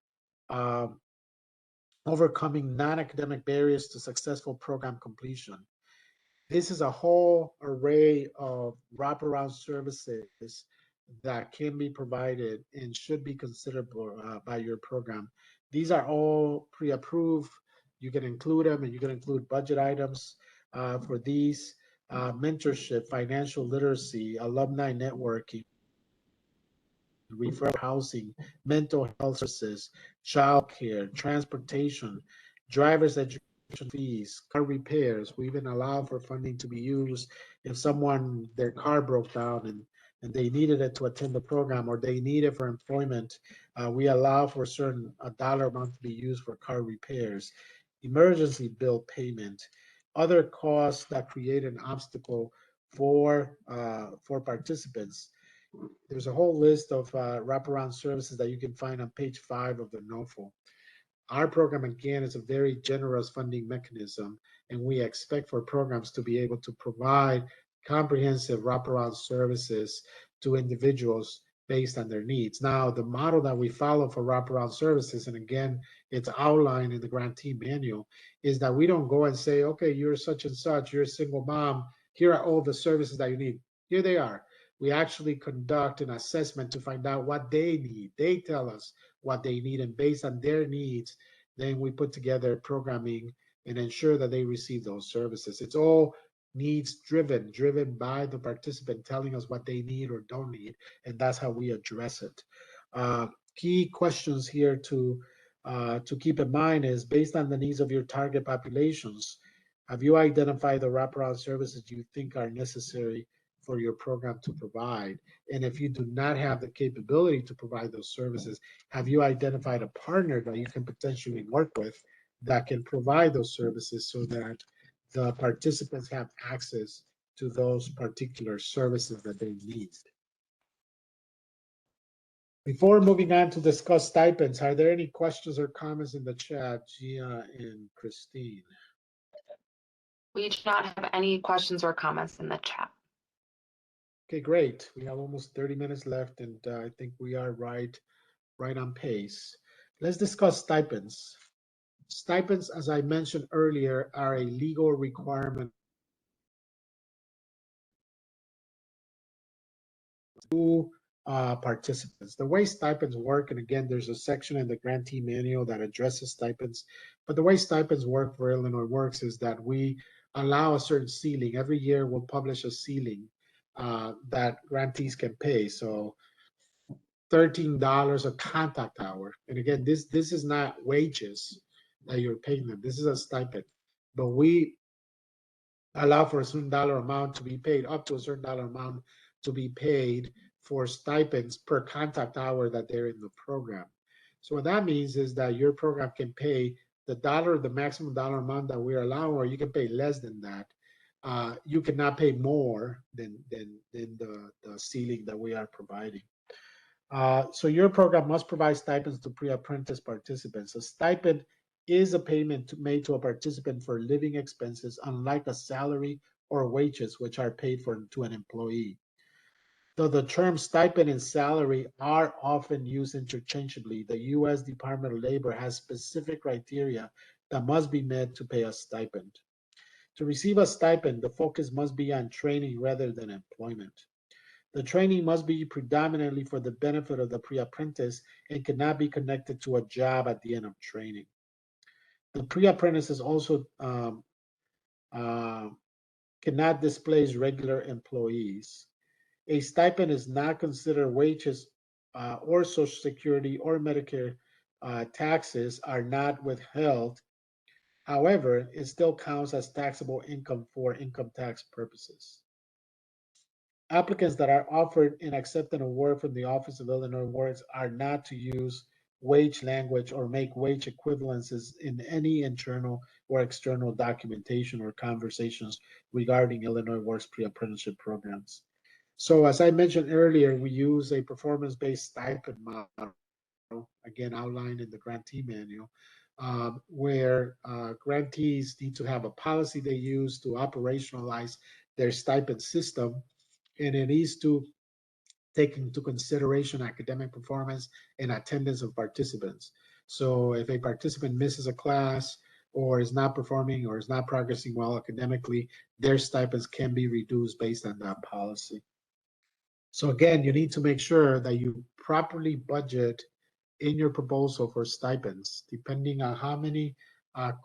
overcoming non-academic barriers to successful program completion. This is a whole array of wraparound services that can be provided and should be considered by your program. These are all pre-approved. You can include them, and you can include budget items for these. Mentorship, financial literacy, alumni networking, referral housing, mental health services, childcare, transportation, driver's education fees, car repairs. We even allow for funding to be used if their car broke down and they needed it to attend the program or they need it for employment. We allow for a dollar amount to be used for car repairs, emergency bill payment, other costs that create an obstacle for participants. There's a whole list of wraparound services that you can find on page 5 of the NOFO. Our program, again, is a very generous funding mechanism, and we expect for programs to be able to provide comprehensive wraparound services to individuals based on their needs. Now, the model that we follow for wraparound services, and again, it's outlined in the grantee manual, is that we don't go and say, okay, you're such and such, you're a single mom, here are all the services that you need. Here they are. We actually conduct an assessment to find out what they need. They tell us what they need, and based on their needs, then we put together programming and ensure that they receive those services. It's all needs driven by the participant telling us what they need or don't need, and that's how we address it. Key questions here to keep in mind is based on the needs of your target populations. Have you identified the wraparound services you think are necessary for your program to provide? And if you do not have the capability to provide those services, have you identified a partner that you can potentially work with that can provide those services so that the participants have access to those particular services that they need? Before moving on to discuss stipends, are there any questions or comments in the chat, Gia and Christine? We do not have any questions or comments in the chat. Okay, great. We have almost 30 minutes left, and I think we are right on pace. Let's discuss stipends. Stipends, as I mentioned earlier, are a legal requirement to participants. The way stipends work, and again, there's a section in the grantee manual that addresses stipends, but the way stipends work for Illinois Works is that we allow a certain ceiling. Every year we'll publish a ceiling that grantees can pay. So $13 a contact hour. And again, this is not wages that you're paying them. This is a stipend. But we allow for a certain dollar amount to be paid, up to a certain dollar amount to be paid for stipends per contact hour that they're in the program. So what that means is that your program can pay the maximum dollar amount that we're allowing, or you can pay less than that. you cannot pay more than the ceiling that we are providing. So your program must provide stipends to pre-apprentice participants. A stipend is a payment made to a participant for living expenses, unlike a salary or wages, which are paid for to an employee. Though the terms stipend and salary are often used interchangeably, the U.S. Department of Labor has specific criteria that must be met to pay a stipend. To receive a stipend, the focus must be on training rather than employment. The training must be predominantly for the benefit of the pre-apprentice and cannot be connected to a job at the end of training. The pre-apprentices also uh, cannot displace regular employees. A stipend is not considered wages or Social Security or Medicare taxes are not withheld. However, it still counts as taxable income for income tax purposes. Applicants that are offered and accept an award from the Office of Illinois Works are not to use wage language or make wage equivalences in any internal or external documentation or conversations regarding Illinois Works pre-apprenticeship programs. So as I mentioned earlier, we use a performance-based stipend model, again outlined in the grantee manual, where grantees need to have a policy they use to operationalize their stipend system, and it needs to take into consideration academic performance and attendance of participants. So if a participant misses a class or is not performing or is not progressing well academically, their stipends can be reduced based on that policy. So again, you need to make sure that you properly budget in your proposal for stipends, depending on how many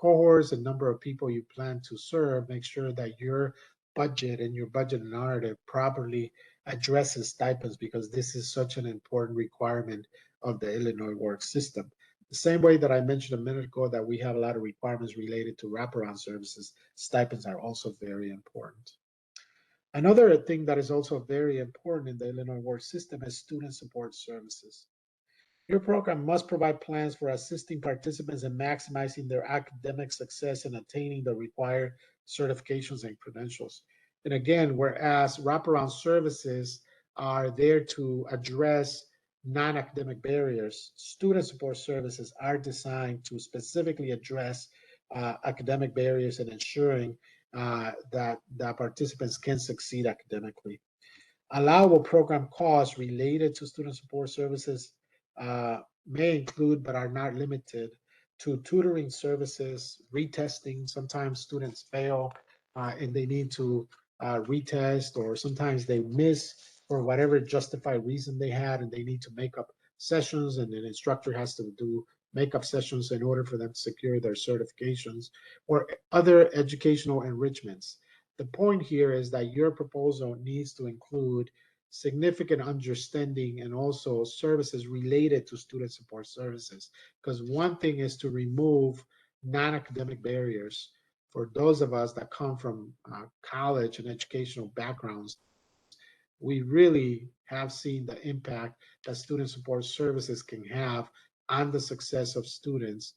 cohorts and number of people you plan to serve. Make sure that your budget and your budget narrative properly addresses stipends, because this is such an important requirement of the Illinois work system. The same way that I mentioned a minute ago that we have a lot of requirements related to wraparound services, stipends are also very important. Another thing that is also very important in the Illinois work system is student support services. Your program must provide plans for assisting participants in maximizing their academic success and attaining the required certifications and credentials. And again, whereas wraparound services are there to address non-academic barriers, student support services are designed to specifically address academic barriers and ensuring that participants can succeed academically. Allowable program costs related to student support services may include, but are not limited to, tutoring services, retesting. Sometimes students fail and they need to retest, or sometimes they miss for whatever justified reason they had, and they need to make up sessions, and an instructor has to do makeup sessions in order for them to secure their certifications, or other educational enrichments. The point here is that your proposal needs to include significant understanding and also services related to student support services. Because one thing is to remove non-academic barriers for those of us that come from college and educational backgrounds. We really have seen the impact that student support services can have on the success of students,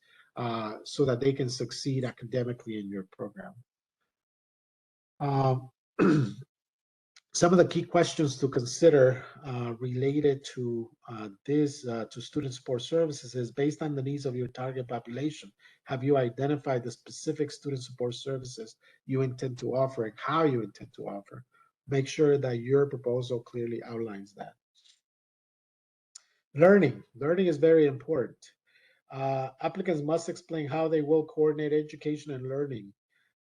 so that they can succeed academically in your program. Um, some of the key questions to consider related to to student support services is, based on the needs of your target population, have you identified the specific student support services you intend to offer and how you intend to offer? Make sure that your proposal clearly outlines that. Learning is very important. Applicants must explain how they will coordinate education and learning,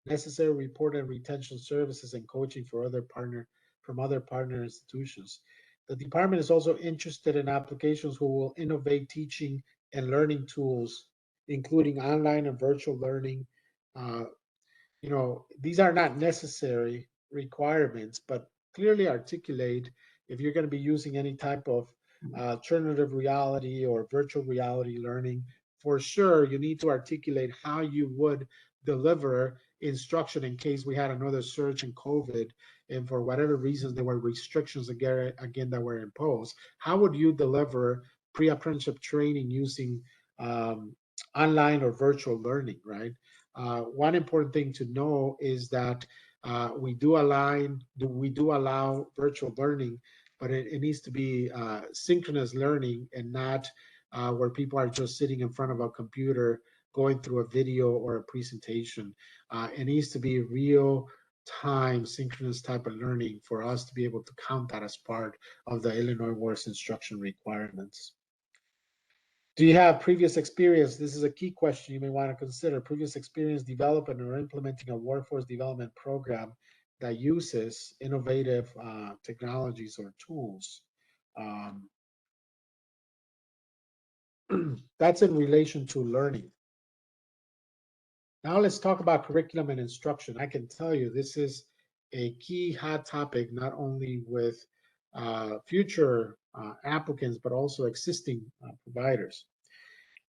necessary report and retention services, and coaching for from other partner institutions. The department is also interested in applications who will innovate teaching and learning tools, including online and virtual learning. Uh, these are not necessary requirements, but clearly articulate if you're going to be using any type of alternative reality or virtual reality learning. For sure, you need to articulate how you would deliver instruction in case we had another surge in COVID, and for whatever reasons there were restrictions again that were imposed. How would you deliver pre-apprenticeship training using online or virtual learning, right? One important thing to know is that We do allow virtual learning, but it needs to be synchronous learning and not where people are just sitting in front of a computer going through a video or a presentation. It needs to be real time synchronous type of learning for us to be able to count that as part of the Illinois Works instruction requirements. Do you have previous experience? This is a key question you may want to consider. Previous experience developing or implementing a workforce development program that uses innovative technologies or tools. That's in relation to learning. Now let's talk about curriculum and instruction. I can tell you this is a key hot topic, not only with future applicants, but also existing providers.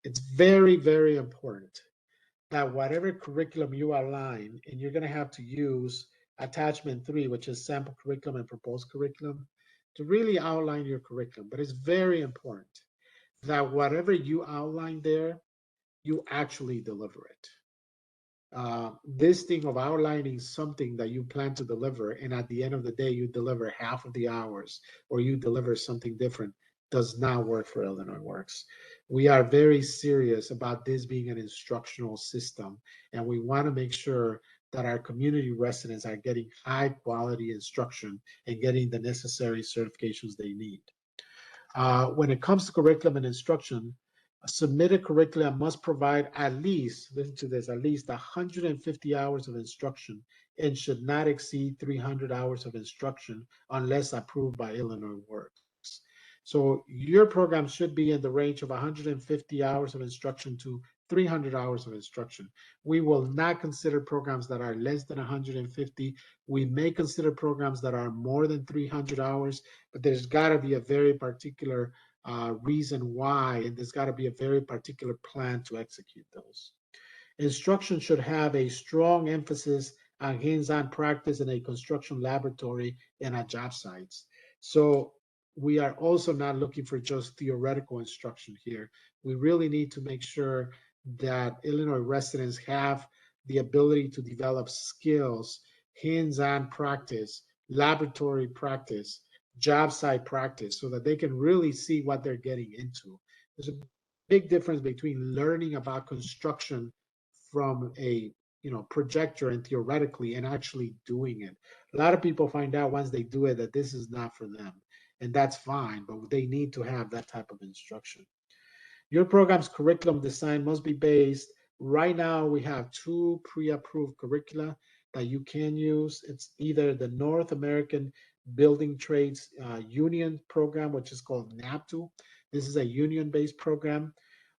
It's very, very important that whatever curriculum you outline, and you're going to have to use attachment 3, which is sample curriculum and proposed curriculum, to really outline your curriculum. But it's very important that whatever you outline there, you actually deliver it. This thing of outlining something that you plan to deliver, and at the end of the day, you deliver half of the hours, or you deliver something different, does not work for Illinois Works. We are very serious about this being an instructional system, and we want to make sure that our community residents are getting high quality instruction and getting the necessary certifications they need. When it comes to curriculum and instruction, a submitted curriculum must provide at least, listen to this, at least 150 hours of instruction and should not exceed 300 hours of instruction unless approved by Illinois Works. So your program should be in the range of 150 hours of instruction to 300 hours of instruction. We will not consider programs that are less than 150. We may consider programs that are more than 300 hours, but there's got to be a very particular reason why, and there's got to be a very particular plan to execute those. Instruction should have a strong emphasis on hands-on practice in a construction laboratory and at job sites. So we are also not looking for just theoretical instruction here. We really need to make sure that Illinois residents have the ability to develop skills, hands-on practice, laboratory practice, job site practice, so that they can really see what they're getting into. There's a big difference between learning about construction from a projector and theoretically and actually doing it. A lot of people find out once they do it that this is not for them, and that's fine, but they need to have that type of instruction. Your program's curriculum design must be based. Right now, we have 2 pre-approved curricula that you can use. It's either the North American Building Trades Union program, which is called NAPTU. This is a union-based program,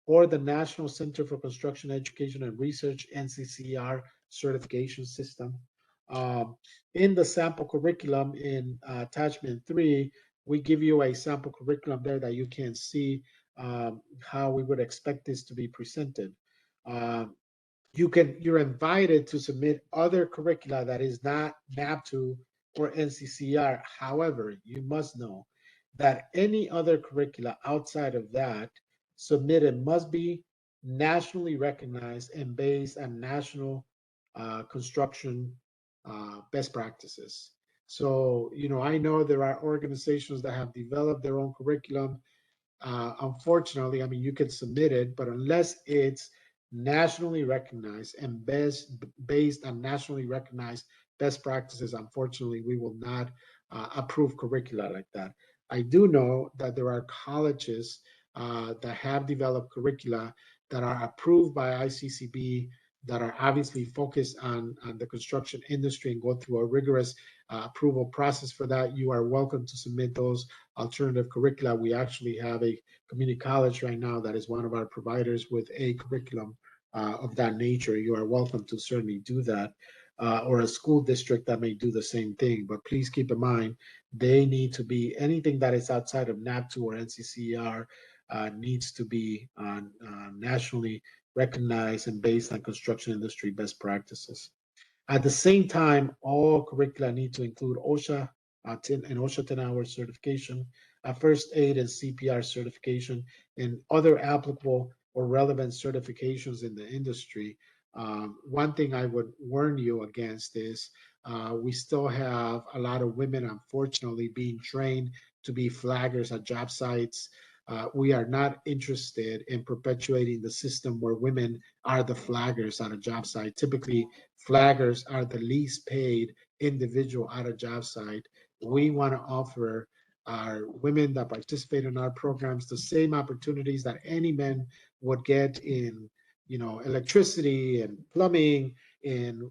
or the National Center for Construction Education and Research, NCCR certification system. In the sample curriculum in attachment 3, we give you a sample curriculum there that you can see how we would expect this to be presented. You're invited to submit other curricula that is not NAPTU or NCCR. However, you must know that any other curricula outside of that submitted must be nationally recognized and based on national construction best practices. So, I know there are organizations that have developed their own curriculum. Unfortunately, I mean, you can submit it, but unless it's nationally recognized and based on nationally recognized best practices, unfortunately, we will not approve curricula like that. I do know that there are colleges that have developed curricula that are approved by ICCB that are obviously focused on the construction industry and go through a rigorous approval process for that. You are welcome to submit those alternative curricula. We actually have a community college right now that is one of our providers with a curriculum of that nature. You are welcome to certainly do that, or a school district that may do the same thing. But please keep in mind, they need to be, anything that is outside of NAPTU or NCCR needs to be nationally recognized and based on construction industry best practices. At the same time, all curricula need to include OSHA and OSHA 10-hour certification, first aid and CPR certification, and other applicable or relevant certifications in the industry. One thing I would warn you against is we still have a lot of women, unfortunately, being trained to be flaggers at job sites. We are not interested in perpetuating the system where women are the flaggers at a job site. Typically, flaggers are the least paid individual at a job site. We want to offer our women that participate in our programs the same opportunities that any men would get in, electricity and plumbing and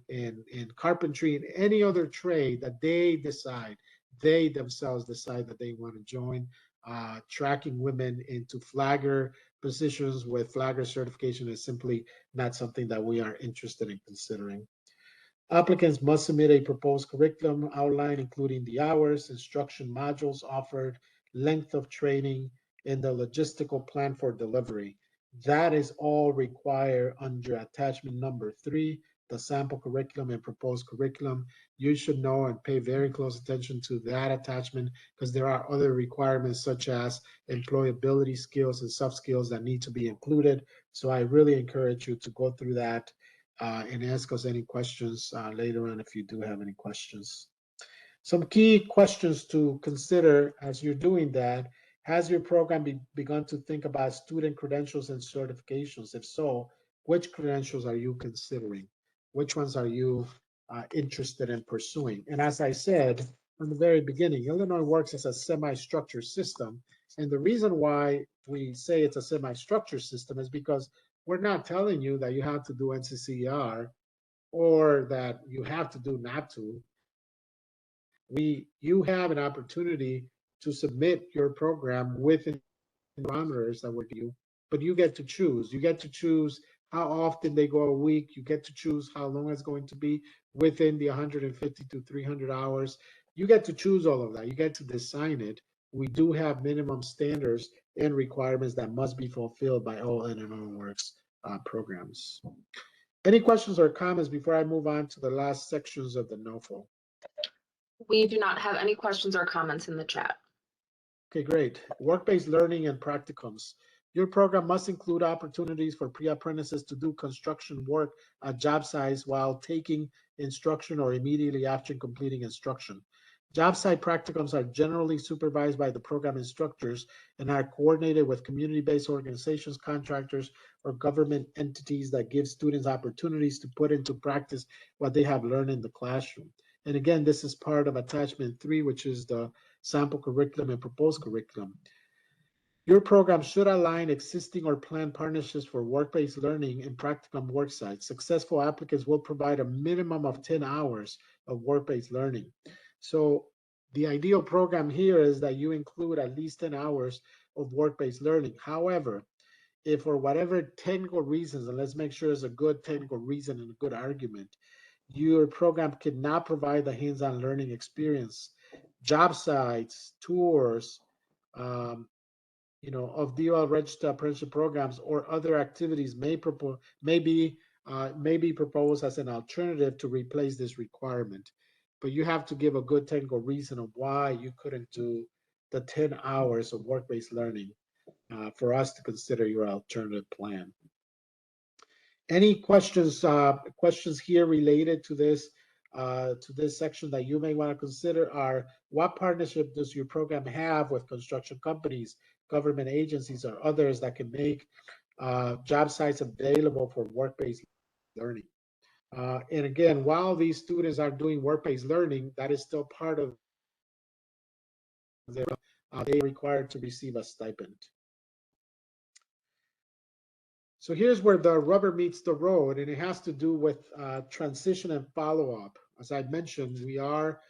carpentry and any other trade that they themselves decide that they want to join. Tracking women into flagger positions with flagger certification is simply not something that we are interested in considering. Applicants must submit a proposed curriculum outline, including the hours, instruction modules offered, length of training, and the logistical plan for delivery. That is all required under attachment number 3, the sample curriculum and proposed curriculum. You should know and pay very close attention to that attachment because there are other requirements such as employability skills and soft skills that need to be included. So I really encourage you to go through that and ask us any questions later on if you do have any questions. Some key questions to consider as you're doing that. Has your program begun to think about student credentials and certifications? If so, which credentials are you considering? Which ones are you interested in pursuing? And as I said from the very beginning, Illinois works as a semi-structured system. And the reason why we say it's a semi-structured system is because we're not telling you that you have to do NCCER or that you have to do NAPTU. You have an opportunity to submit your program within parameters that would you, but you get to choose. You get to choose how often they go a week. You get to choose how long it's going to be within the 150 to 300 hours. You get to choose all of that. You get to design it. We do have minimum standards and requirements that must be fulfilled by all Illinois Works programs. Any questions or comments before I move on to the last sections of the NOFO? We do not have any questions or comments in the chat. Okay, great. Work-based learning and practicums. Your program must include opportunities for pre-apprentices to do construction work at job sites while taking instruction or immediately after completing instruction. Job site practicums are generally supervised by the program instructors and are coordinated with community-based organizations, contractors, or government entities that give students opportunities to put into practice what they have learned in the classroom. And again, this is part of attachment 3, which is the sample curriculum and proposed curriculum. Your program should align existing or planned partnerships for work-based learning and practicum work sites. Successful applicants will provide a minimum of 10 hours of work-based learning. So the ideal program here is that you include at least 10 hours of work-based learning. However, if for whatever technical reasons, and let's make sure it's a good technical reason and a good argument, your program cannot provide the hands-on learning experience, job sites, tours, um, of DOL registered apprenticeship programs or other activities may be proposed as an alternative to replace this requirement. But you have to give a good technical reason of why you couldn't do the 10 hours of work-based learning for us to consider your alternative plan. Any questions here related to this section that you may want to consider are: what partnership does your program have with construction companies, government agencies, or others that can make job sites available for work-based learning? And again, while these students are doing work-based learning, that is still part of their they are required to receive a stipend. So here's where the rubber meets the road, and it has to do with transition and follow-up. As I mentioned, we are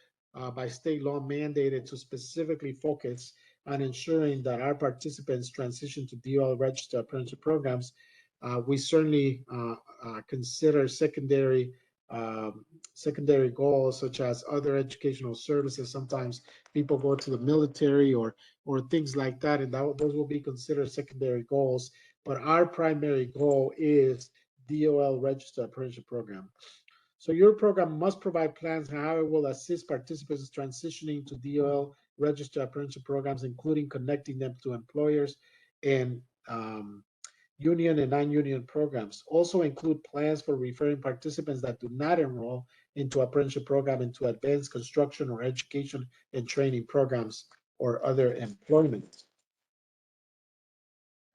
by state law mandated to specifically focus on ensuring that our participants transition to DOL registered apprenticeship programs. We certainly consider secondary goals such as other educational services. Sometimes people go to the military or things like that, and those will be considered secondary goals. But our primary goal is DOL registered apprenticeship program. So your program must provide plans how it will assist participants transitioning to DOL registered apprenticeship programs, including connecting them to employers and union and non-union programs. Also include plans for referring participants that do not enroll into apprenticeship program into advanced construction or education and training programs or other employment.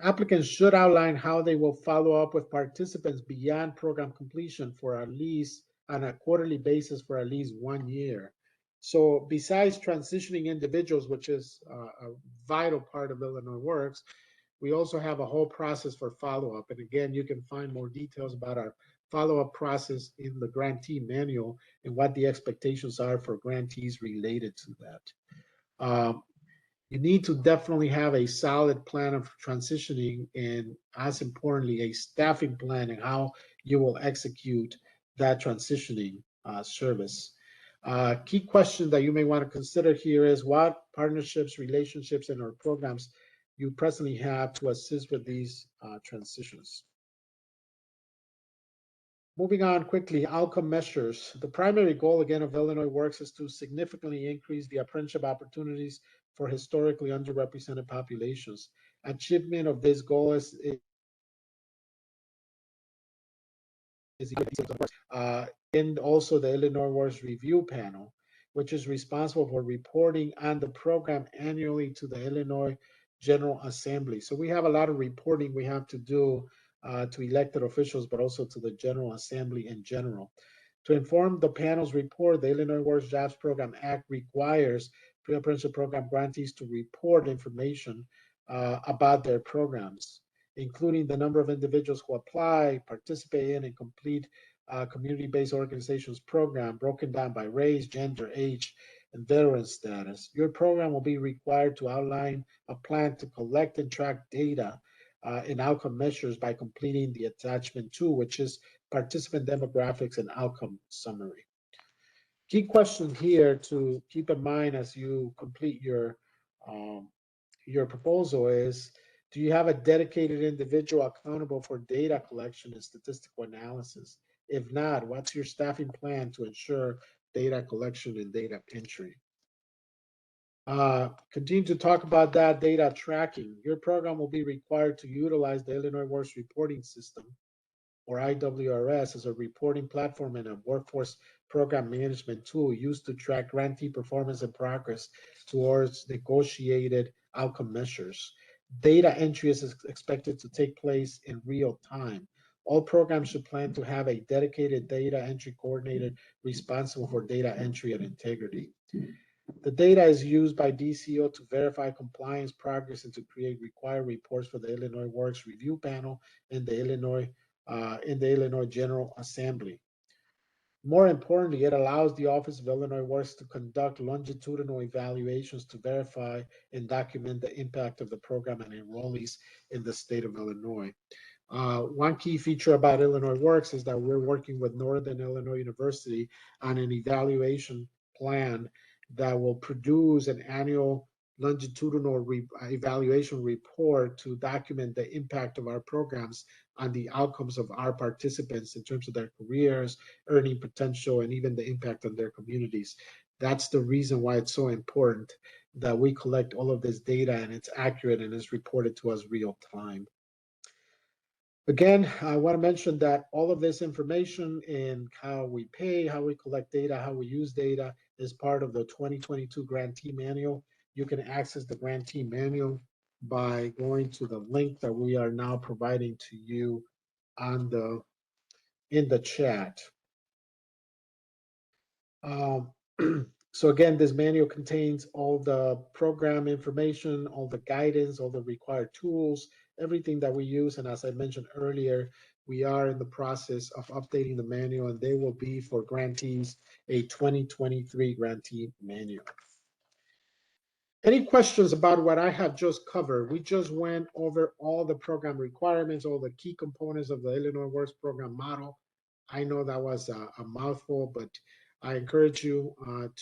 Applicants should outline how they will follow up with participants beyond program completion for at least on a quarterly basis for at least 1 year. So besides transitioning individuals, which is a vital part of Illinois Works, we also have a whole process for follow-up. And again, you can find more details about our follow-up process in the grantee manual and what the expectations are for grantees related to that. You need to definitely have a solid plan of transitioning and, as importantly, a staffing plan and how you will execute that transitioning service. Key question that you may want to consider here is what partnerships, relationships, and or programs you presently have to assist with these transitions. Moving on quickly, outcome measures. The primary goal, again, of Illinois Works is to significantly increase the apprenticeship opportunities for historically underrepresented populations. Achievement of this goal is and also the Illinois Works Review Panel, which is responsible for reporting on the program annually to the Illinois General Assembly. So we have a lot of reporting we have to do to elected officials, but also to the General Assembly in general. To inform the panel's report, the Illinois Works Jobs Program Act requires pre-apprenticeship program grantees to report information about their programs, including the number of individuals who apply, participate in, and complete community-based organizations program broken down by race, gender, age, and veteran status. Your program will be required to outline a plan to collect and track data and outcome measures by completing the attachment 2, which is participant demographics and outcome summary. Key question here to keep in mind as you complete your proposal is, do you have a dedicated individual accountable for data collection and statistical analysis? If not, what's your staffing plan to ensure data collection and data entry? Continue to talk about that data tracking. Your program will be required to utilize the Illinois Works Reporting System, or IWRS, as a reporting platform and a workforce program management tool used to track grantee performance and progress towards negotiated outcome measures. Data entry is expected to take place in real time. All programs should plan to have a dedicated data entry coordinator responsible for data entry and integrity. The data is used by DCO to verify compliance progress and to create required reports for the Illinois Works Review Panel and the Illinois General Assembly. More importantly, it allows the Office of Illinois Works to conduct longitudinal evaluations to verify and document the impact of the program and enrollees in the state of Illinois. One key feature about Illinois Works is that we're working with Northern Illinois University on an evaluation plan that will produce an annual longitudinal evaluation report to document the impact of our programs on the outcomes of our participants in terms of their careers, earning potential, and even the impact on their communities. That's the reason why it's so important that we collect all of this data and it's accurate and is reported to us real time. Again, I want to mention that all of this information in how we pay, how we collect data, how we use data is part of the 2022 Grantee Manual. You can access the Grantee Manual by going to the link that we are now providing to you in the chat. So again, this manual contains all the program information, all the guidance, all the required tools, everything that we use. And as I mentioned earlier, we are in the process of updating the manual, and they will be for grantees a 2023 grantee manual. Any questions about what I have just covered? We just went over all the program requirements, all the key components of the Illinois Works program model. I know that was a mouthful, but I encourage you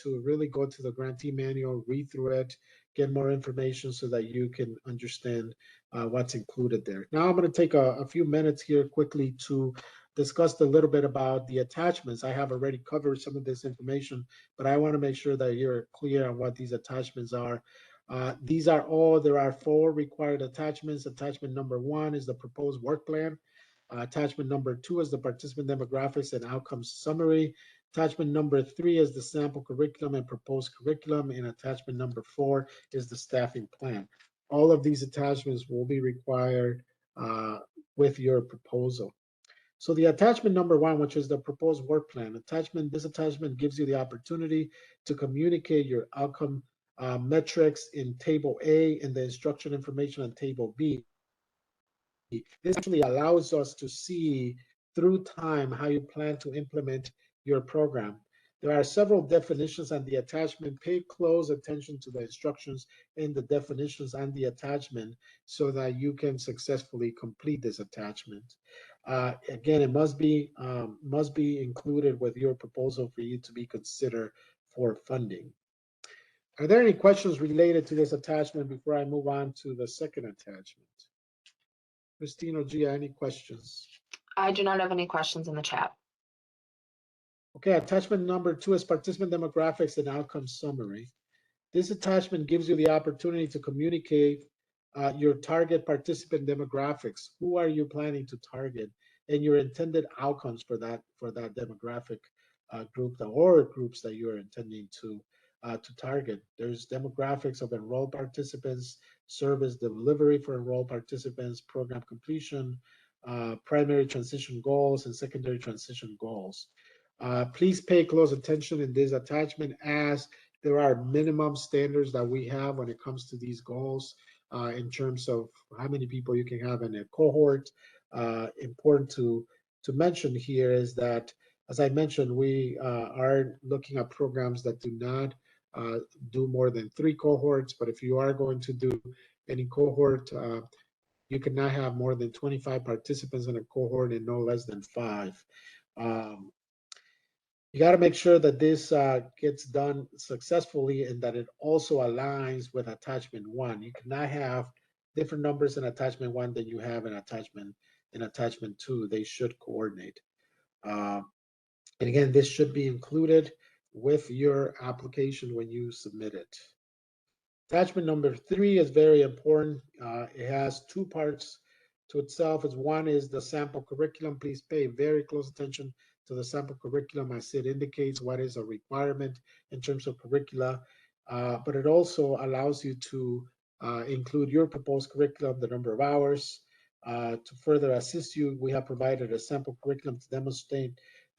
to really go to the grantee manual, read through it, get more information so that you can understand what's included there. Now I'm going to take a few minutes here quickly to discuss a little bit about the attachments. I have already covered some of this information, but I want to make sure that you're clear on what these attachments are. There are 4 required attachments. Attachment number 1 is the proposed work plan. Attachment number 2 is the participant demographics and outcomes summary. Attachment number 3 is the sample curriculum and proposed curriculum. And attachment number 4 is the staffing plan. All of these attachments will be required with your proposal. So the attachment number 1, which is the proposed work plan, this attachment gives you the opportunity to communicate your outcome metrics in table A and the instruction information on table B. This actually allows us to see through time how you plan to implement your program. There are several definitions on the attachment. Pay close attention to the instructions and the definitions on the attachment so that you can successfully complete this attachment. Again, it must be included with your proposal for you to be considered for funding. Are there any questions related to this attachment before I move on to the second attachment? Christine or Gia, any questions? I do not have any questions in the chat. Okay, attachment number 2 is participant demographics and outcome summary. This attachment gives you the opportunity to communicate your target participant demographics. Who are you planning to target, and your intended outcomes for that demographic group or groups that you're intending to target. There's demographics of enrolled participants, service delivery for enrolled participants, program completion, primary transition goals, and secondary transition goals. Please pay close attention in this attachment, as there are minimum standards that we have when it comes to these goals in terms of how many people you can have in a cohort. Important to mention here is that, as I mentioned, we are looking at programs that do not do more than 3 cohorts, but if you are going to do any cohort, you cannot have more than 25 participants in a cohort and no less than 5. You got to make sure that this gets done successfully and that it also aligns with attachment 1. You cannot have different numbers in attachment 1 than you have in attachment 2. They should coordinate. And again, this should be included with your application when you submit it. Attachment number 3 is very important. It has 2 parts to itself. One is the sample curriculum. Please pay very close attention to the sample curriculum, as it indicates what is a requirement in terms of curricula, but it also allows you to include your proposed curriculum, the number of hours. To further assist you, we have provided a sample curriculum to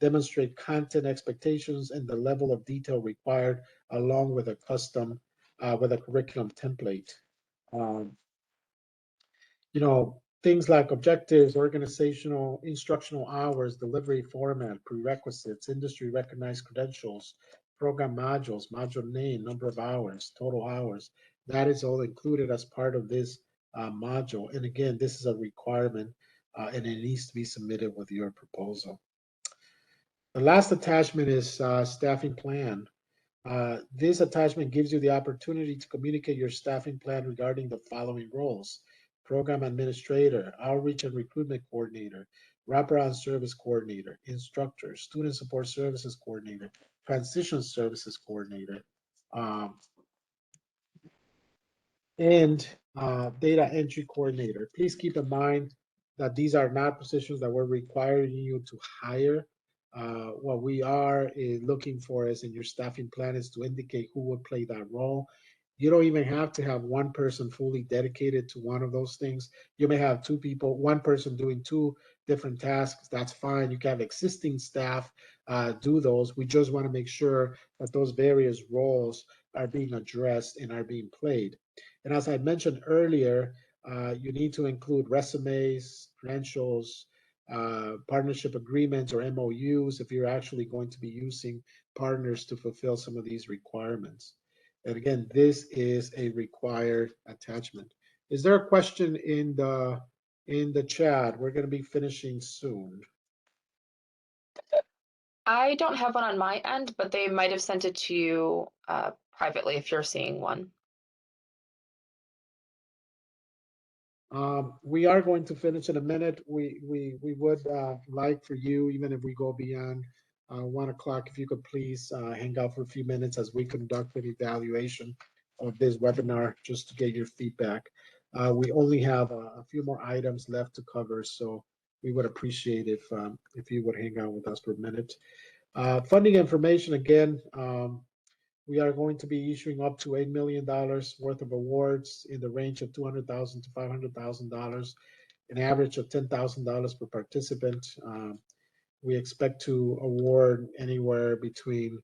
demonstrate content expectations and the level of detail required, along with a custom with a curriculum template. Things like objectives, organizational, instructional hours, delivery format, prerequisites, industry recognized credentials, program modules, module name, number of hours, total hours. That is all included as part of this module. And again, this is a requirement and it needs to be submitted with your proposal. The last attachment is staffing plan. This attachment gives you the opportunity to communicate your staffing plan regarding the following roles: program administrator, outreach and recruitment coordinator, wraparound service coordinator, instructor, student support services coordinator, transition services coordinator, and data entry coordinator. Please keep in mind that these are not positions that we're requiring you to hire. What we are looking for is in your staffing plan is to indicate who would play that role. You don't even have to have one person fully dedicated to one of those things. You may have 2 people, one person doing 2 different tasks. That's fine. You can have existing staff do those. We just want to make sure that those various roles are being addressed and are being played. And as I mentioned earlier, you need to include resumes, credentials, partnership agreements or MOUs if you're actually going to be using partners to fulfill some of these requirements. And again, this is a required attachment. Is there a question in the chat? We're going to be finishing soon. I don't have one on my end, but they might have sent it to you privately if you're seeing one. We are going to finish in a minute. We would like for you, even if we go beyond 1 o'clock, if you could please hang out for a few minutes as we conduct an evaluation of this webinar just to get your feedback. We only have a few more items left to cover, so we would appreciate if you would hang out with us for a minute. Funding information again. We are going to be issuing up to $8 million worth of awards in the range of $200,000 to $500,000, an average of $10,000 per participant. We expect to award anywhere between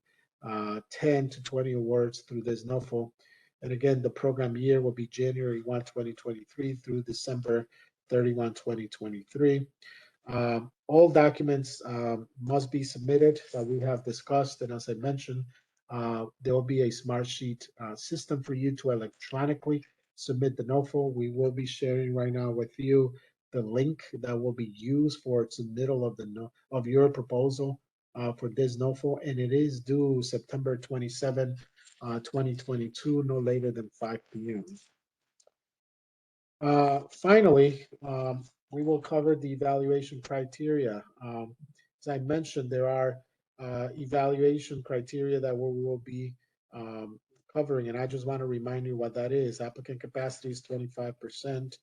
10 to 20 awards through this NOFO. And again, the program year will be January 1, 2023 through December 31, 2023. All documents must be submitted that we have discussed. And as I mentioned, there will be a smart sheet system for you to electronically submit the NOFO. We will be sharing right now with you the link that will be used for submittal of your proposal for this NOFO, and it is due September 27, 2022, no later than 5 p.m. Finally, we will cover the evaluation criteria. As I mentioned, there are evaluation criteria that we will be covering, and I just want to remind you what that is. Applicant capacity is 25%.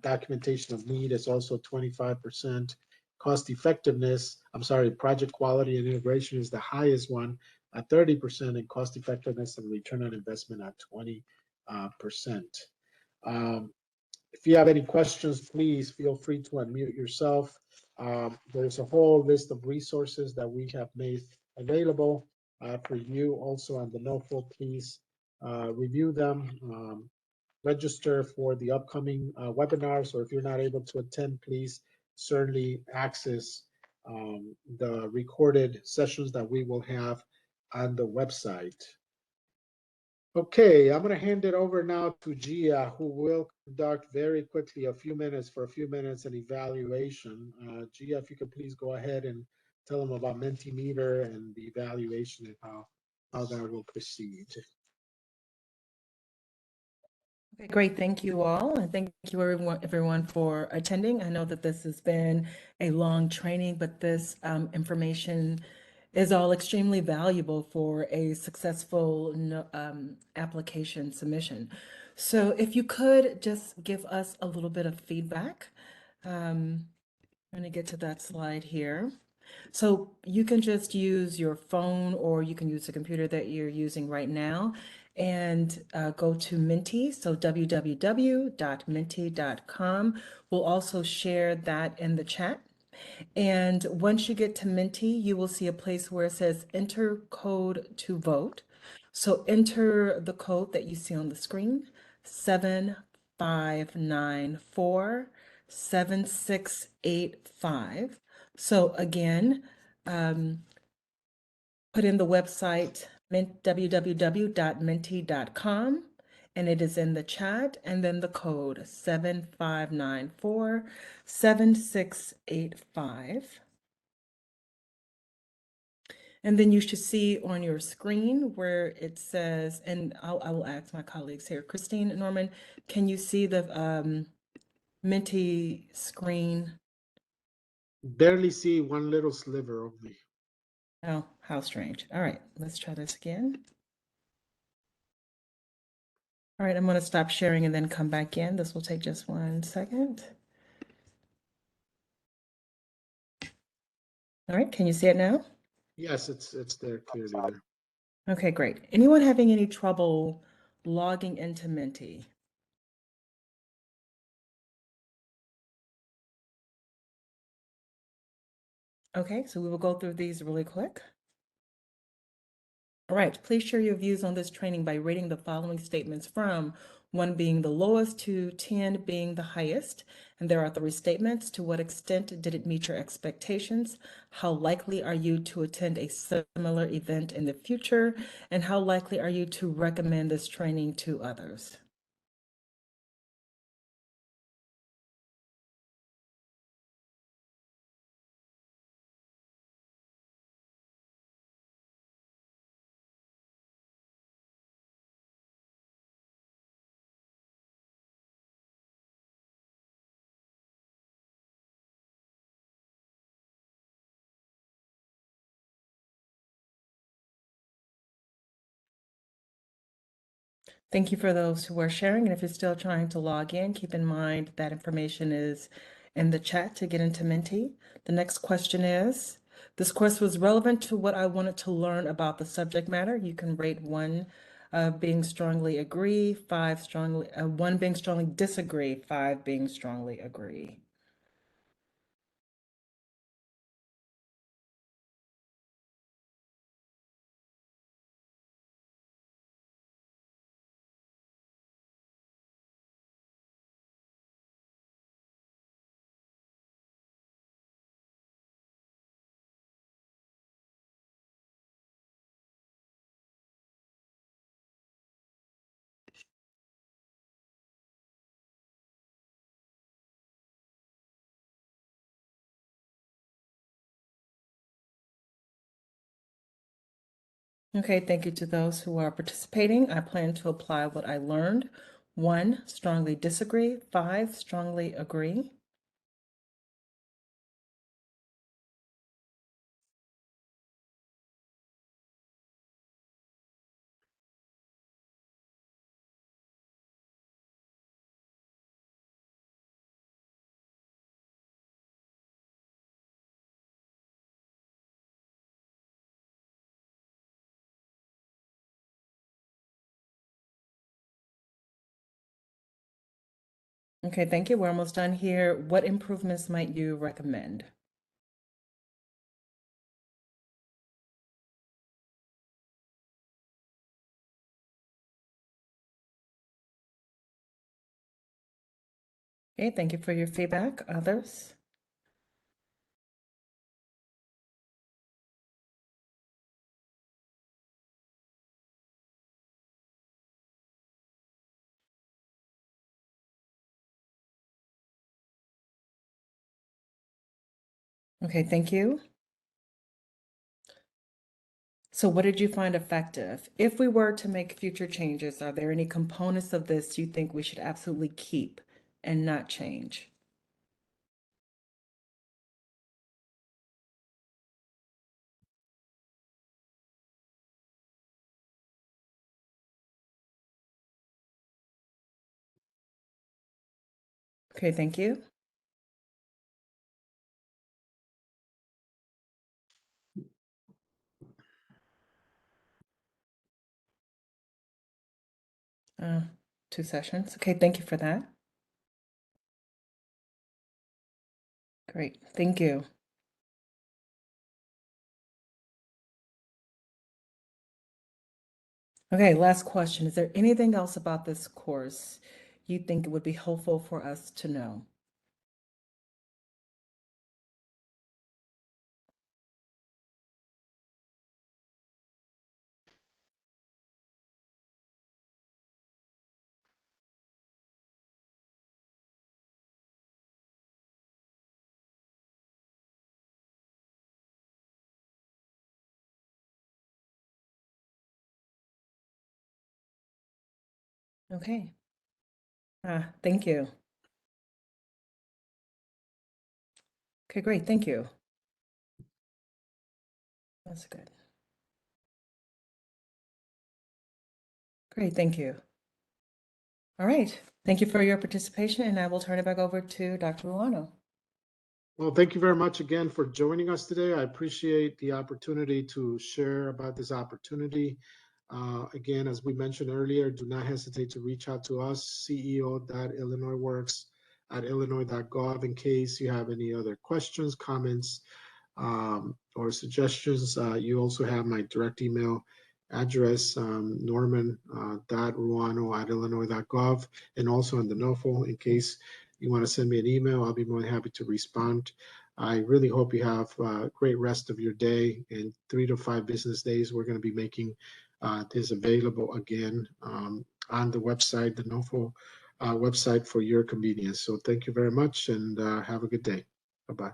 Documentation of need is also 25%. Cost effectiveness, project quality and integration is the highest one at 30%, and cost effectiveness and return on investment at 20%. If you have any questions, please feel free to unmute yourself. There's a whole list of resources that we have made available for you also on the NOFO. Please review them, register for the upcoming webinars, or if you're not able to attend, please certainly access the recorded sessions that we will have on the website. Okay, I'm going to hand it over now to Gia, who will conduct very quickly a few minutes an evaluation. Gia, if you could please go ahead and tell them about Mentimeter and the evaluation and how that will proceed. Okay, great. Thank you all. And thank you everyone for attending. I know that this has been a long training, but this information is all extremely valuable for a successful application submission. So if you could just give us a little bit of feedback. I'm going to get to that slide here. So you can just use your phone, or you can use the computer that you're using right now and go to Menti, so www.menti.com. We'll also share that in the chat. And once you get to Menti, you will see a place where it says enter code to vote. So enter the code that you see on the screen, 7594 7685. So again, put in the website www.menti.com, and it is in the chat, and then the code 7594 7685. And then you should see on your screen where it says, and I will ask my colleagues here, Christine and Norman, can you see the Menti screen? Barely see one little sliver of me. Oh, how strange. All right, let's try this again. All right, I'm going to stop sharing and then come back in. This will take just 1 second. All right, can you see it now? Yes, it's there clearly there. Okay, great. Anyone having any trouble logging into Menti? Okay, so we will go through these really quick. All right, please share your views on this training by rating the following statements from 1 being the lowest to 10 being the highest. And there are 3 statements. To what extent did it meet your expectations? How likely are you to attend a similar event in the future? And how likely are you to recommend this training to others? Thank you for those who are sharing. And if you're still trying to log in, keep in mind that information is in the chat to get into Menti. The next question is, this course was relevant to what I wanted to learn about the subject matter. You can rate 1 being strongly agree, 5 strongly, 1 being strongly disagree, 5 being strongly agree. Okay, thank you to those who are participating. I plan to apply what I learned. 1, strongly disagree. 5, strongly agree. Okay, thank you. We're almost done here. What improvements might you recommend? Okay, thank you for your feedback. Others? Okay, thank you. So what did you find effective? If we were to make future changes, are there any components of this you think we should absolutely keep and not change? Okay, thank you. Uh, 2 sessions. Okay, thank you for that. Great, thank you. Okay, last question. Is there anything else about this course you think it would be helpful for us to know? Okay. Thank you. Okay, great. Thank you. That's good. Great. Thank you. All right. Thank you for your participation, and I will turn it back over to Dr. Ruano. Well, thank you very much again for joining us today. I appreciate the opportunity to share about this opportunity. Again, as we mentioned earlier, do not hesitate to reach out to us, ceo.illinoisworks@illinois.gov, in case you have any other questions, comments, or suggestions. You also have my direct email address, norman.ruano@illinois.gov, and also in the NOFO, in case you want to send me an email. I'll be more than happy to respond. I really hope you have a great rest of your day. In 3 to 5 business days, we're going to be making this available again on the website, the NOFO website, for your convenience. So thank you very much, and have a good day. Bye-bye.